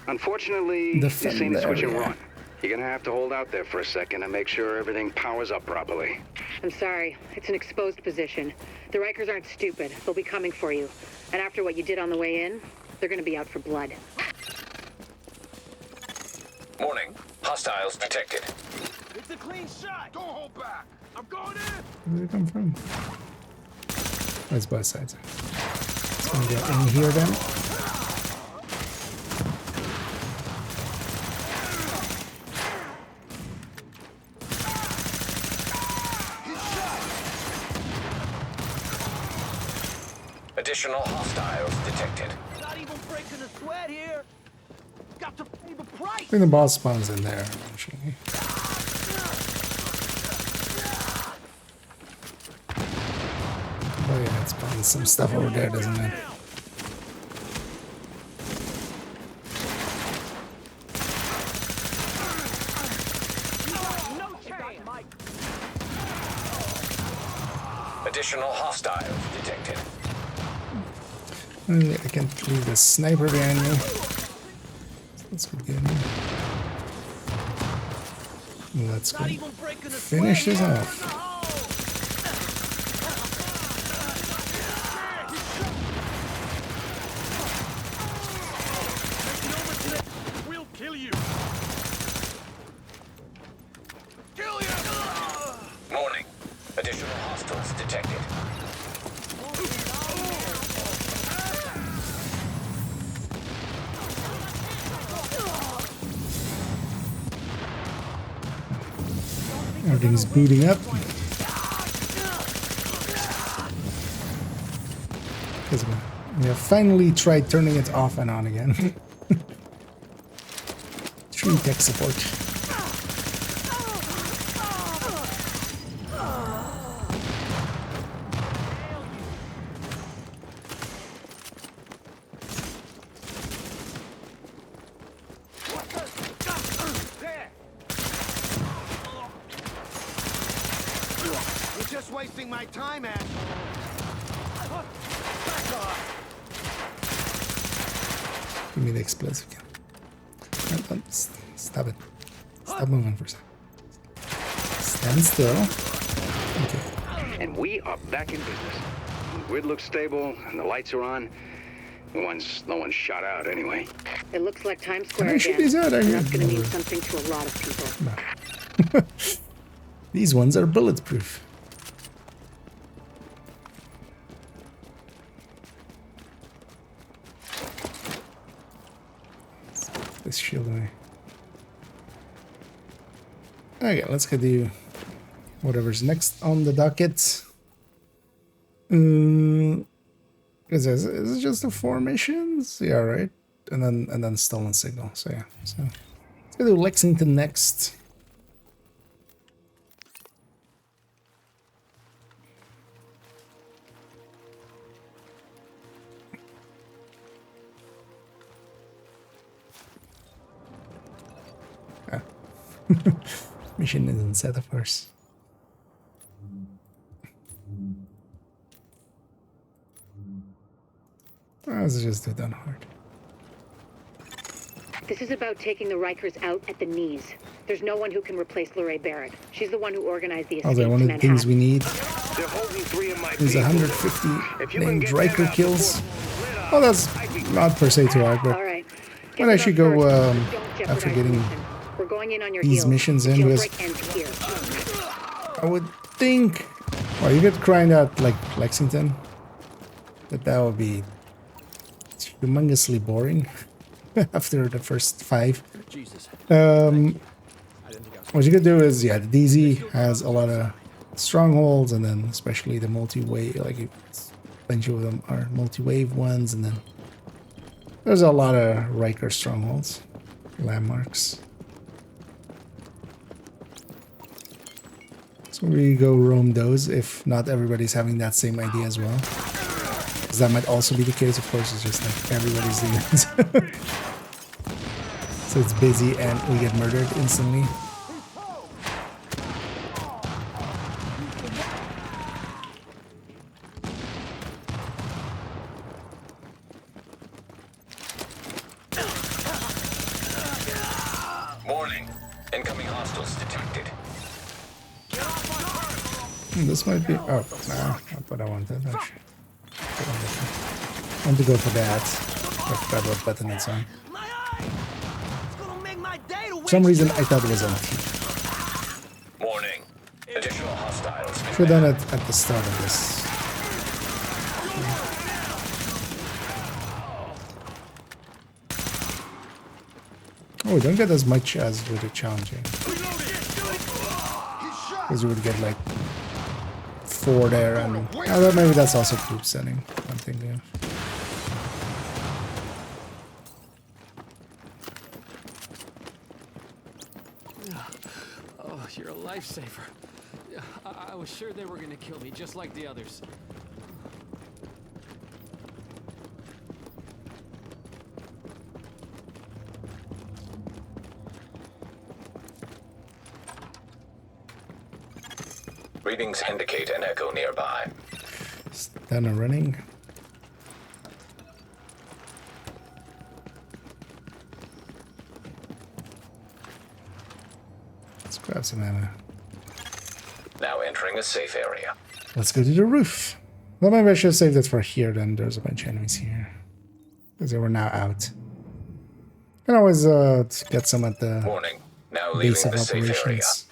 Unfortunately, this ain't a switch and area. run. You're gonna have to hold out there for a second and make sure everything powers up properly. I'm sorry. It's an exposed position. The Rikers aren't stupid. They'll be coming for you. And after what you did on the way in, they're gonna be out for blood. Warning. Hostiles detected. It's a clean shot. Don't hold back. I'm going in. Where did it come from? Oh, it's both sides. Let's Can get in here then. Additional hostiles detected. Not even breaking a sweat here. Got to pay the price. I think the boss spawns in there eventually. Oh yeah, it spawns some stuff over there, doesn't it? Additional hostiles detected. I can't leave the sniper behind me. Let's go get him. Let's go finish this off. We'll kill you. Warning. Additional hostiles detected. Everything's booting up. Because we have finally tried turning it off and on again. True tech support. Just wasting my time, asshole. Back off. Give me the explosive gun. No, stop it. Stop moving for a second. Stand still. Okay. And we are back in business. The grid looks stable, and the lights are on. No one's shot out anyway. It looks like Times Square I shoot again. these out, I And hear. that's going to mean something to a lot of people. No. These ones are bulletproof. This shield away. Okay, let's go do whatever's next on the docket. Is it just the 4 missions? Yeah, right. And then stolen signal. So yeah. So let's go do Lexington next. Mission isn't set, of course. Let's just do it on hard. This is about taking the Rikers out at the knees. There's no one who can replace Lorraine Barrett. She's the one who organized the escape Also, one to of the things we Manhattan. need They're holding 3 of my is people. 150 If you can named get Riker them out kills. before we're lit Well, up, that's not per se too hard, All but right. but I should go Don't after jeopardize getting the mission. We're going in on your these heels. missions The in, because jailbreak ends here. I would think. Well, you could grind out like Lexington, but that would be humongously boring after the first 5. Jesus. What you could do is, yeah, the DZ has a lot of strongholds, and then especially the multi-wave, like a bunch of them are multi-wave ones, and then there's a lot of Riker strongholds, landmarks. So we go roam those if not everybody's having that same idea as well. Because that might also be the case, of course, it's just like everybody's doing it. So it's busy and we get murdered instantly. Warning. Incoming hostiles detected. This might be... Oh, nah, not what I wanted, actually. I want to go for that. I forgot what button it's on. For some reason, I thought it was on T. Warning. Additional hostiles. Should have done it at the start of this. Oh, we don't get as much as with the challenging. Because you would get like 4 there, and although maybe that's also group setting. I'm thinking of. Oh, you're a lifesaver. I was sure they were gonna kill me, just like the others. Readings indicate an echo nearby. Done a running. Let's grab some ammo. Now entering a safe area. Let's go to the roof. Well, maybe I should save that for here then. There's a bunch of enemies here. Because they were now out. Can always get some at the Warning. Now base leaving of the safe area. operations.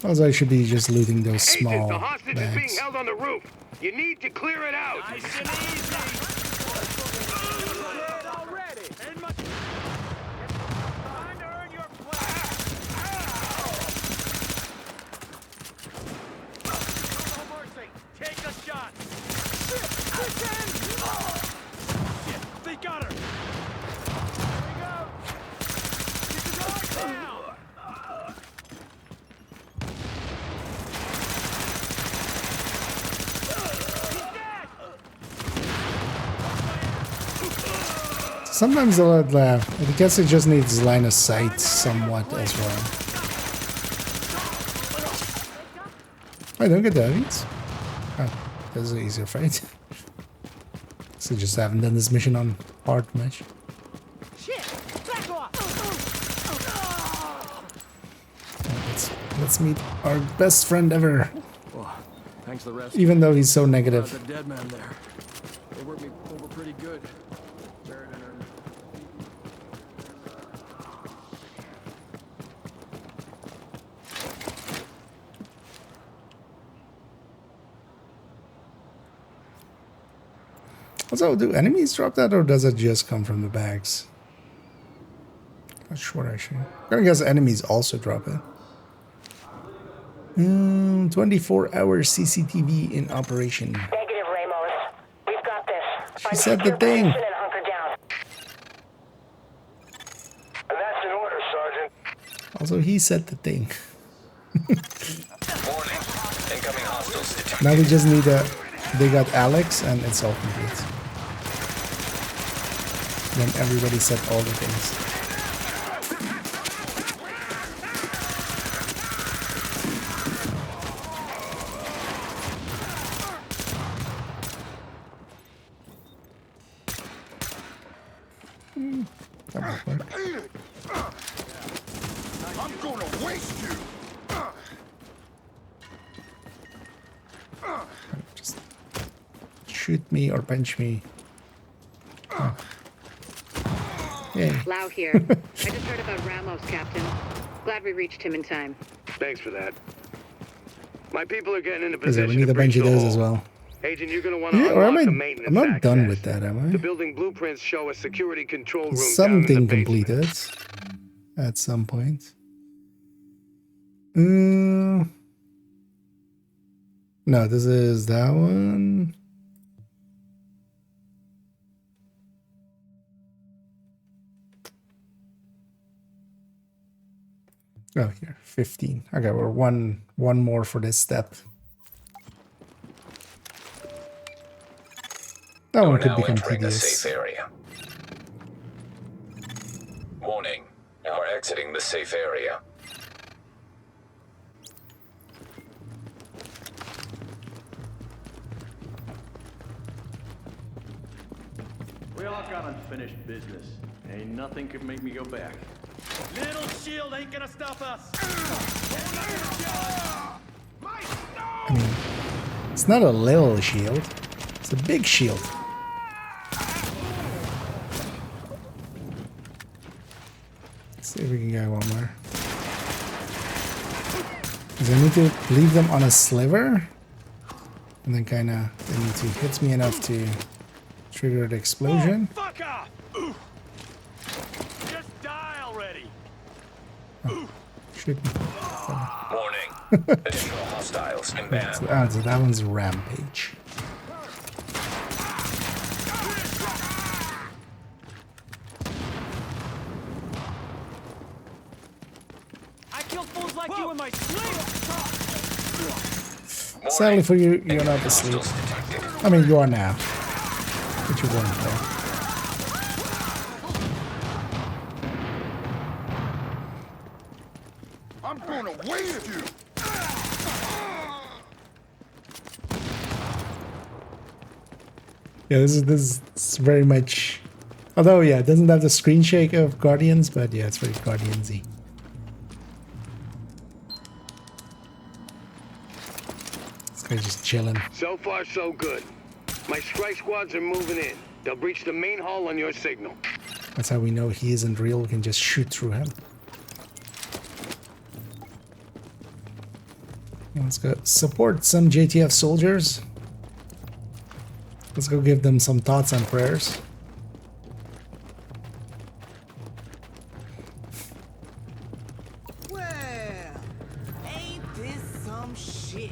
Also, I should be just looting those small Agent, the hostage is being bags. held on the roof. You need to clear it out. Nice and easy. Dead already. And much. Time to earn your place. No mercy. Take a shot. Shit! Shit! They got her. Here we go. Keep it going down. Sometimes I guess it just needs line of sight somewhat as well. I don't get the enemies. Oh, that's an easier fight. So just haven't done this mission on hard much. Shit! Back off! Let's meet our best friend ever. Well, thanks to the rest. Even though he's so negative. The dead man there. They worked me over pretty good. Also, do enemies drop that, or does it just come from the bags? Not sure, actually. I'm gonna guess enemies also drop it. 24-hour CCTV in operation. Negative, Ramos. We've got this. She said the thing. And hunker down. And that's an order, Sergeant. Also, he said the thing. Warning. Incoming hostiles detected. Now we just need a... They got Alex, and it's all complete. Then everybody said all the things. That might work. I'm gonna waste you. Just shoot me or punch me. Oh. Yay. Lau here. I just heard about Ramos, Captain. Glad we reached him in time. Thanks for that. My people are getting into Because we position need to a bunch breach of the those hall. as well. Agent, you're gonna want to Yeah, or unlock am the I? maintenance I'm not done access. with that, am The I? building blueprints show a security control room down in Something the basement. completed at some point. No, this is that one. Oh, here, 15. Okay, we're one more for this step. That You're one could now become entering a tedious. safe area. Warning. You are exiting the safe area. Well, I've got unfinished business. Ain't nothing could make me go back. Little shield ain't gonna stop us. I mean, it's not a little shield. It's a big shield. Let's see if we can get one more. Because I need to leave them on a sliver. And then kind of, they need to hit me enough to Triggered explosion. Oh, fuck off! Just die already. Shoot me. Warning. Additional hostiles inbound. So that one's Rampage. I killed fools like you in my sleep. Sadly for you, you're not asleep. I mean, you are now. But you weren't there. I'm gonna waste you. Yeah, this is very much. Although, yeah, it doesn't have the screen shake of Guardians, but yeah, it's very Guardians-y. This guy's just chilling. So far, so good. My strike squads are moving in. They'll breach the main hall on your signal. That's how we know he isn't real. We can just shoot through him. Let's go support some JTF soldiers. Let's go give them some thoughts and prayers. Well, ain't this some shit?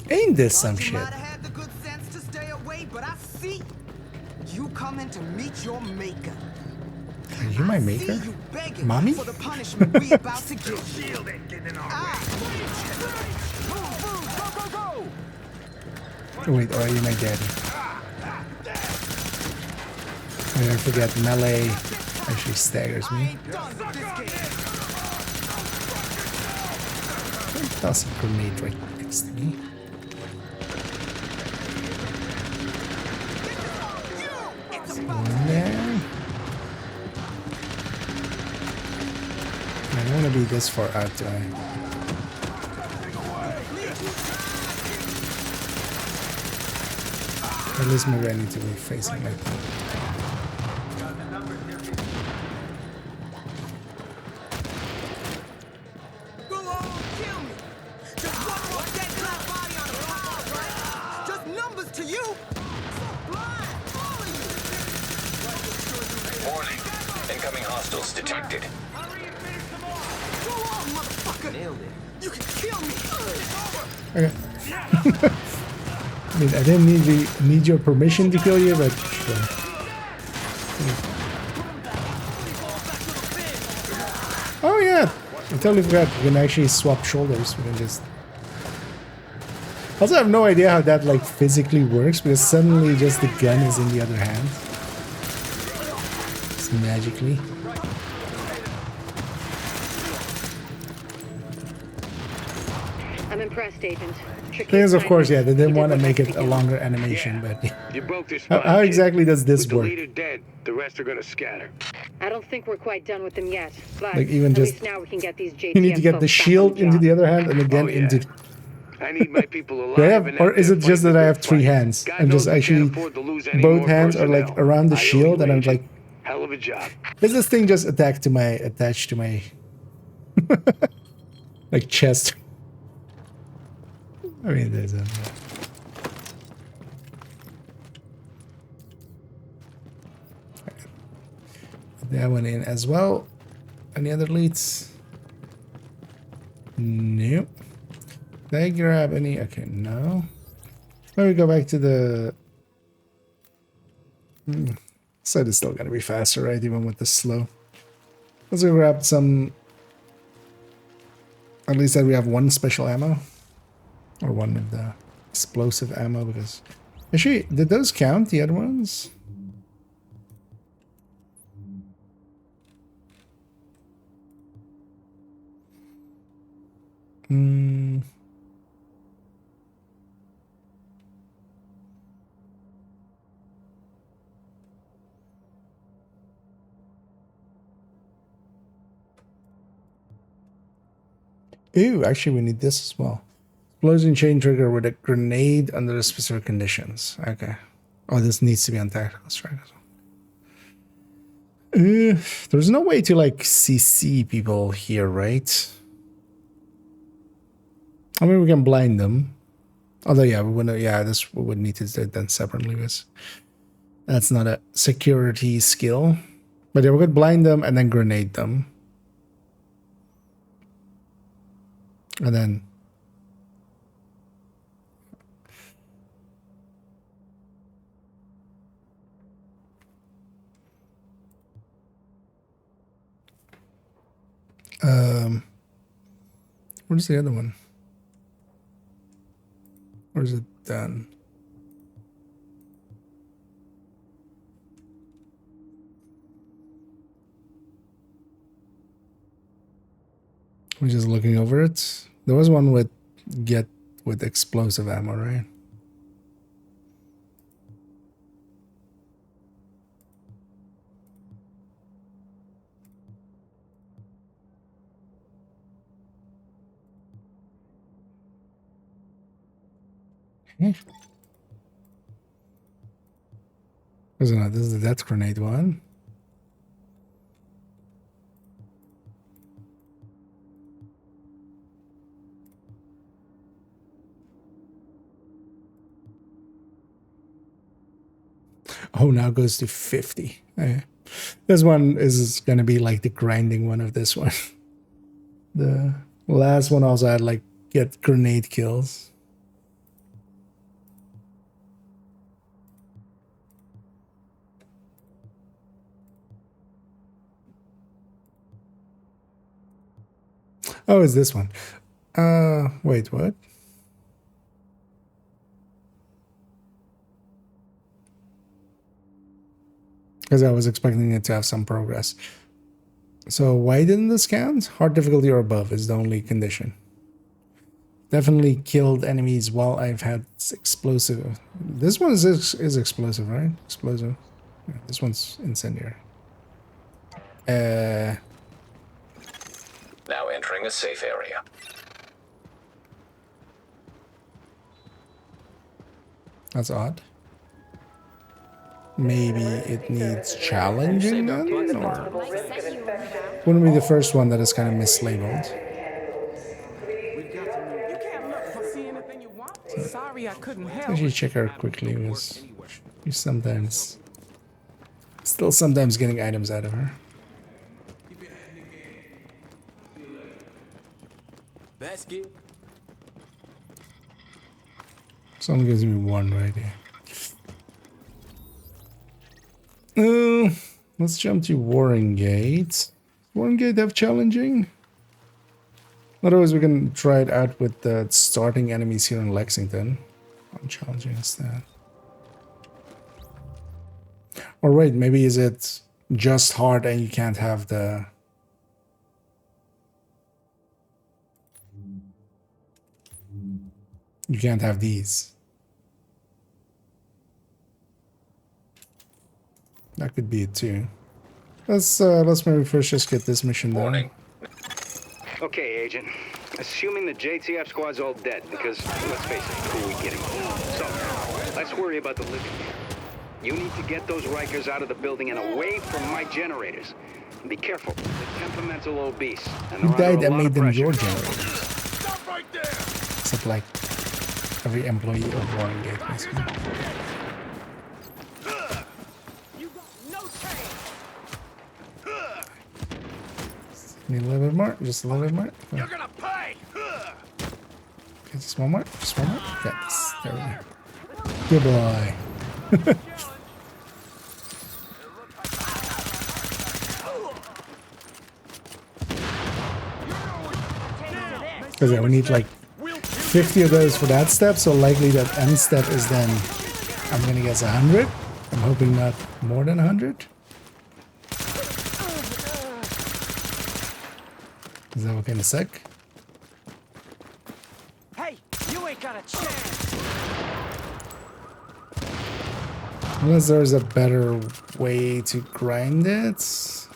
Ain't this some Thought you shit? might have had the good sense to stay away, but I see you coming to meet your maker. Are you my maker? See you begging Mommy? for the punishment we about to give. Shield ain't getting our Oh, wait, or are you my daddy? I forget, melee actually staggers me. Toss a grenade right next to me. One there. I don't want to be this far out, do I? At least maybe I need to be facing like that. Go on, kill me. Just one more dead black body on the pile, right? Just numbers to you. So blind, all of you. Warning. Incoming hostiles detected. Go on, motherfucker. Nailed it. You can kill me. Okay. I mean, I didn't need your permission to kill you, but sure. Oh yeah, I totally forgot. We can actually swap shoulders. We can just. Also, I have no idea how that like physically works because suddenly just the gun is in the other hand. Just magically. I'm impressed, Agent. Thing is, of course, yeah, they didn't want to make it a longer animation, but You broke this how spot, kid. exactly does this With the work? leader dead, the rest are gonna scatter. I don't think we're quite done with them yet. But Like, even at just- least now we can get these JTF You need to get the folks back on shield into job. the other hand and again Oh, yeah. into. I need my people alive. Do I have, and or out is there it just fighting that I the have good three fight. hands? God I'm just knows we can't actually afford to lose any both more hands are like personnel. around the I owe shield, you, and I'm Agent. like, Hell of a job. does this thing just attached to my like chest? I mean, there's a. That one in as well. Any other leads? Nope. Did I grab any? Okay, no. Maybe go back to the. Side is still gonna be faster, right? Even with the slow. Let's go grab some. At least that we have one special ammo, or one of the explosive ammo. Because actually, did those count? The other ones? Hmm. Ooh, actually, we need this as well. Explosion chain trigger with a grenade under the specific conditions. Okay. Oh, this needs to be on tactical strike as well. There's no way to like CC people here, right? I mean, we can blind them. Although, yeah, we wouldn't. Yeah, this we would need to do it then separately. Because That's not a security skill. But yeah, we could blind them and then grenade them. And then... where's the other one? Or is it done? We're just looking over it. There was one with explosive ammo, right? Isn't it? This is the death grenade one. Oh, now it goes to 50. This one is going to be like the grinding one of this one. The last one also had like get grenade kills. Oh, it's this one. Wait, what? Because I was expecting it to have some progress. So why didn't this count? Hard difficulty or above is the only condition. Definitely killed enemies while I've had explosive. This one is explosive, right? Explosive. Yeah, this one's incendiary. Now entering a safe area. That's odd. Maybe it needs challenging then? Or wouldn't be the first one that is kind of mislabeled. Sorry, I couldn't help. Actually check her quickly because you sometimes still sometimes getting items out of her. Basket. Someone gives me one right here. Let's jump to Warren Gate. Warren Gate have challenging? Otherwise, we can try it out with the starting enemies here in Lexington. How challenging is that? Or wait, maybe is it just hard and you can't have the... You can't have these. That could be it too. Let's maybe first just get this mission done. Okay, Agent. Assuming the JTF squad's all dead, because let's face it, who are we kidding? So, let's worry about the living here. You need to get those Rikers out of the building and away from my generators. And be careful. They're temperamental obese. And Who died that made them pressure. your generators? Stop right there! Except like every employee of Warren Gate, basically. Need a little bit more, just a little bit more. You're gonna pay! Okay, just one more, just one more. Yes, there we go. Good boy. Because yeah, we need like 50 of those for that step, so likely that end step is then, I'm gonna guess 100. I'm hoping not more than 100. Is that okay in a sec? Hey, you ain't got a chance. Unless there's a better way to grind it.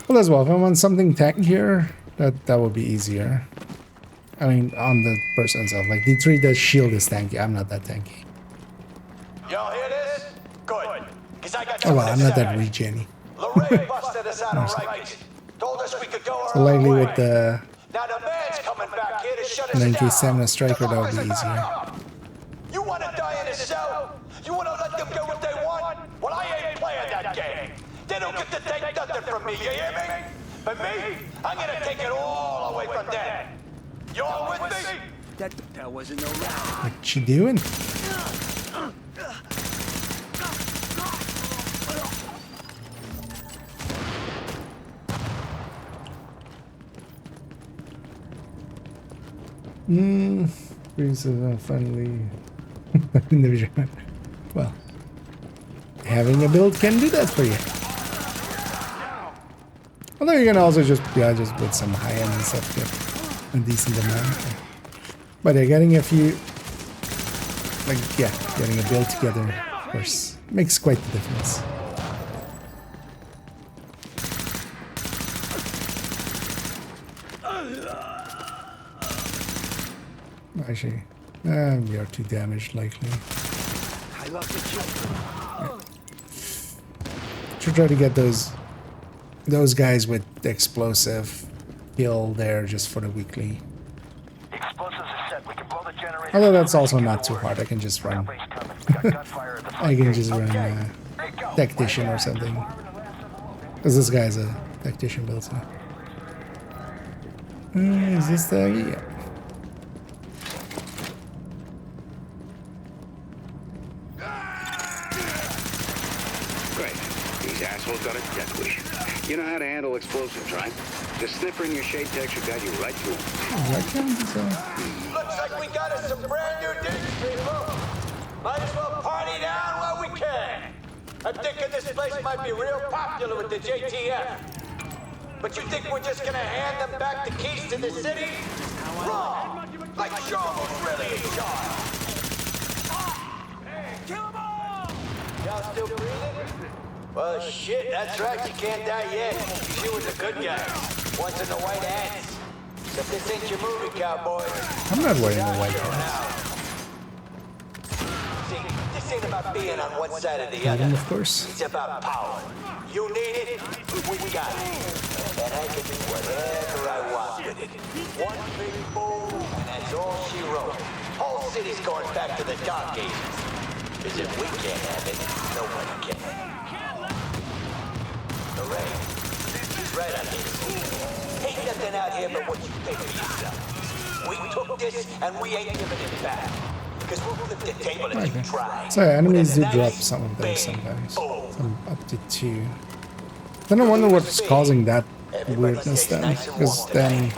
Well, as well, if I want something tankier, that would be easier. I mean, on the person itself. Like, D3, the shield is tanky. I'm not that tanky. Y'all hear this? Good. Cause I got Oh, well, I'm not that regen-y. Lorraine busted us out of Rikers. Told us we could go our So likely own with way. the Now the man's coming back here to shut us 9K down. Stamina Striker, that would be easier. You want to die in a cell? You want to let them get what they want? Well, I ain't playing that game. They don't get to take nothing from me, you hear me? But me, I'm gonna take it all away from them. You all with me? That wasn't no round. What you doing? Finally. Well, having a build can do that for you. Although you can also just with some high-end stuff get a decent amount. But yeah, getting a few, getting a build together, of course, makes quite the difference. Actually, we are too damaged, likely. I love the children. Should try to get those guys with the explosive kill there just for the weekly. Explosives are set. We can blow the generator. Although that's also not too hard. I can just run. I can just run tactician or something. Because this guy's a tactician build. So. Is this the yeah? Got a death wish. You know how to handle explosives, right? The sniffer in your shade tech should guide you right to them. Looks like we got us some brand new digs, people. Might as well party down while we can. I'm thinking this place might be real popular with the JTF. But you think we're just gonna hand them back the keys to the city? Wrong! Like Joe was really in charge. Hey, kill them all! Y'all still breathing? Well, shit, that's right. You can't die yet. You was a good guy. Once in the white ants. Except this ain't your movie, cowboy. I'm not wearing the white ants. See, this ain't about being on one side or the other. Of course. It's about power. You need it, we got it. And I can do whatever I want with it. One big boom, and that's all she wrote. Whole city's going back to the Dark Ages. Because if we can't have it, nobody can. She's right on this. Ain't nothing out here but what you pay for yourself. We took this and we ain't giving it back. Because we'll flip the table if you try. So enemies do drop some of those sometimes. Up to 2. Then I wonder what's causing that weirdness then. Because then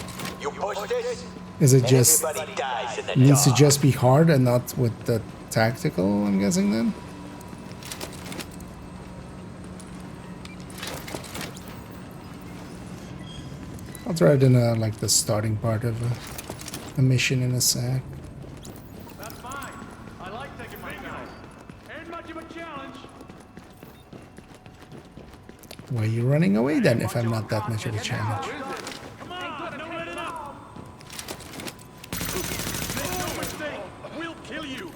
is it just needs to just be hard and not with the tactical, I'm guessing then? I'll try it in like the starting part of a mission in a sec. That's fine. I like taking my time. Ain't much of a challenge. Why are you running away then if I'm not that much of a challenge? Come on, don't let it up. Make no mistake, we'll kill you.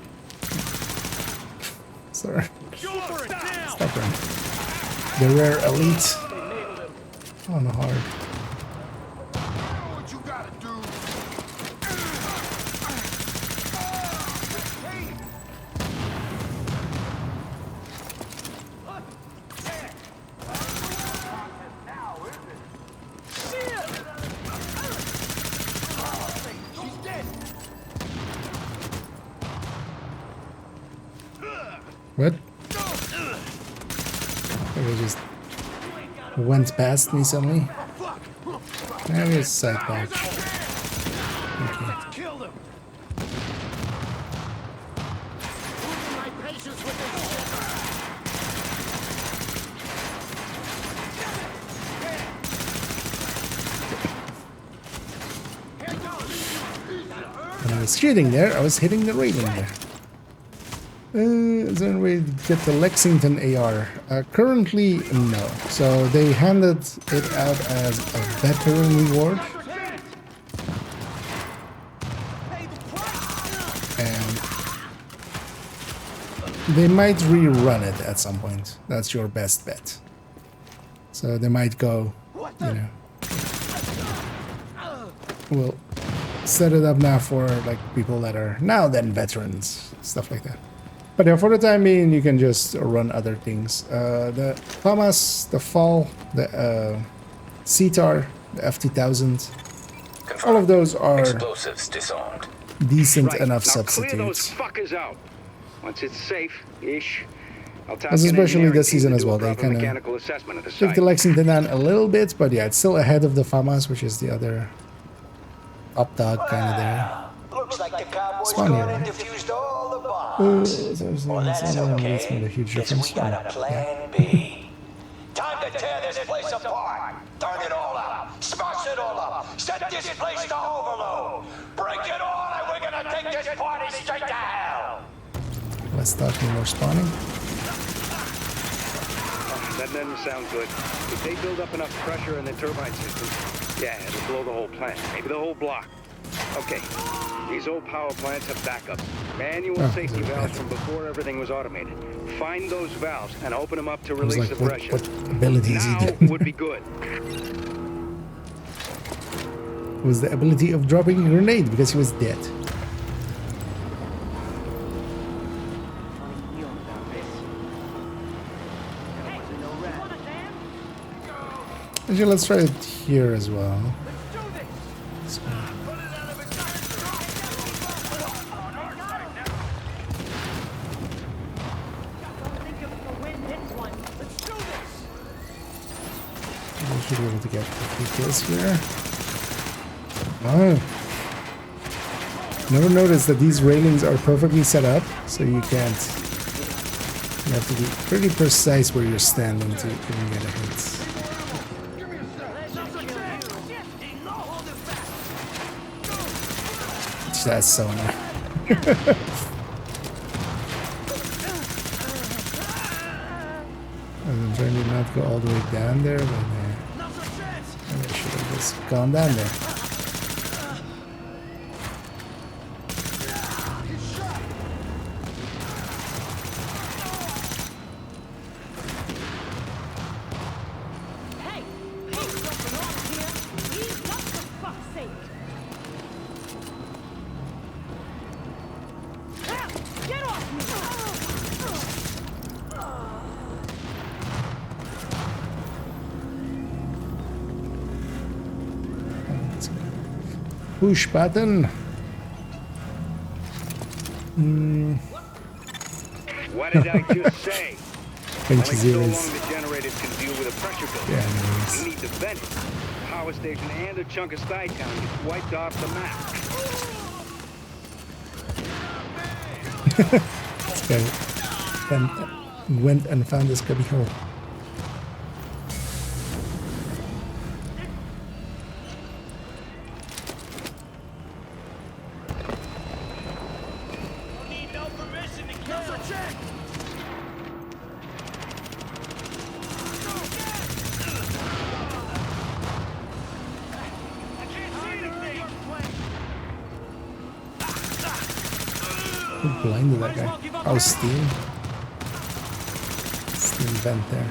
Sorry. Stop running. The rare elite. Oh no, hard. What? It just went past me suddenly. Maybe it's side back. Okay. When I was shooting there, I was hitting the railing there. Is there a way to get the Lexington AR? Currently, no. So they handed it out as a veteran reward. And they might rerun it at some point. That's your best bet. So they might go, you know, we'll set it up now for like people that are now then veterans, stuff like that. But yeah, for the time being, you can just run other things. The FAMAS, the FAL, the CTAR, the FT1000, all of those are explosives disarmed. decent enough now substitutes. Clear those fuckers out. Once it's safe-ish, I'll task As an especially engineering this team season to as do a well. They proper kind of mechanical assessment of the took site. the Lexington down a little bit, but yeah, it's still ahead of the FAMAS, which is the other up dog kind of there. Looks like the Cowboys Spawn gone here, and right? defused all the bombs. Well, that's okay, It's made a huge 'cause difference. we got a plan B. Time to tear this place apart. Turn it all up. Smash it all up. Set this place to overload. Break it all, and we're gonna take this party straight to hell. Let's start more spawning. That doesn't sound good. If they build up enough pressure in the turbine systems, yeah, it'll blow the whole plant, maybe the whole block. Okay, these old power plants have backups. Manual safety valves from before everything was automated. Find those valves and open them up to release Like, the what pressure. abilities he Now did. would be good. Was the ability of dropping a grenade because he was dead. Actually, let's try it here as well. So, we should be able to get a few kills here. Oh. Never noticed that these railings are perfectly set up, so you can't. You have to be pretty precise where you're standing to even get a hit. That's so annoying. I'm trying to not go all the way down there, but I should have just gone down there. Push button. What did I just say? Bench Only so zeros. long the generators can deal with a pressure buildup. Yeah, anyways. You need to vent it. Power station and a chunk of Stuytown gets wiped off the map. This guy went and found this cubby hole. Who blinded that guy? Oh, Steam. Steam vent there.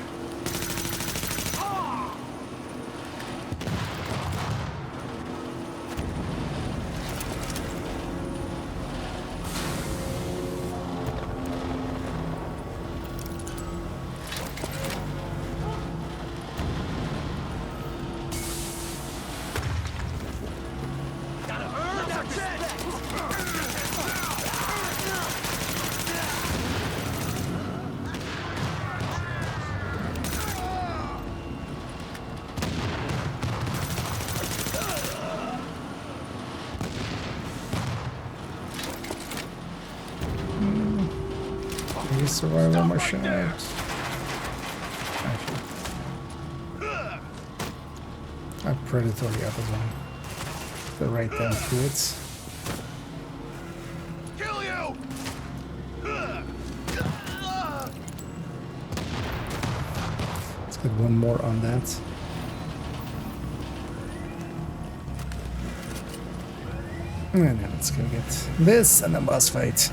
Survival my shots. A predatory up as well. The right time to it. Kill you! Let's get one more on that. And then let's go get this and then boss fight.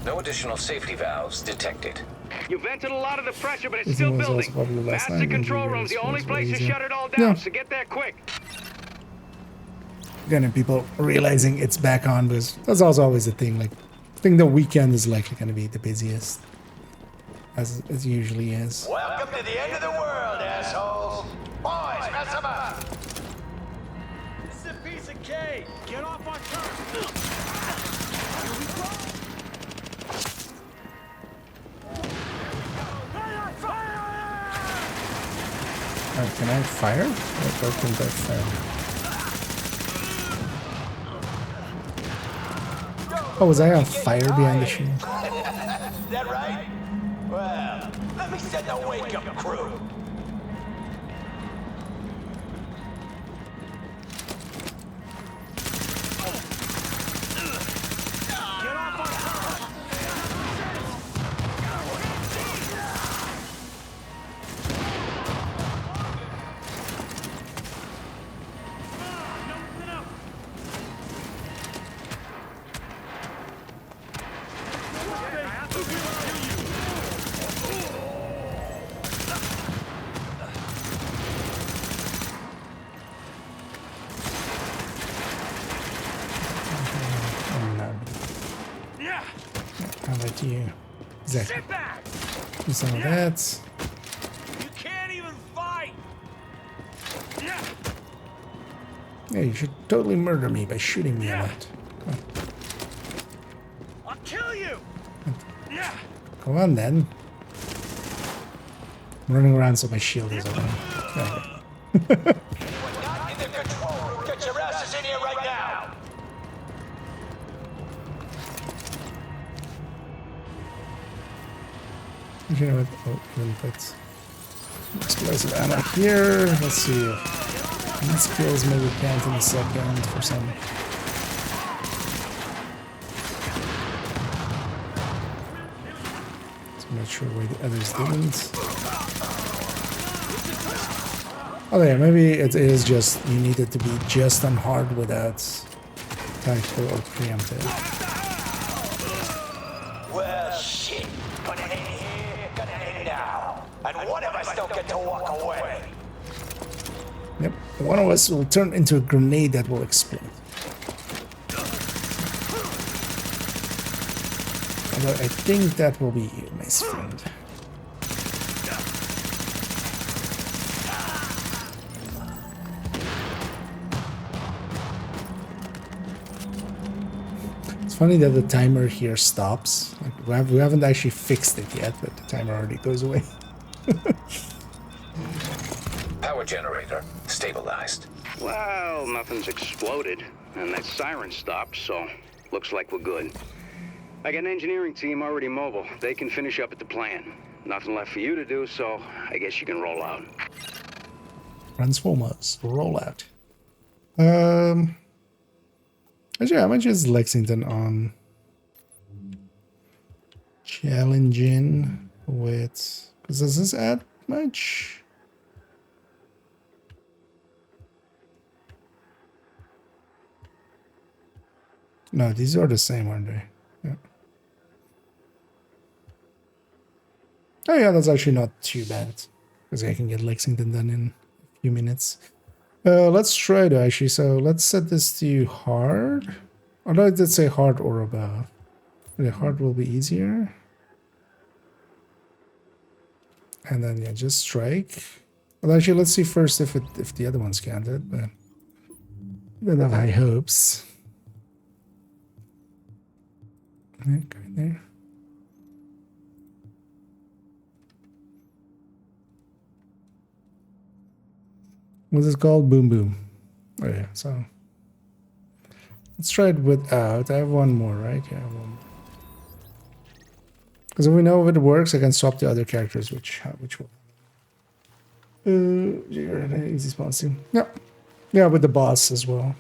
No additional safety valves detected. You vented a lot of the pressure, but it's This still one was also building. popular last Past the night. control room's the only place to shut it all down, Yeah. so get there quick. Again, people realizing it's back on, because that's also always the thing. Like, I think the weekend is likely going to be the busiest, as it usually is. Welcome to the end of the world, assholes. Boys, mess them up. This is a piece of cake. Get off our turf. Can I fire? Or can I fire? Oh, was I on fire behind the shield? That right? Well, let me send the wake-up crew. How about you? Exactly. Do some of that. You can't even fight. Yeah, you should totally murder me by shooting me a lot. I'll kill you. Go on then. I'm running around so my shield is open. Okay. Not in the control room. Get your asses in here right now. You know what? Oh, even put explosive ammo here. Let's see if these kills maybe count in a second for some. So I'm not sure why the others didn't. Oh yeah, maybe it is just you needed to be just on hard without tactical or preemptive. Well, shit. Gonna hit here, gonna hit now. And one of us don't get to walk away. Yep, one of us will turn into a grenade that will explode. Although I think that will be you, my friend. It's funny that the timer here stops. Like, we haven't actually fixed it yet, but the timer already goes away. Power generator stabilized. Well, nothing's exploded, and that siren stopped, so looks like we're good. I got an engineering team already mobile. They can finish up at the plant. Nothing left for you to do, so I guess you can roll out. Transformers, roll out. Actually, how much is Lexington on? Challenging with... Does this add much? No, these are the same, aren't they? Yeah. Oh yeah, that's actually not too bad. Because I can get Lexington done in a few minutes. Let's try to actually, so let's set this to hard. Although I did say hard or above. Okay, hard will be easier. And then yeah, just strike. Well actually let's see first if the other one's counted, but I don't have high hopes. Okay, there. What's it called? Boom boom. Oh yeah, so let's try it without. I have one more, right? Yeah, I have one more. Because if we know if it works, I can swap the other characters, which one? Easy spawning. Yeah. Yeah, with the boss as well.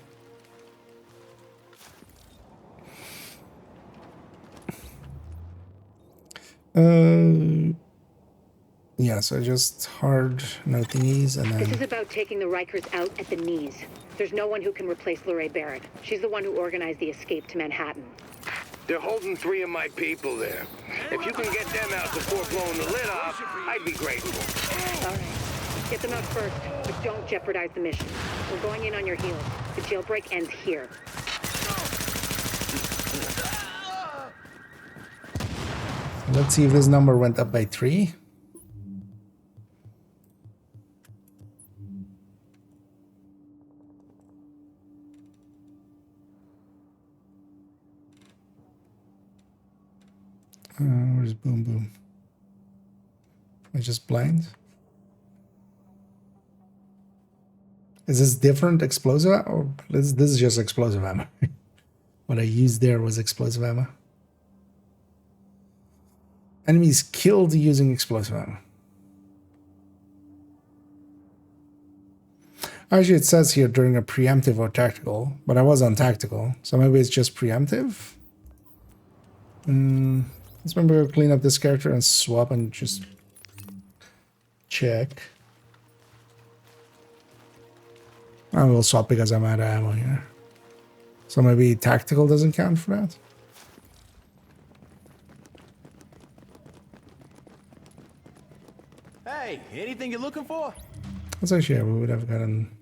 Yeah, so just hard, no thingies, and then... This is about taking the Rikers out at the knees. There's no one who can replace Lorraine Barrett. She's the one who organized the escape to Manhattan. They're holding 3 of my people there. If you can get them out before blowing the lid off, I'd be grateful. All right. Get them out first, but don't jeopardize the mission. We're going in on your heels. The jailbreak ends here. Let's see if this number went up by 3. Where's Boom Boom? I just blind. Is this different explosive or this is just explosive ammo? What I used there was explosive ammo. Enemies killed using explosive ammo. Actually, it says here during a preemptive or tactical, but I was on tactical, so maybe it's just preemptive. Let's remember to clean up this character and swap and just check. I will swap because I'm out of ammo here. So maybe tactical doesn't count for that. Hey, anything you're looking for? That's actually, yeah, we would have gotten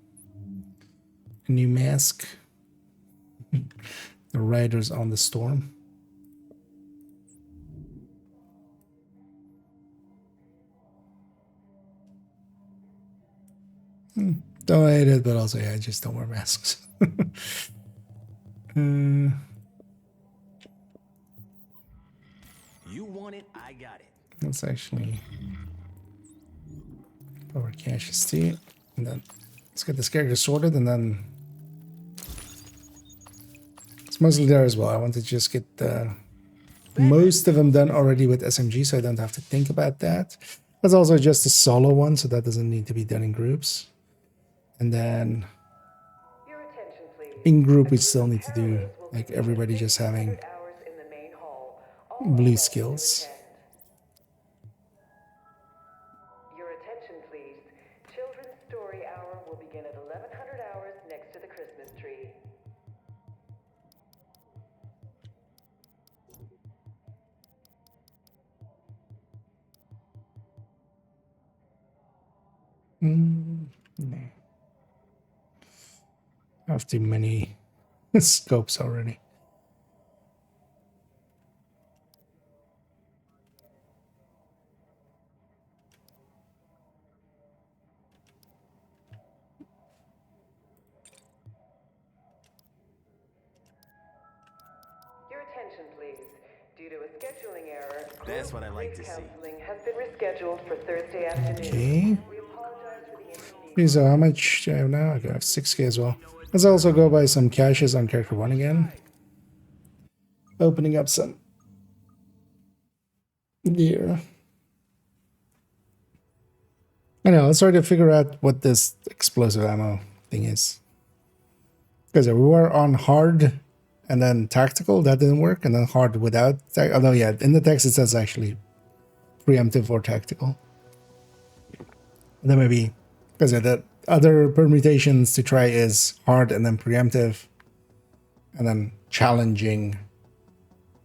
a new mask. The Riders on the Storm. Don't hate it, but also, yeah, I just don't wear masks. You want it, I got it. Let's actually over cache T, and then let's get this character sorted, and then it's mostly there as well. I want to just get most of them done already with SMG, so I don't have to think about that. That's also just a solo one, so that doesn't need to be done in groups. And then in group, we still need to do like everybody just having blue skills. Your attention, please. Children's Story Hour will begin at 1100 hours next to the Christmas tree. No. I have too many scopes already. Your attention, please. Due to a scheduling error, That's what I like to see. counseling has been rescheduled for Thursday afternoon. Okay. Okay, so how much do I have now? Okay, I have 6k as well. Let's also go buy some caches on character 1 again. Opening up some gear. I know, let's try to figure out what this explosive ammo thing is. Because we were on hard and then tactical, that didn't work, and then hard without although yeah, in the text it says actually preemptive or tactical. Then maybe because the other permutations to try is hard and then preemptive and then challenging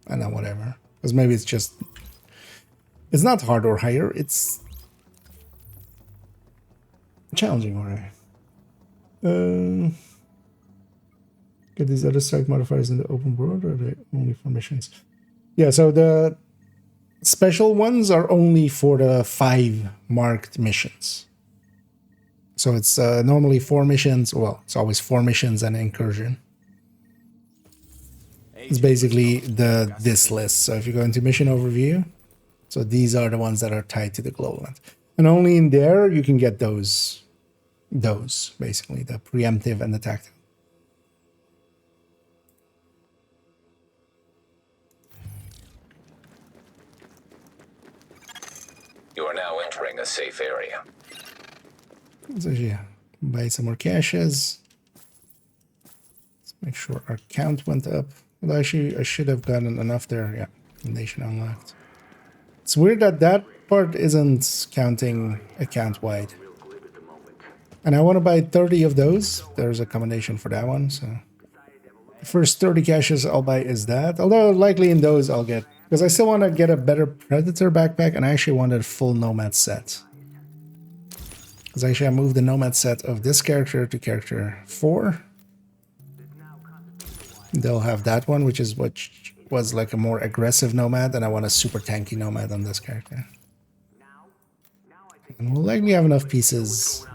and then whatever. Because maybe it's just, it's not hard or higher, it's challenging or higher. Get these other strike modifiers in the open world, or are they only for missions? Yeah, so the special ones are only for the 5 marked missions. So it's normally 4 missions. Well, it's always 4 missions and incursion. It's basically this list. So if you go into mission overview, so these are the ones that are tied to the global event. And only in there you can get those basically, the preemptive and the tactical. You are now entering a safe area. So yeah, buy some more caches. Let's make sure our count went up. Well, actually, I should have gotten enough there. Yeah, nation unlocked. It's weird that that part isn't counting account-wide. And I want to buy 30 of those. There's a combination for that one, so First 30 caches I'll buy is that. Although likely in those I'll get, because I still want to get a better Predator backpack, and I actually wanted a full Nomad set. Because actually I moved the Nomad set of this character to character 4. They'll have that one, which is what was like a more aggressive Nomad, and I want a super tanky Nomad on this character. And we'll likely have enough pieces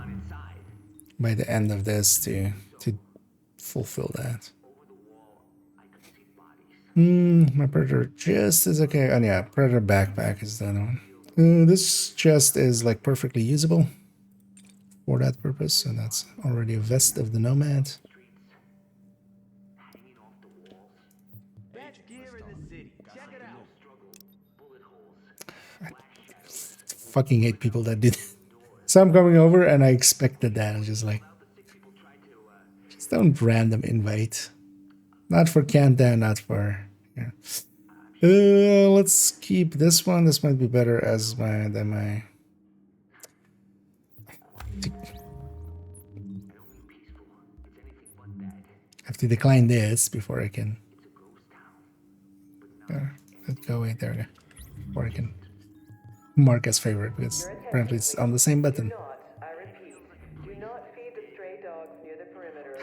by the end of this to fulfill that. My Predator chest is okay. And yeah, Predator backpack is the other one. This chest is like perfectly usable for that purpose, and that's already a vest of the Nomad. I fucking hate people that do that. So I'm coming over and I expected that. I'm just like, just don't random invite. Not for countdown, not for... Yeah. Let's keep this one. This might be better as than my... I have to decline this before I can... let's go away. There we go. Before I can mark as favorite, because apparently it's on the same button.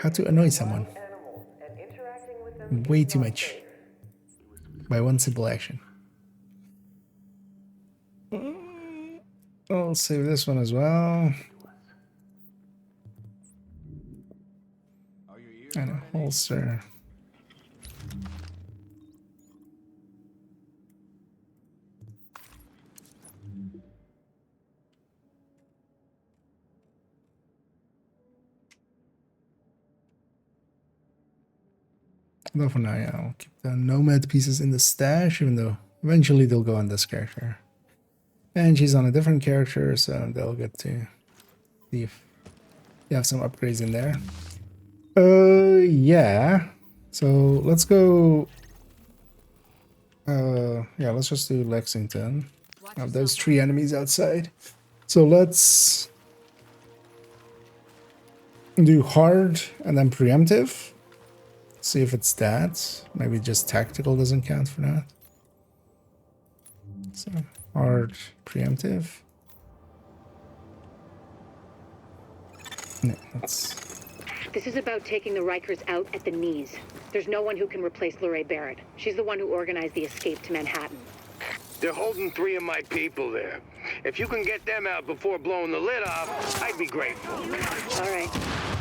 How to annoy someone. Way too much. By one simple action. I'll save this one as well. And a holster. Though for now, yeah, I'll keep the Nomad pieces in the stash, even though eventually they'll go on this character. And she's on a different character, so they'll get to see if you have some upgrades in there. Yeah. So let's go. Yeah, let's just do Lexington. I have those 3 enemies outside. So let's do hard and then preemptive. See if it's that. Maybe just tactical doesn't count for that. So hard, preemptive. No, This is about taking the Rikers out at the knees. There's no one who can replace Lorraine Barrett. She's the one who organized the escape to Manhattan. They're holding 3 of my people there. If you can get them out before blowing the lid off, I'd be grateful. All right.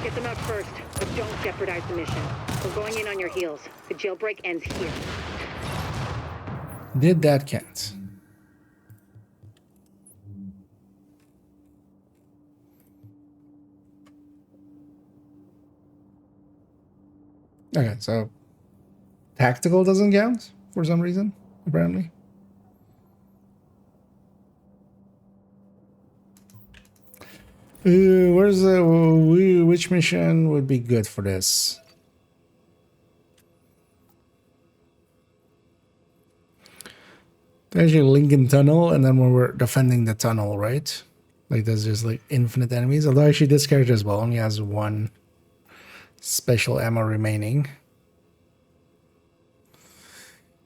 Get them out first, but don't jeopardize the mission. We're going in on your heels. The jailbreak ends here. Did that count? Okay, so tactical doesn't count for some reason, apparently. Where's the which mission would be good for this? Actually, Lincoln Tunnel, and then when we're defending the tunnel, right? Like there's just like infinite enemies. Although actually this character as well only has 1 special ammo remaining.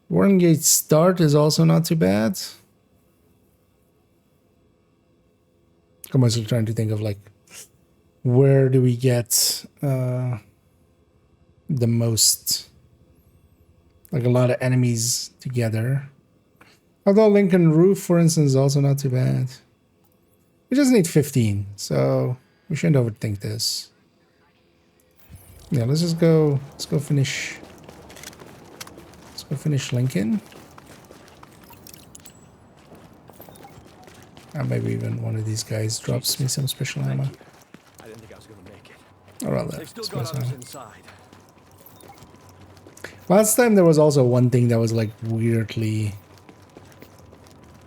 Warren Gate start is also not too bad. I'm also trying to think of like where do we get the most, like a lot of enemies together. Although Lincoln Roof, for instance, is also not too bad. We just need 15, so we shouldn't overthink this. Yeah, let's go finish. Let's go finish Lincoln. And maybe even one of these guys drops me some special ammo. I didn't think I was gonna make it. Or rather, They've still got others inside. Last time there was also one thing that was like weirdly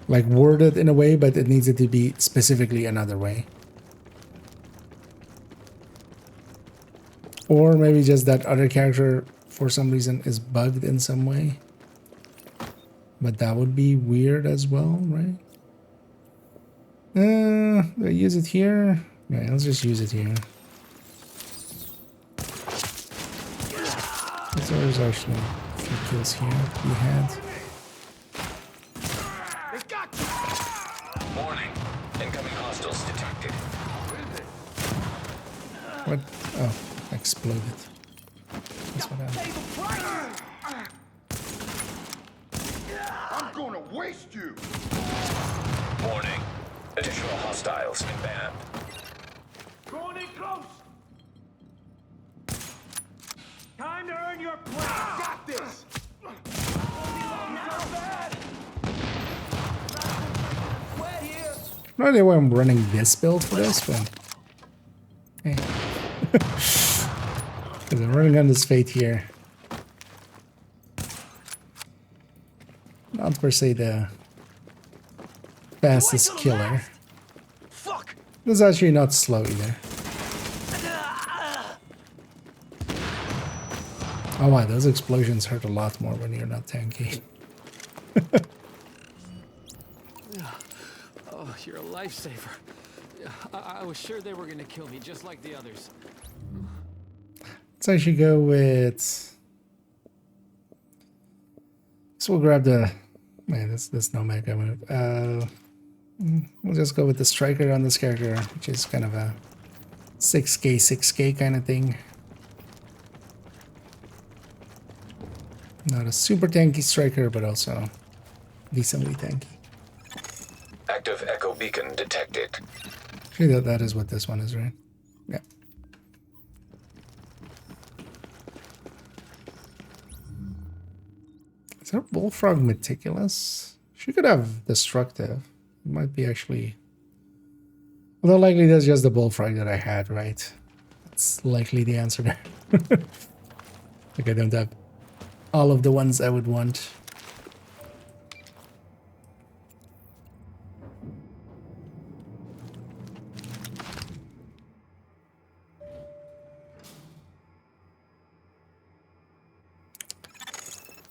like worded in a way, but it needed to be specifically another way. Or maybe just that other character for some reason is bugged in some way. But that would be weird as well, right? Do I use it here? Yeah, let's just use it here. So there's actually a few kills here we had. Warning. Incoming hostiles detected. What? Oh, exploded. That's what happened. I'm gonna waste you! Warning. Additional hostiles inbound. Going in close! Time to earn your place! Got this! No idea why I'm running this build for this, but hey. Because I'm running on this fate here. Not per se the fastest killer. This is actually not slow either. Oh wow, those explosions hurt a lot more when you're not tanky. Oh, you're a lifesaver. I was sure they were gonna kill me, just like the others. Let's actually go with... So we'll grab the... Man, this no mega move. We'll just go with the striker on this character, which is kind of a 6k kind of thing. Not a super tanky striker, but also decently tanky. Active echo beacon detected. Actually, that is what this one is, right? Yeah. Is that Bullfrog Meticulous? She could have Destructive. It might be actually... Although likely that's just the Bullfrog that I had, right? That's likely the answer there. Like I don't have all of the ones I would want.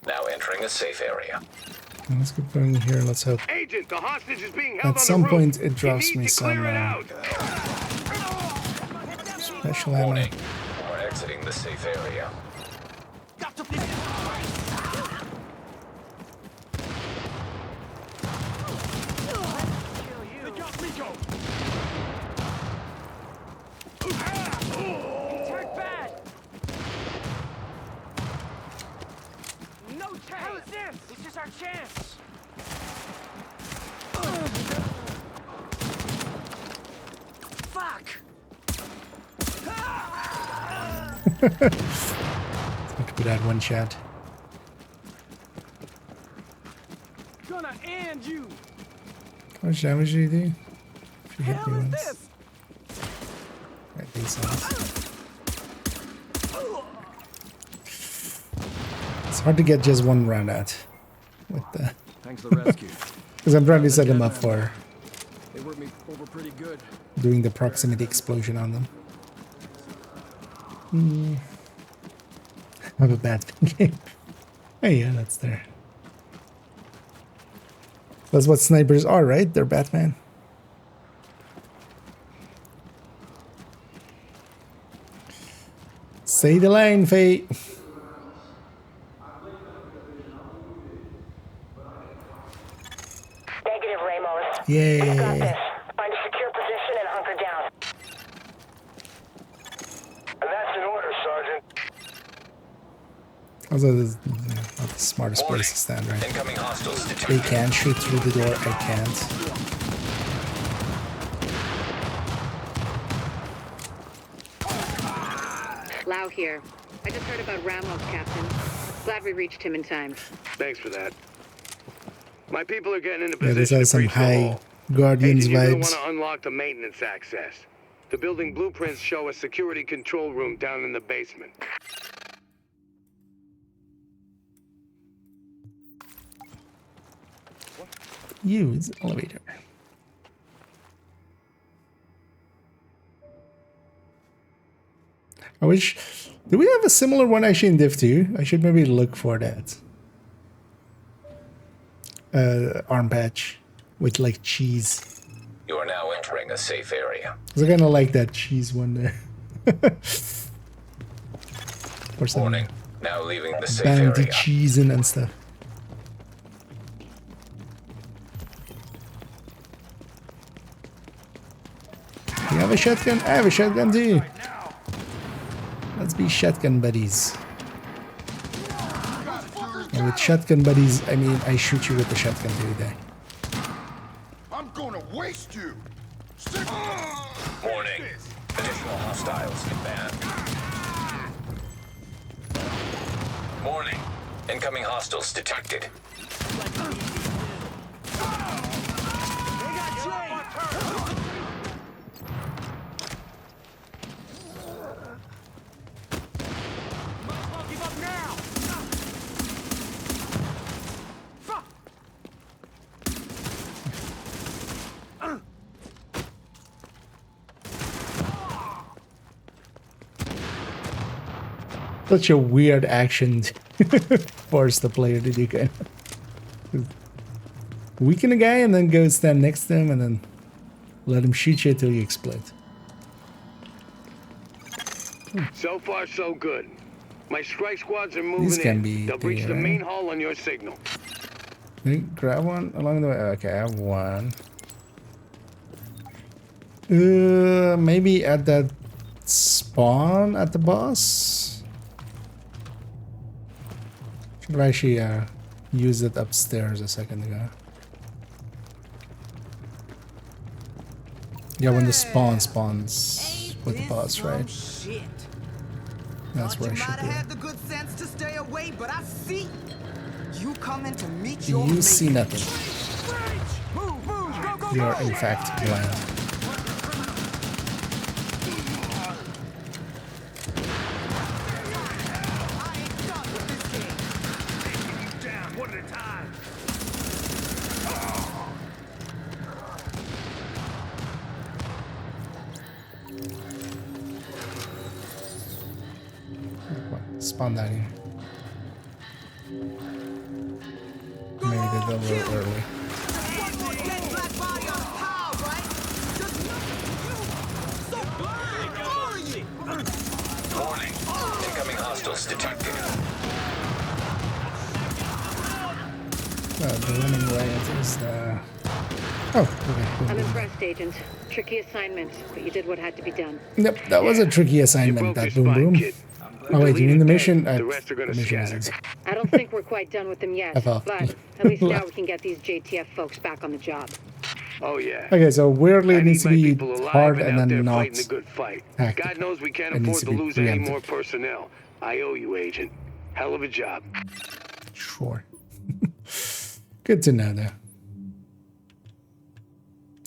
Now entering a safe area. Let's keep going here. Let's hope Agent, the hostage is being held at on some the roof. point it You drops need me to some clear it out. special ammo. Warning. We're exiting the safe area. This is our chance! Fuck! Look at that one shot. Gonna end you! How much damage do you do? If you hit Hell me is once. this? Right, decent. It's hard to get just one round at. With the... Thanks for the rescue. Because I'm trying to set them up for They worked me over pretty good. doing the proximity explosion on them. I have a bad thinking. Hey, yeah, that's there. That's what snipers are, right? They're Batman. Say the line, Fate. Negative, Ramos. Yay. Got this. Find a secure position and hunker down. And that's an order, Sergeant. Also, this is not the smartest place to stand, right? Incoming hostiles They detected. can shoot through the door, I can't. Lau here. I just heard about Ramos, Captain. Glad we reached him in time. Thanks for that. My people are getting into Yeah, this position has to some breach the high wall. Guardians Agent, you're gonna vibes. want to unlock the maintenance access. The building blueprints show a security control room down in the basement. Use elevator. I wish... Do we have a similar one actually in Div 2? I should maybe look for that. Arm patch with like cheese. You are now entering a safe area. Because I kind of like that cheese one there. For some Warning. Now leaving the safe Bang the area. cheese in and stuff. You have a shotgun? I have a shotgun too. Let's be shotgun buddies. And with shotgun buddies, I mean I shoot you with the shotgun every day. I'm gonna waste you. Warning. Additional hostiles inbound. Warning. Incoming hostiles detected. Such a weird action to force the player to do. Kind of weaken a guy and then go stand next to him and then let him shoot you till you explode. So far, so good. My strike squads are These moving can in. be They'll breach the, the main hall on your signal. Can you grab one along the way? Okay, I have one. Maybe at that spawn at the boss? Should I actually use it upstairs a second ago? Yeah, when the spawn spawns with the boss, right? Shit. That's where I You should might have be. had the good sense to stay away, but I see you coming to meet You your see mate. nothing. Move, move, go, go, You go. are in fact blind. Spawn down here. Maybe they did a little early. One more dead black body on a pile, right? Just so blind. Who are you? Warning. Incoming hostiles detected. The running riot is the... Oh, okay. I'm impressed, Agent. Tricky assignment, but you did what had to be done. Yep, that was a tricky assignment, that boom boom. Oh wait, you mean the mission? The rest are gonna the mission is scatter. easy. I don't think we're quite done with them yet, F off. but at least now we can get these JTF folks back on the job. Oh yeah. Okay, so weirdly I it needs to need my be people alive hard and and out there then not fighting the good fight. tactical. God knows we can't It needs afford to to be lose any preemptive. more personnel. I owe you, Agent. Hell of a job. Sure. Good to know, though.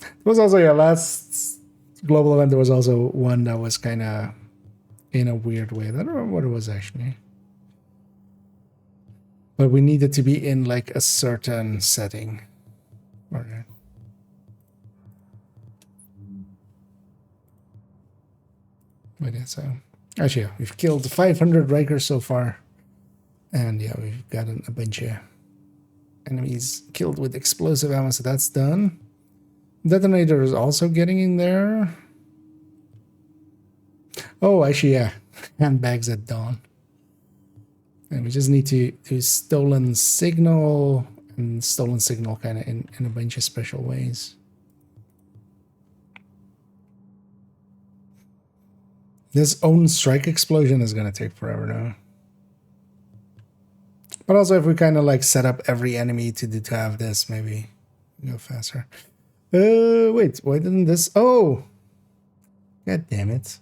There was also your last global event. There was also one that was kind of in a weird way. I don't remember what it was actually. But we needed to be in like a certain setting. Okay. But yeah, so actually, yeah, we've killed 500 Rikers so far. And yeah, we've gotten a bunch of enemies killed with explosive ammo, so that's done. Detonator is also getting in there. Oh, actually, yeah. Handbags at dawn. And we just need to do stolen signal and stolen signal kind of in a bunch of special ways. This own strike explosion is going to take forever now. But also if we kind of like set up every enemy to have this, maybe go faster. Wait, why didn't this? Oh, god damn it.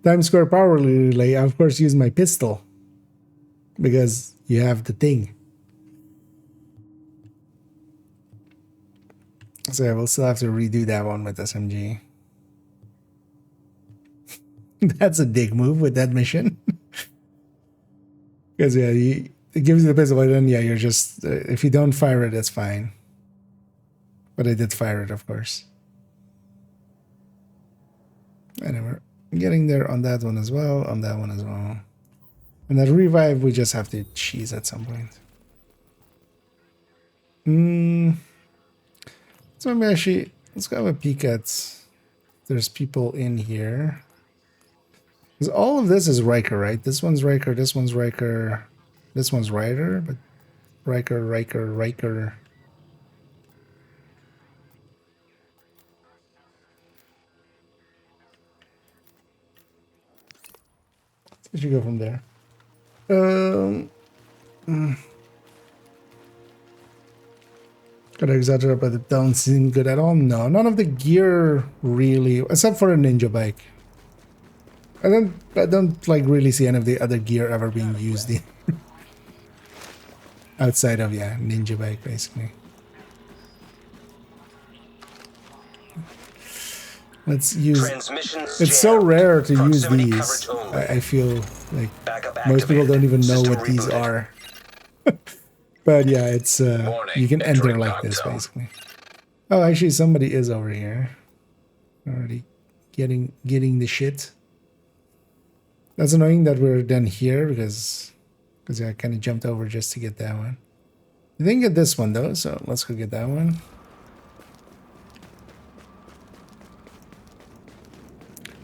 Times Square power relay, I of course use my pistol. Because you have the thing. So I will still have to redo that one with SMG. That's a dig move with that mission. Because yeah, it gives you the pistol, but then yeah, you're just if you don't fire it, it's fine. But I did fire it, of course. And we're getting there on that one as well, on that one as well. And that revive, we just have to cheese at some point. So maybe actually, let's go have a peek at. There's people in here. Because all of this is Riker, right? This one's Riker, this one's Riker, this one's Ryder, but Riker. We should go from there. Gotta exaggerate, but it don't seem good at all. No, none of the gear really, except for a ninja bike. I don't like really see any of the other gear ever being used in outside of ninja bike basically. Let's use. It's so rare to use these. I feel like most people don't even know what these are. But yeah, it's you can enter like this basically. Oh, actually, somebody is over here already getting the shit. That's annoying that we're then here because I kind of jumped over just to get that one. I didn't get this one though, so let's go get that one.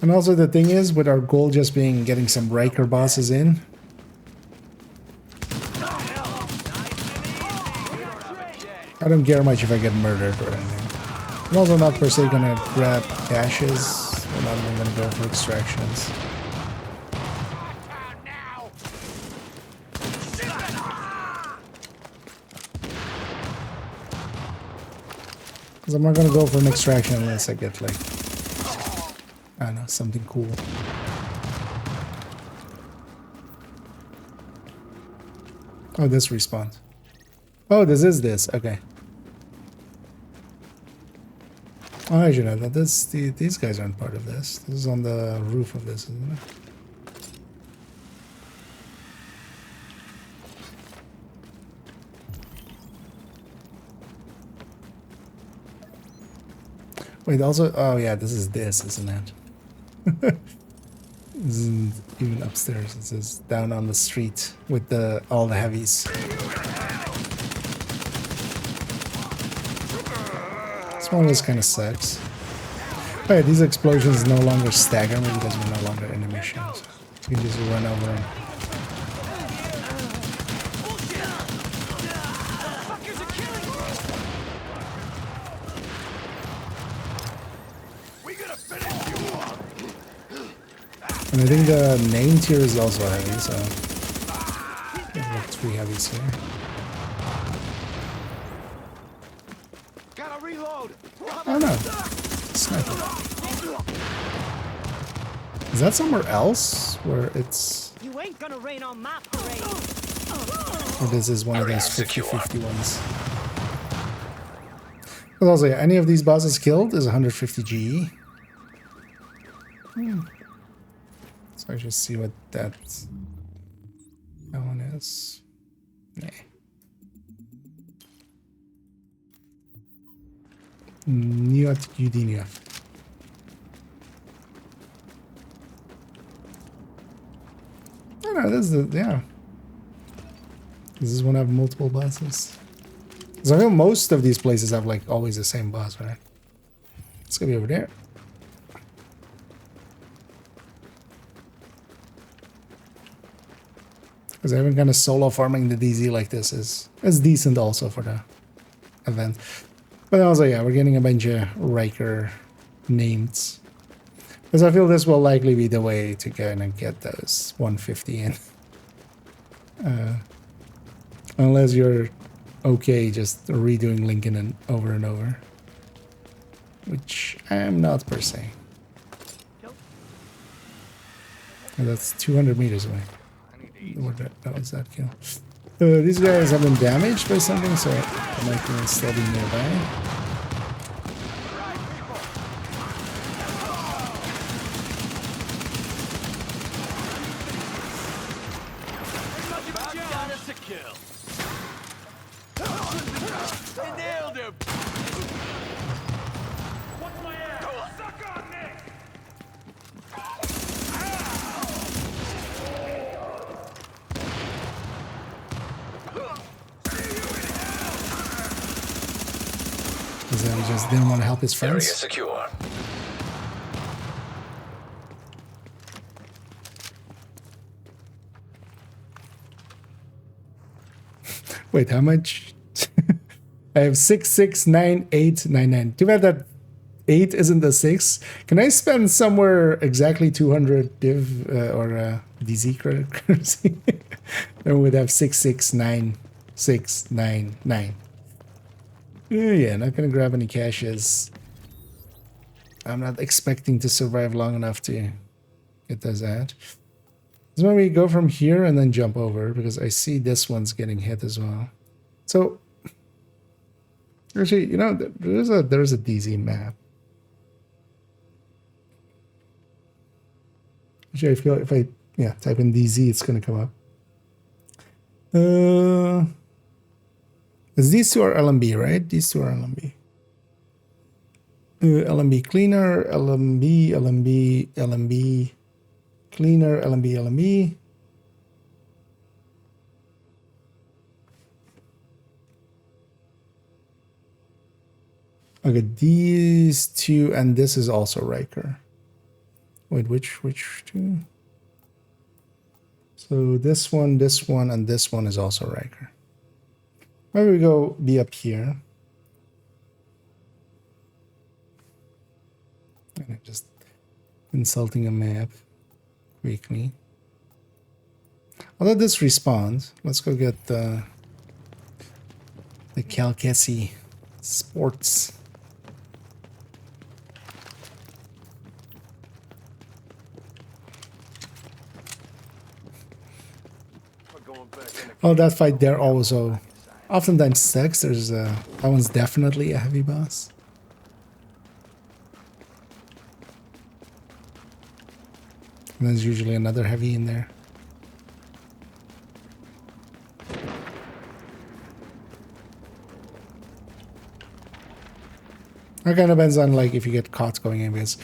And also the thing is, with our goal just being getting some Riker bosses in, I don't care much if I get murdered or anything. I'm also not per se gonna grab dashes. I'm not even gonna go for extractions. Because I'm not gonna go for an extraction unless I get like, I don't know, something cool. Oh, this respawns. Oh, this is this. Okay. Oh, I should know that. These guys aren't part of this. This is on the roof of this, isn't it? Wait, also, oh yeah, this is this, isn't it? This isn't even upstairs. This is down on the street with all the heavies. This one was kind of sucks. Oh yeah, these explosions no longer stagger me because we're no longer in a mission. So you can just run over them. And I think the name tier is also heavy, so there's like 3 heavies here. Gotta reload. Oh no, sniper. Is that somewhere else where it's? You ain't gonna rain on my parade. Or this is one of those 50-50 ones. But also, yeah, any of these bosses killed is 150 GE. So I just see what that one is. Nah. Niet Udinia. Oh no, this is yeah. Does this one have multiple bosses? Because I feel most of these places have like always the same boss, right? It's gonna be over there. Because I even kind of solo farming the DZ like this is decent also for the event. But also, yeah, we're getting a bunch of Riker names. Because I feel this will likely be the way to kind of get those 150 in. Unless you're okay just redoing Lincoln and over. Which I am not per se. And that's 200 meters away. That was that kill. These guys have been damaged by something, so I might still be nearby. He just didn't want to help his friends. Area secure. Wait, how much? I have 669899. Too bad that 8 isn't the 6. Can I spend somewhere exactly 200 div or DZ credit currency? Then we'd have 669699. Yeah, not gonna grab any caches. I'm not expecting to survive long enough to get those out. So when we go from here and then jump over, because I see this one's getting hit as well. So actually, you know, there's a DZ map. Actually, I feel if I type in DZ, it's gonna come up. These two are LMB, right? These two are LMB. LMB cleaner, LMB, LMB, LMB cleaner, LMB, LMB. Okay, these two, and this is also Riker. Wait, which two? So this one, and this one is also Riker. Maybe we go be up here. And I'm just insulting a map quickly. Although this respawns, let's go get the Calcassi Sports. Oh, that fight there also oftentimes sucks. There's that one's definitely a heavy boss. And there's usually another heavy in there. It kind of depends on like if you get caught going in, because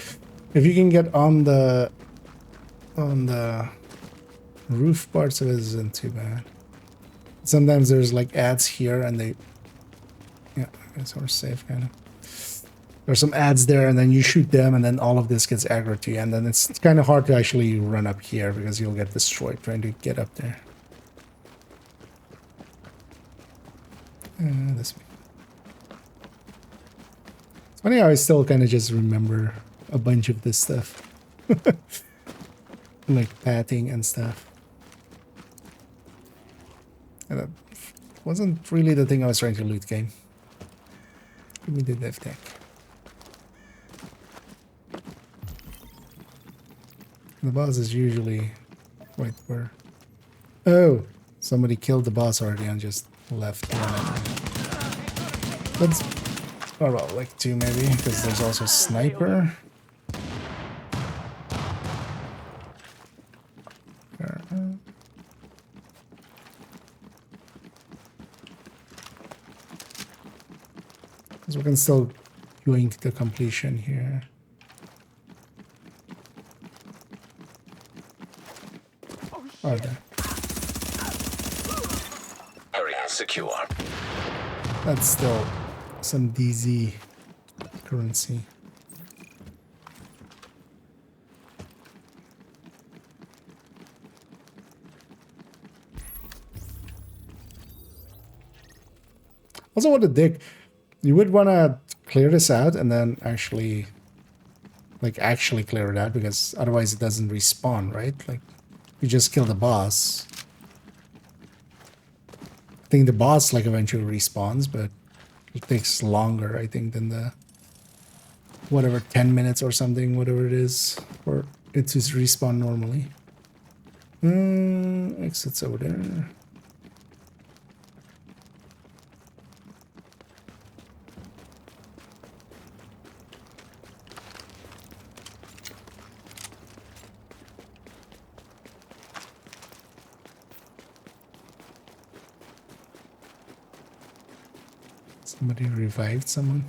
if you can get on the roof parts of it isn't too bad. Sometimes there's like ads here and they, yeah, I guess we're safe kind of. There's some ads there and then you shoot them and then all of this gets aggro to you, and then it's kind of hard to actually run up here because you'll get destroyed trying to get up there. This way. It's funny how I still kind of just remember a bunch of this stuff. Like patting and stuff. And that wasn't really the thing I was trying to loot game. Give me the dev tech. The boss is usually... Wait, where? Oh! Somebody killed the boss already and just left. That's... Oh, well, like 2 maybe, because there's also sniper. Because we can still going to the completion here. Oh, there. Area secure. That's still some DZ currency. Also, what a dick. You would want to clear this out and then actually clear it out, because otherwise it doesn't respawn, right? Like, you just kill the boss. I think the boss like eventually respawns, but it takes longer, I think, than the whatever 10 minutes or something, whatever it is, for it to respawn normally. Exits over there. Somebody revived someone.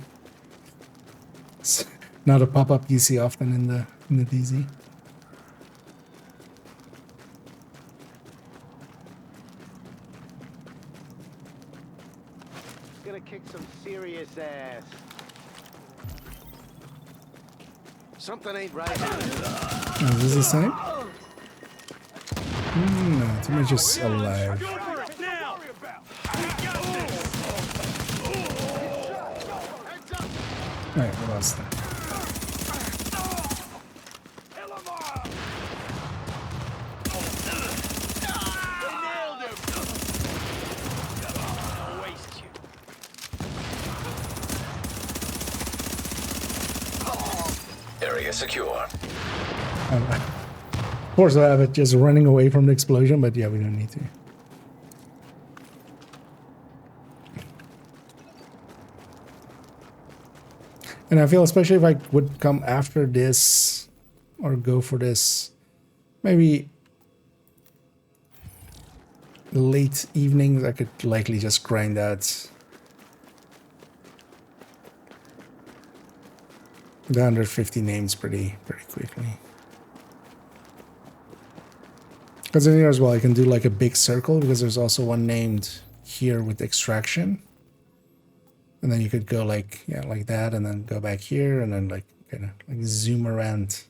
It's not a pop-up you see often in the DZ. Gonna kick some serious ass. Something ain't right. Oh, is this a sign? No, too much just alive. Alright, what else then? Area secure. Of course, I have it just running away from the explosion, but yeah, we don't need to. And I feel, especially if I would come after this or go for this, maybe late evenings, I could likely just grind that. The 150 names pretty quickly. Because in here as well, I can do like a big circle because there's also one named here with extraction. And then you could go like, yeah, like that, and then go back here, and then like kind of like zoom around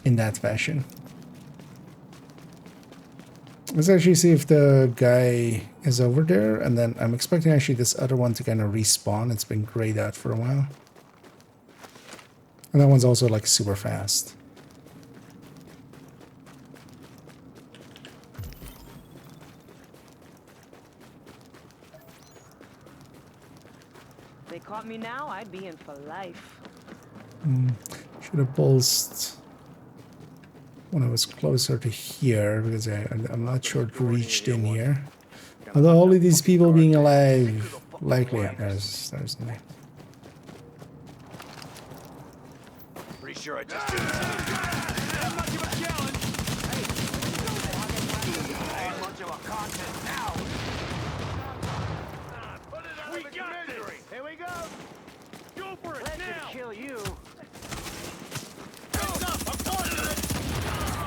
in that fashion. Let's actually see if the guy is over there, and then I'm expecting actually this other one to kind of respawn. It's been grayed out for a while. And that one's also like super fast. They caught me now, I'd be in for life. Should have pulsed when I was closer to here, because I'm not sure it reached in here. Although all of these people being alive, likely, there's the name. Pretty sure I just did that much of a challenge. Hey, ain't much of a contest now. Put it out of the misery. Here we go. Go for it now. Kill you.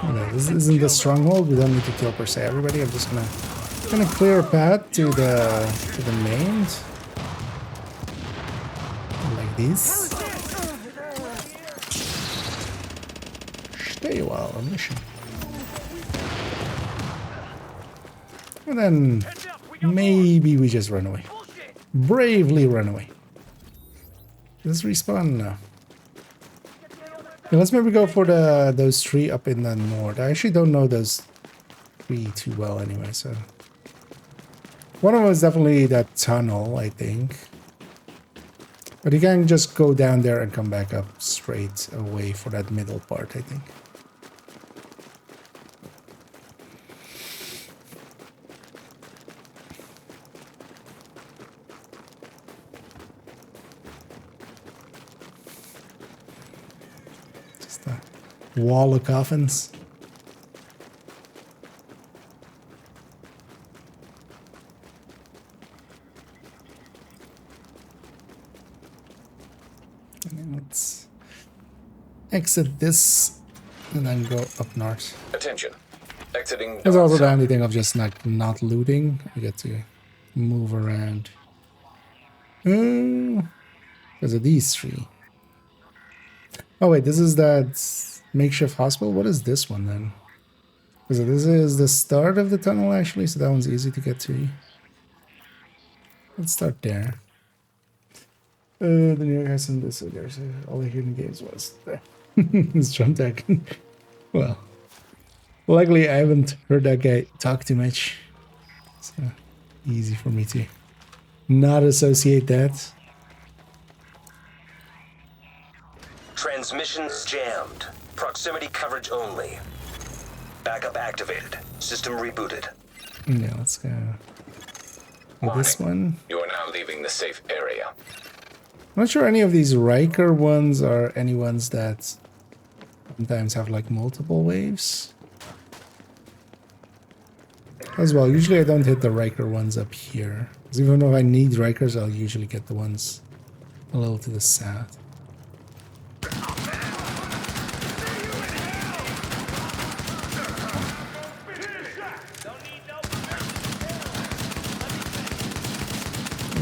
Okay, this isn't the stronghold. We don't need to kill per se everybody. I'm just gonna clear a path to the mains, like this. Stay while on mission, and then maybe we just run away. Bravely run away. Let's respawn now. Yeah, let's maybe go for those three up in the north. I actually don't know those three too well anyway, so one of them is definitely that tunnel, I think. But you can just go down there and come back up straight away for that middle part, I think. Wall of coffins. And then let's exit this and then go up north. Attention. Exiting. There's also the handy thing of just not looting. I get to move around. Because of these three. Oh wait, this is that makeshift hospital. What is this one then? Because this is the start of the tunnel actually, so that one's easy to get to. Let's start there. The New York has some this. So there's all the hidden games was there. It's drum tech. Well, luckily I haven't heard that guy talk too much, so easy for me to not associate that. Transmissions jammed. Proximity coverage only. Backup activated. System rebooted. Yeah, let's go with this one. You are now leaving the safe area. I'm not sure any of these Riker ones are any ones that sometimes have like multiple waves. As well, usually I don't hit the Riker ones up here. Because even though I need Rikers, I'll usually get the ones a little to the south.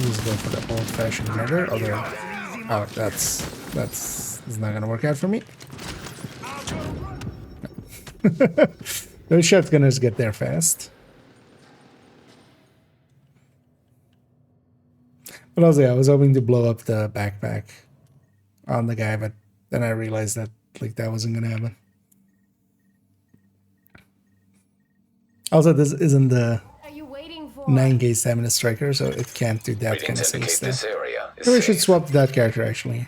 Just go for the old-fashioned murder, although that's not gonna work out for me. Those shotgunners get there fast. But also, yeah, I was hoping to blow up the backpack on the guy, but then I realized that like that wasn't gonna happen. Also, this isn't the 9K stamina striker, so it can't do that kind of silly stuff. This area is Maybe I should safe. swap to that character actually.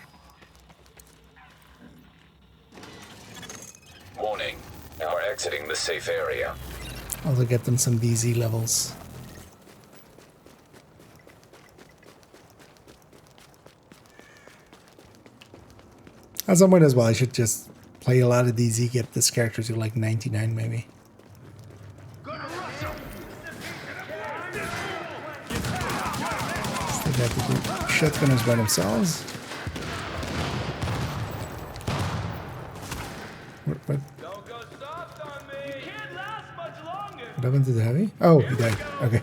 Warning. We're exiting the safe area. Also get them some DZ levels. At some point as well, I should just play a lot of DZ, get this character to like 99 maybe. They got to do shotgunners by themselves. What happened to the heavy? Oh, he died. Okay.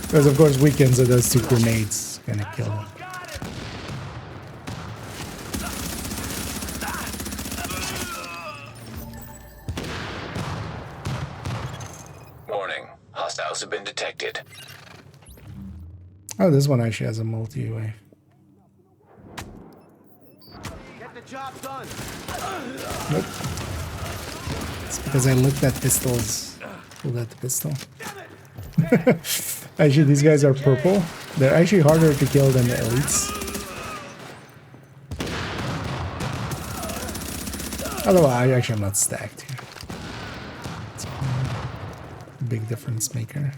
Because of course weekends of those two grenades gonna kill him. Warning. Hostiles have been detected. Oh, this one actually has a multi-wave. Get the job done. Nope. It's because I looked at pistols. Pulled out the pistol. Actually, these guys are purple. They're actually harder to kill than the elites. Although I'm not stacked here. It's a big difference maker.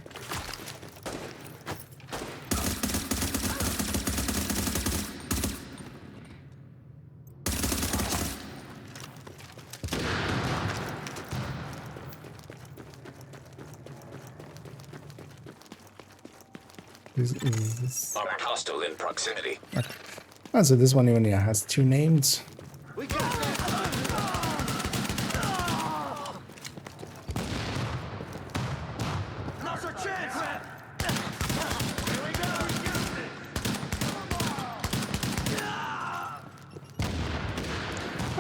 Is this? Armored hostile in proximity. Okay. Oh, so this one even has two names.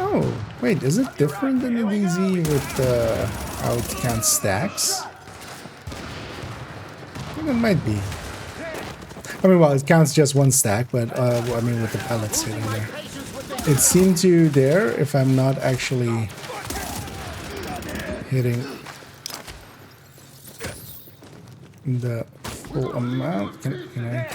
Oh, wait, is it different than the DZ with how it counts stacks? I think it might be. I mean, well, it counts just one stack, but I mean with the pellets hitting there. It seemed to there if I'm not actually hitting the full amount. Can I?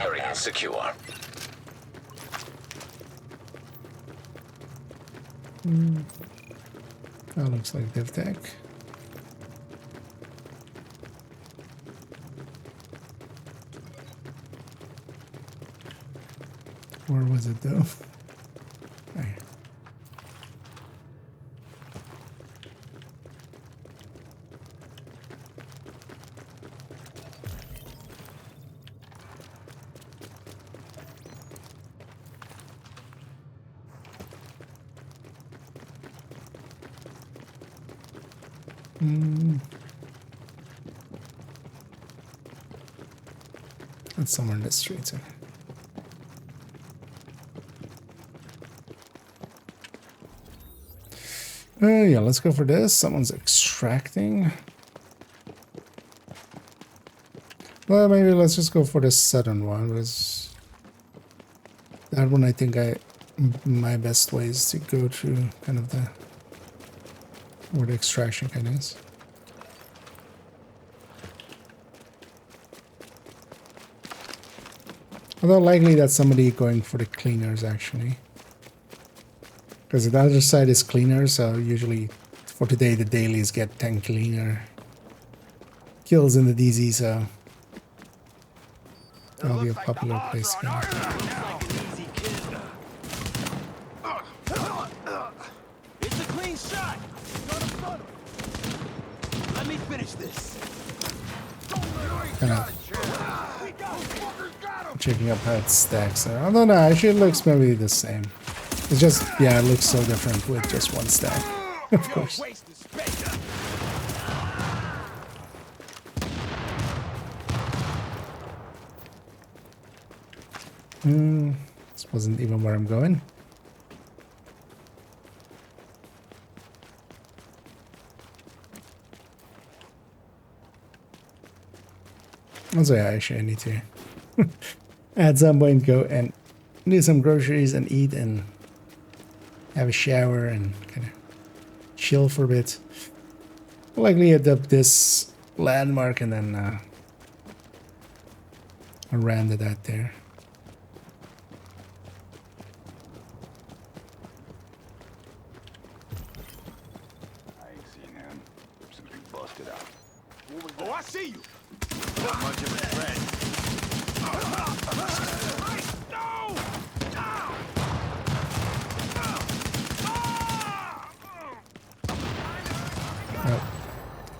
Area secure. That looks like DevTech. Where was it though? Right. It's somewhere in the streets. Yeah, let's go for this. Someone's extracting. Well, maybe let's just go for the southern one, because that one I think my best way is to go through kind of the where the extraction kind of is. Although likely that's somebody going for the cleaners actually. Because the other side is cleaner, so usually for today the dailies get 10 cleaner kills in the DZ, so that'll be a popular place. It's a clean shot. Let me finish this. kind of checking up how it stacks there. Although no, actually it looks maybe the same. It's just, yeah, it looks so different with just one stack. Of course. This wasn't even where I'm going. Also, yeah, actually I need to at some point go and do some groceries and eat and have a shower and kind of chill for a bit. I'll likely hit up this landmark and then I'll round it out there. I ain't seen him since we busted out. Oh, I see you. Not much of a threat. No!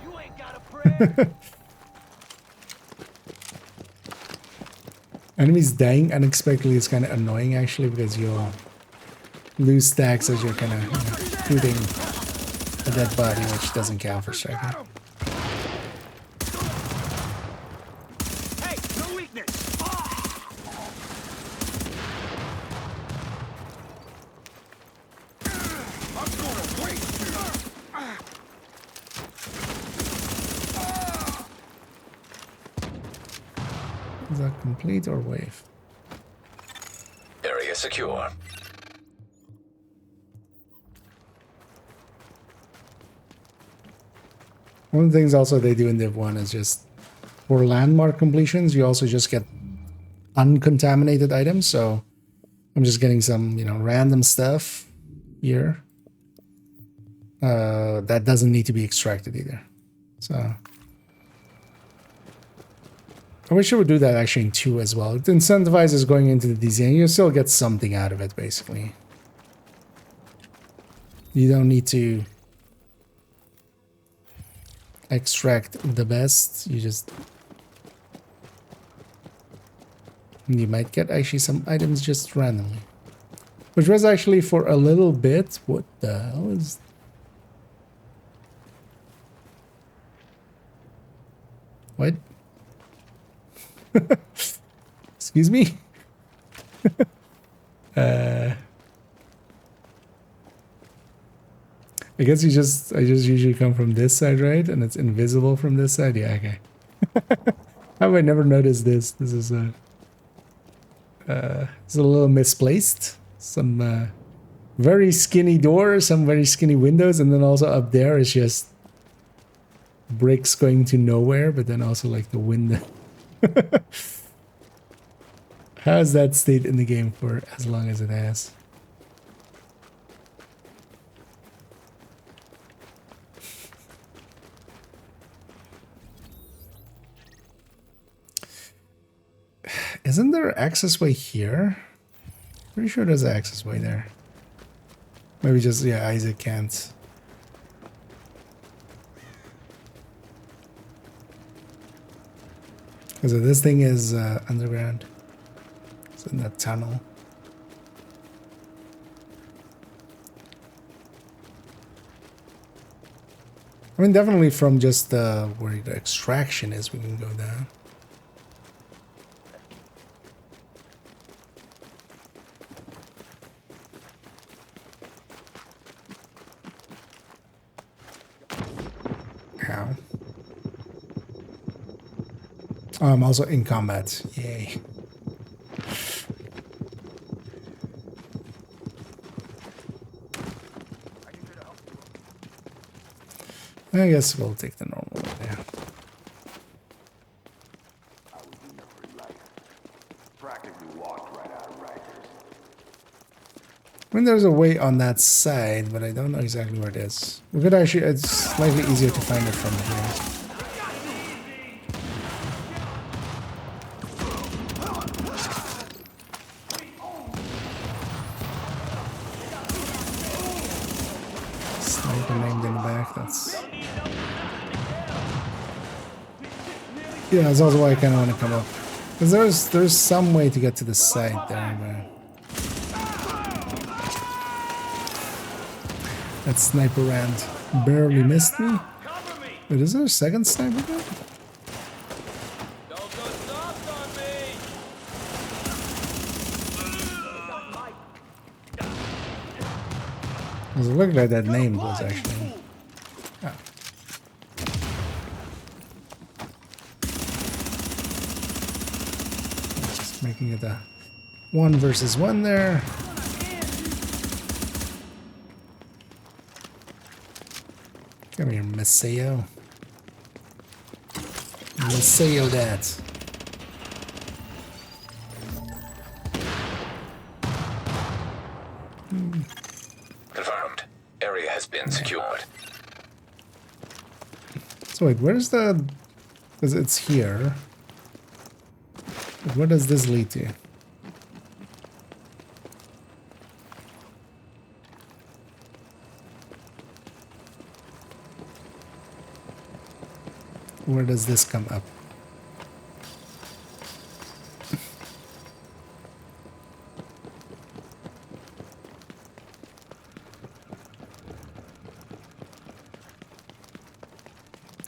You ain't got a prayer. Enemies dying unexpectedly is kind of annoying actually, because you'll lose stacks as you're kind of shooting a dead body, which doesn't count for striking. Hey, no weakness. I'm gonna waste you. Is that complete or wave? Area secure. One of the things also they do in Div 1 is just for landmark completions, you also just get uncontaminated items. So I'm just getting some, you know, random stuff here that doesn't need to be extracted either. So I wish I would do that actually in 2 as well. It incentivizes going into the design. You still get something out of it, basically. You don't need to extract the best. You might get actually some items just randomly. Which was actually for a little bit. What the hell is... What? Excuse me? I guess I just usually come from this side, right? And it's invisible from this side? Yeah, okay. How have I never noticed this? This is it's a little misplaced. Some very skinny doors, some very skinny windows, and then also up there is just bricks going to nowhere, but then also like the window. How has that stayed in the game for as long as it has? Isn't there an access way here? Pretty sure there's an access way there. Maybe just, yeah, Isaac can't. Because this thing is underground. It's in that tunnel. I mean, definitely from just where the extraction is, we can go down. Ow. Oh, I'm also in combat. Yay. I guess we'll take the normal one, yeah. I mean, there's a way on that side, but I don't know exactly where it is. We could actually, it's slightly easier to find it from here. Sniper named in the back, that's... Yeah, that's also why I kind of want to come up. Because there's some way to get to the side there, but... That sniper round barely missed me. Wait, is there a second sniper gun? Does it look like that name was actually... Oh. Just making it a 1 versus 1 there. Come here, Maceo. Maceo that. Confirmed. Area has been secured. So wait, where's the... Because it's here. But where does this lead to? Where does this come up?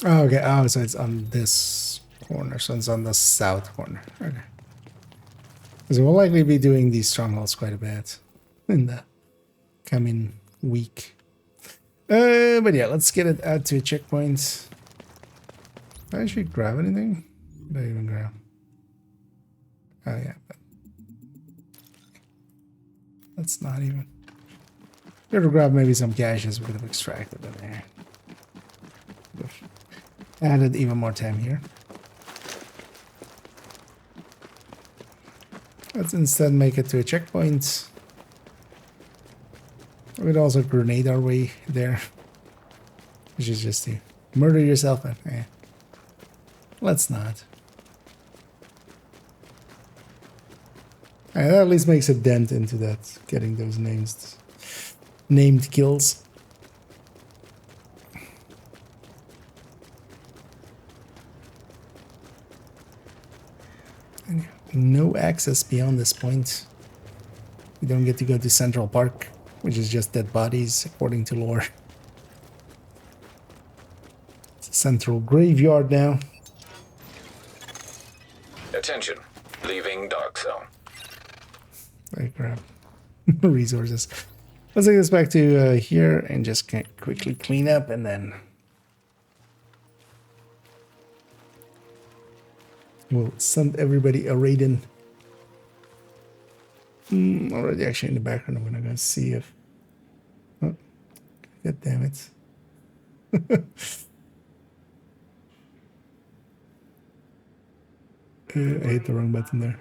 Oh, okay. Oh, so it's on this corner. So it's on the south corner. Okay. Because we'll likely be doing these strongholds quite a bit in the coming week. But yeah, let's get it out to a checkpoint. Did I actually grab anything? Did I even grab? Oh yeah, but that's not even. Better grab maybe some caches we could have extracted in there. Added even more time here. Let's instead make it to a checkpoint. We could also grenade our way there, which is just to murder yourself. And let's not. That at least makes a dent into that, getting those named kills. And no access beyond this point. We don't get to go to Central Park, which is just dead bodies, according to lore. It's a central graveyard now. Attention. Leaving dark zone. I grab resources. Let's take this back to here and just quickly clean up, and then we'll send everybody a raid-in. Already actually in the background. I'm gonna go see if... Oh, god damn it. I hit the wrong button there.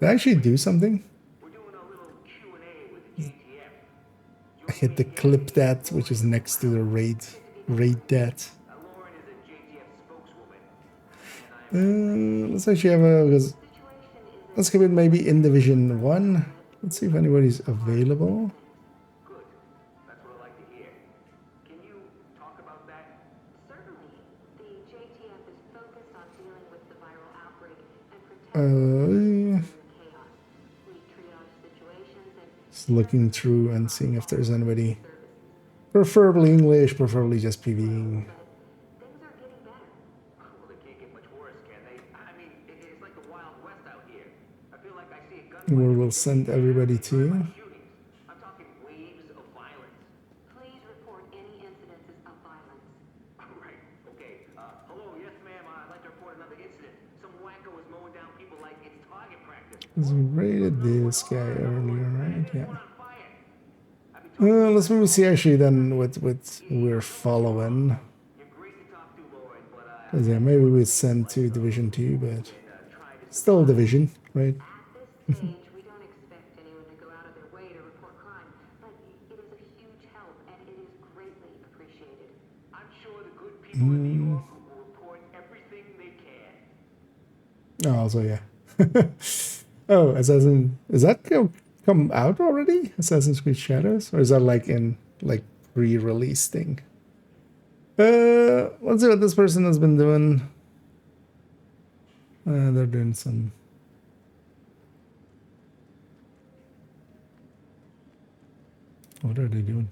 Did I actually do something? I hit the clip that, which is next to the raid that. Let's actually have a... Let's give it maybe in Division 1. Let's see if anybody's available. Just looking through and seeing if there's anybody. Preferably English, preferably just PvEing. Where we'll send everybody to. We raided this guy earlier, right? Yeah. Let's maybe see actually then what we're following. Yeah, maybe we send to Division 2, but still Division, right? Oh, also, yeah. Oh, Assassin... Is that come out already? Assassin's Creed Shadows? Or is that like in like re-release thing? Let's see what this person has been doing. They're doing some. What are they doing?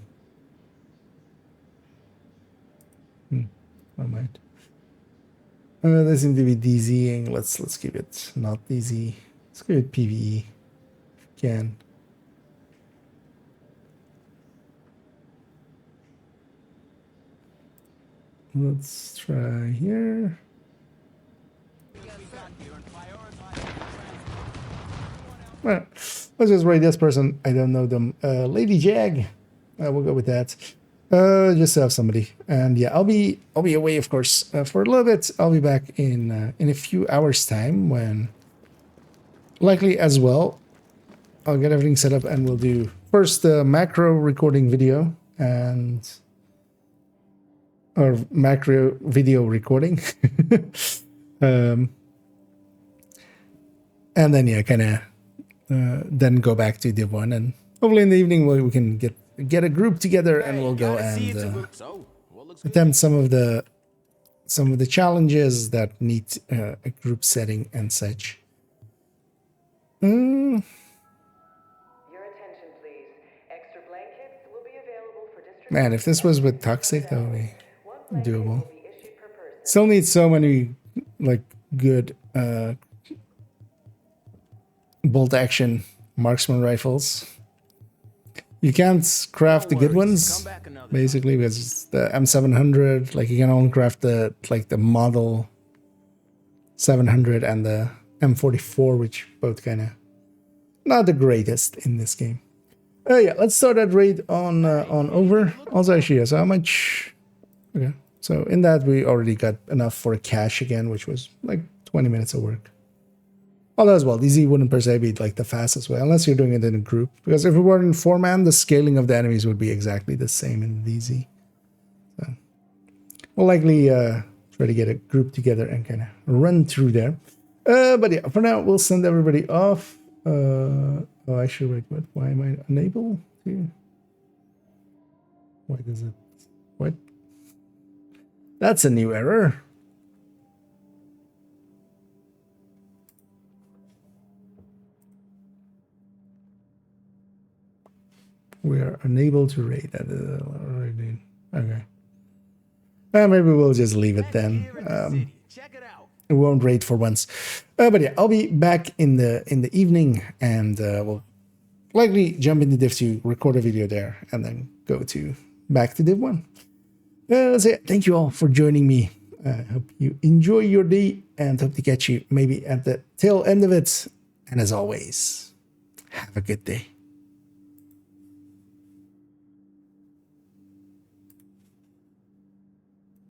I might. They seem to be DZing. Let's keep it not DZ. Let's give it PVE. If we can. Let's try here. Well, let's just rate this person. I don't know them. Lady Jag. We'll go with that. Just to have somebody. And yeah, I'll be away, of course, for a little bit. I'll be back in a few hours' time when, likely as well, I'll get everything set up and we'll do first the macro recording video and or macro video recording. And then yeah, kind of then go back to Div 1, and hopefully in the evening we can get a group together and we'll go and attempt some of the challenges that need a group setting and such. Your attention, please. Extra blankets will be available for district. Man, if this was with Toxic, that would be doable. Still need so many like good bolt action marksman rifles. You can't craft the good ones basically because it's the M700. Like you can only craft the model 700 and the M44, which both kind of not the greatest in this game. Yeah, let's start that raid on over. Also, actually, so how much? Okay, so in that we already got enough for a cache again, which was like 20 minutes of work. Although as well, DZ wouldn't per se be like the fastest way, unless you're doing it in a group. Because if we were in 4-man, the scaling of the enemies would be exactly the same in DZ. So we'll likely try to get a group together and kind of run through there. But yeah, for now, we'll send everybody off. Oh, actually, wait, what? Why am I unable to? Why does it? What? That's a new error. We are unable to raid. That is already okay. Maybe we'll just leave it then. It won't raid for once. But yeah, I'll be back in the evening, and we'll likely jump into Div 2, record a video there, and then go back to Div 1. That's it. Thank you all for joining me. Hope you enjoy your day, and hope to catch you maybe at the tail end of it. And as always, have a good day.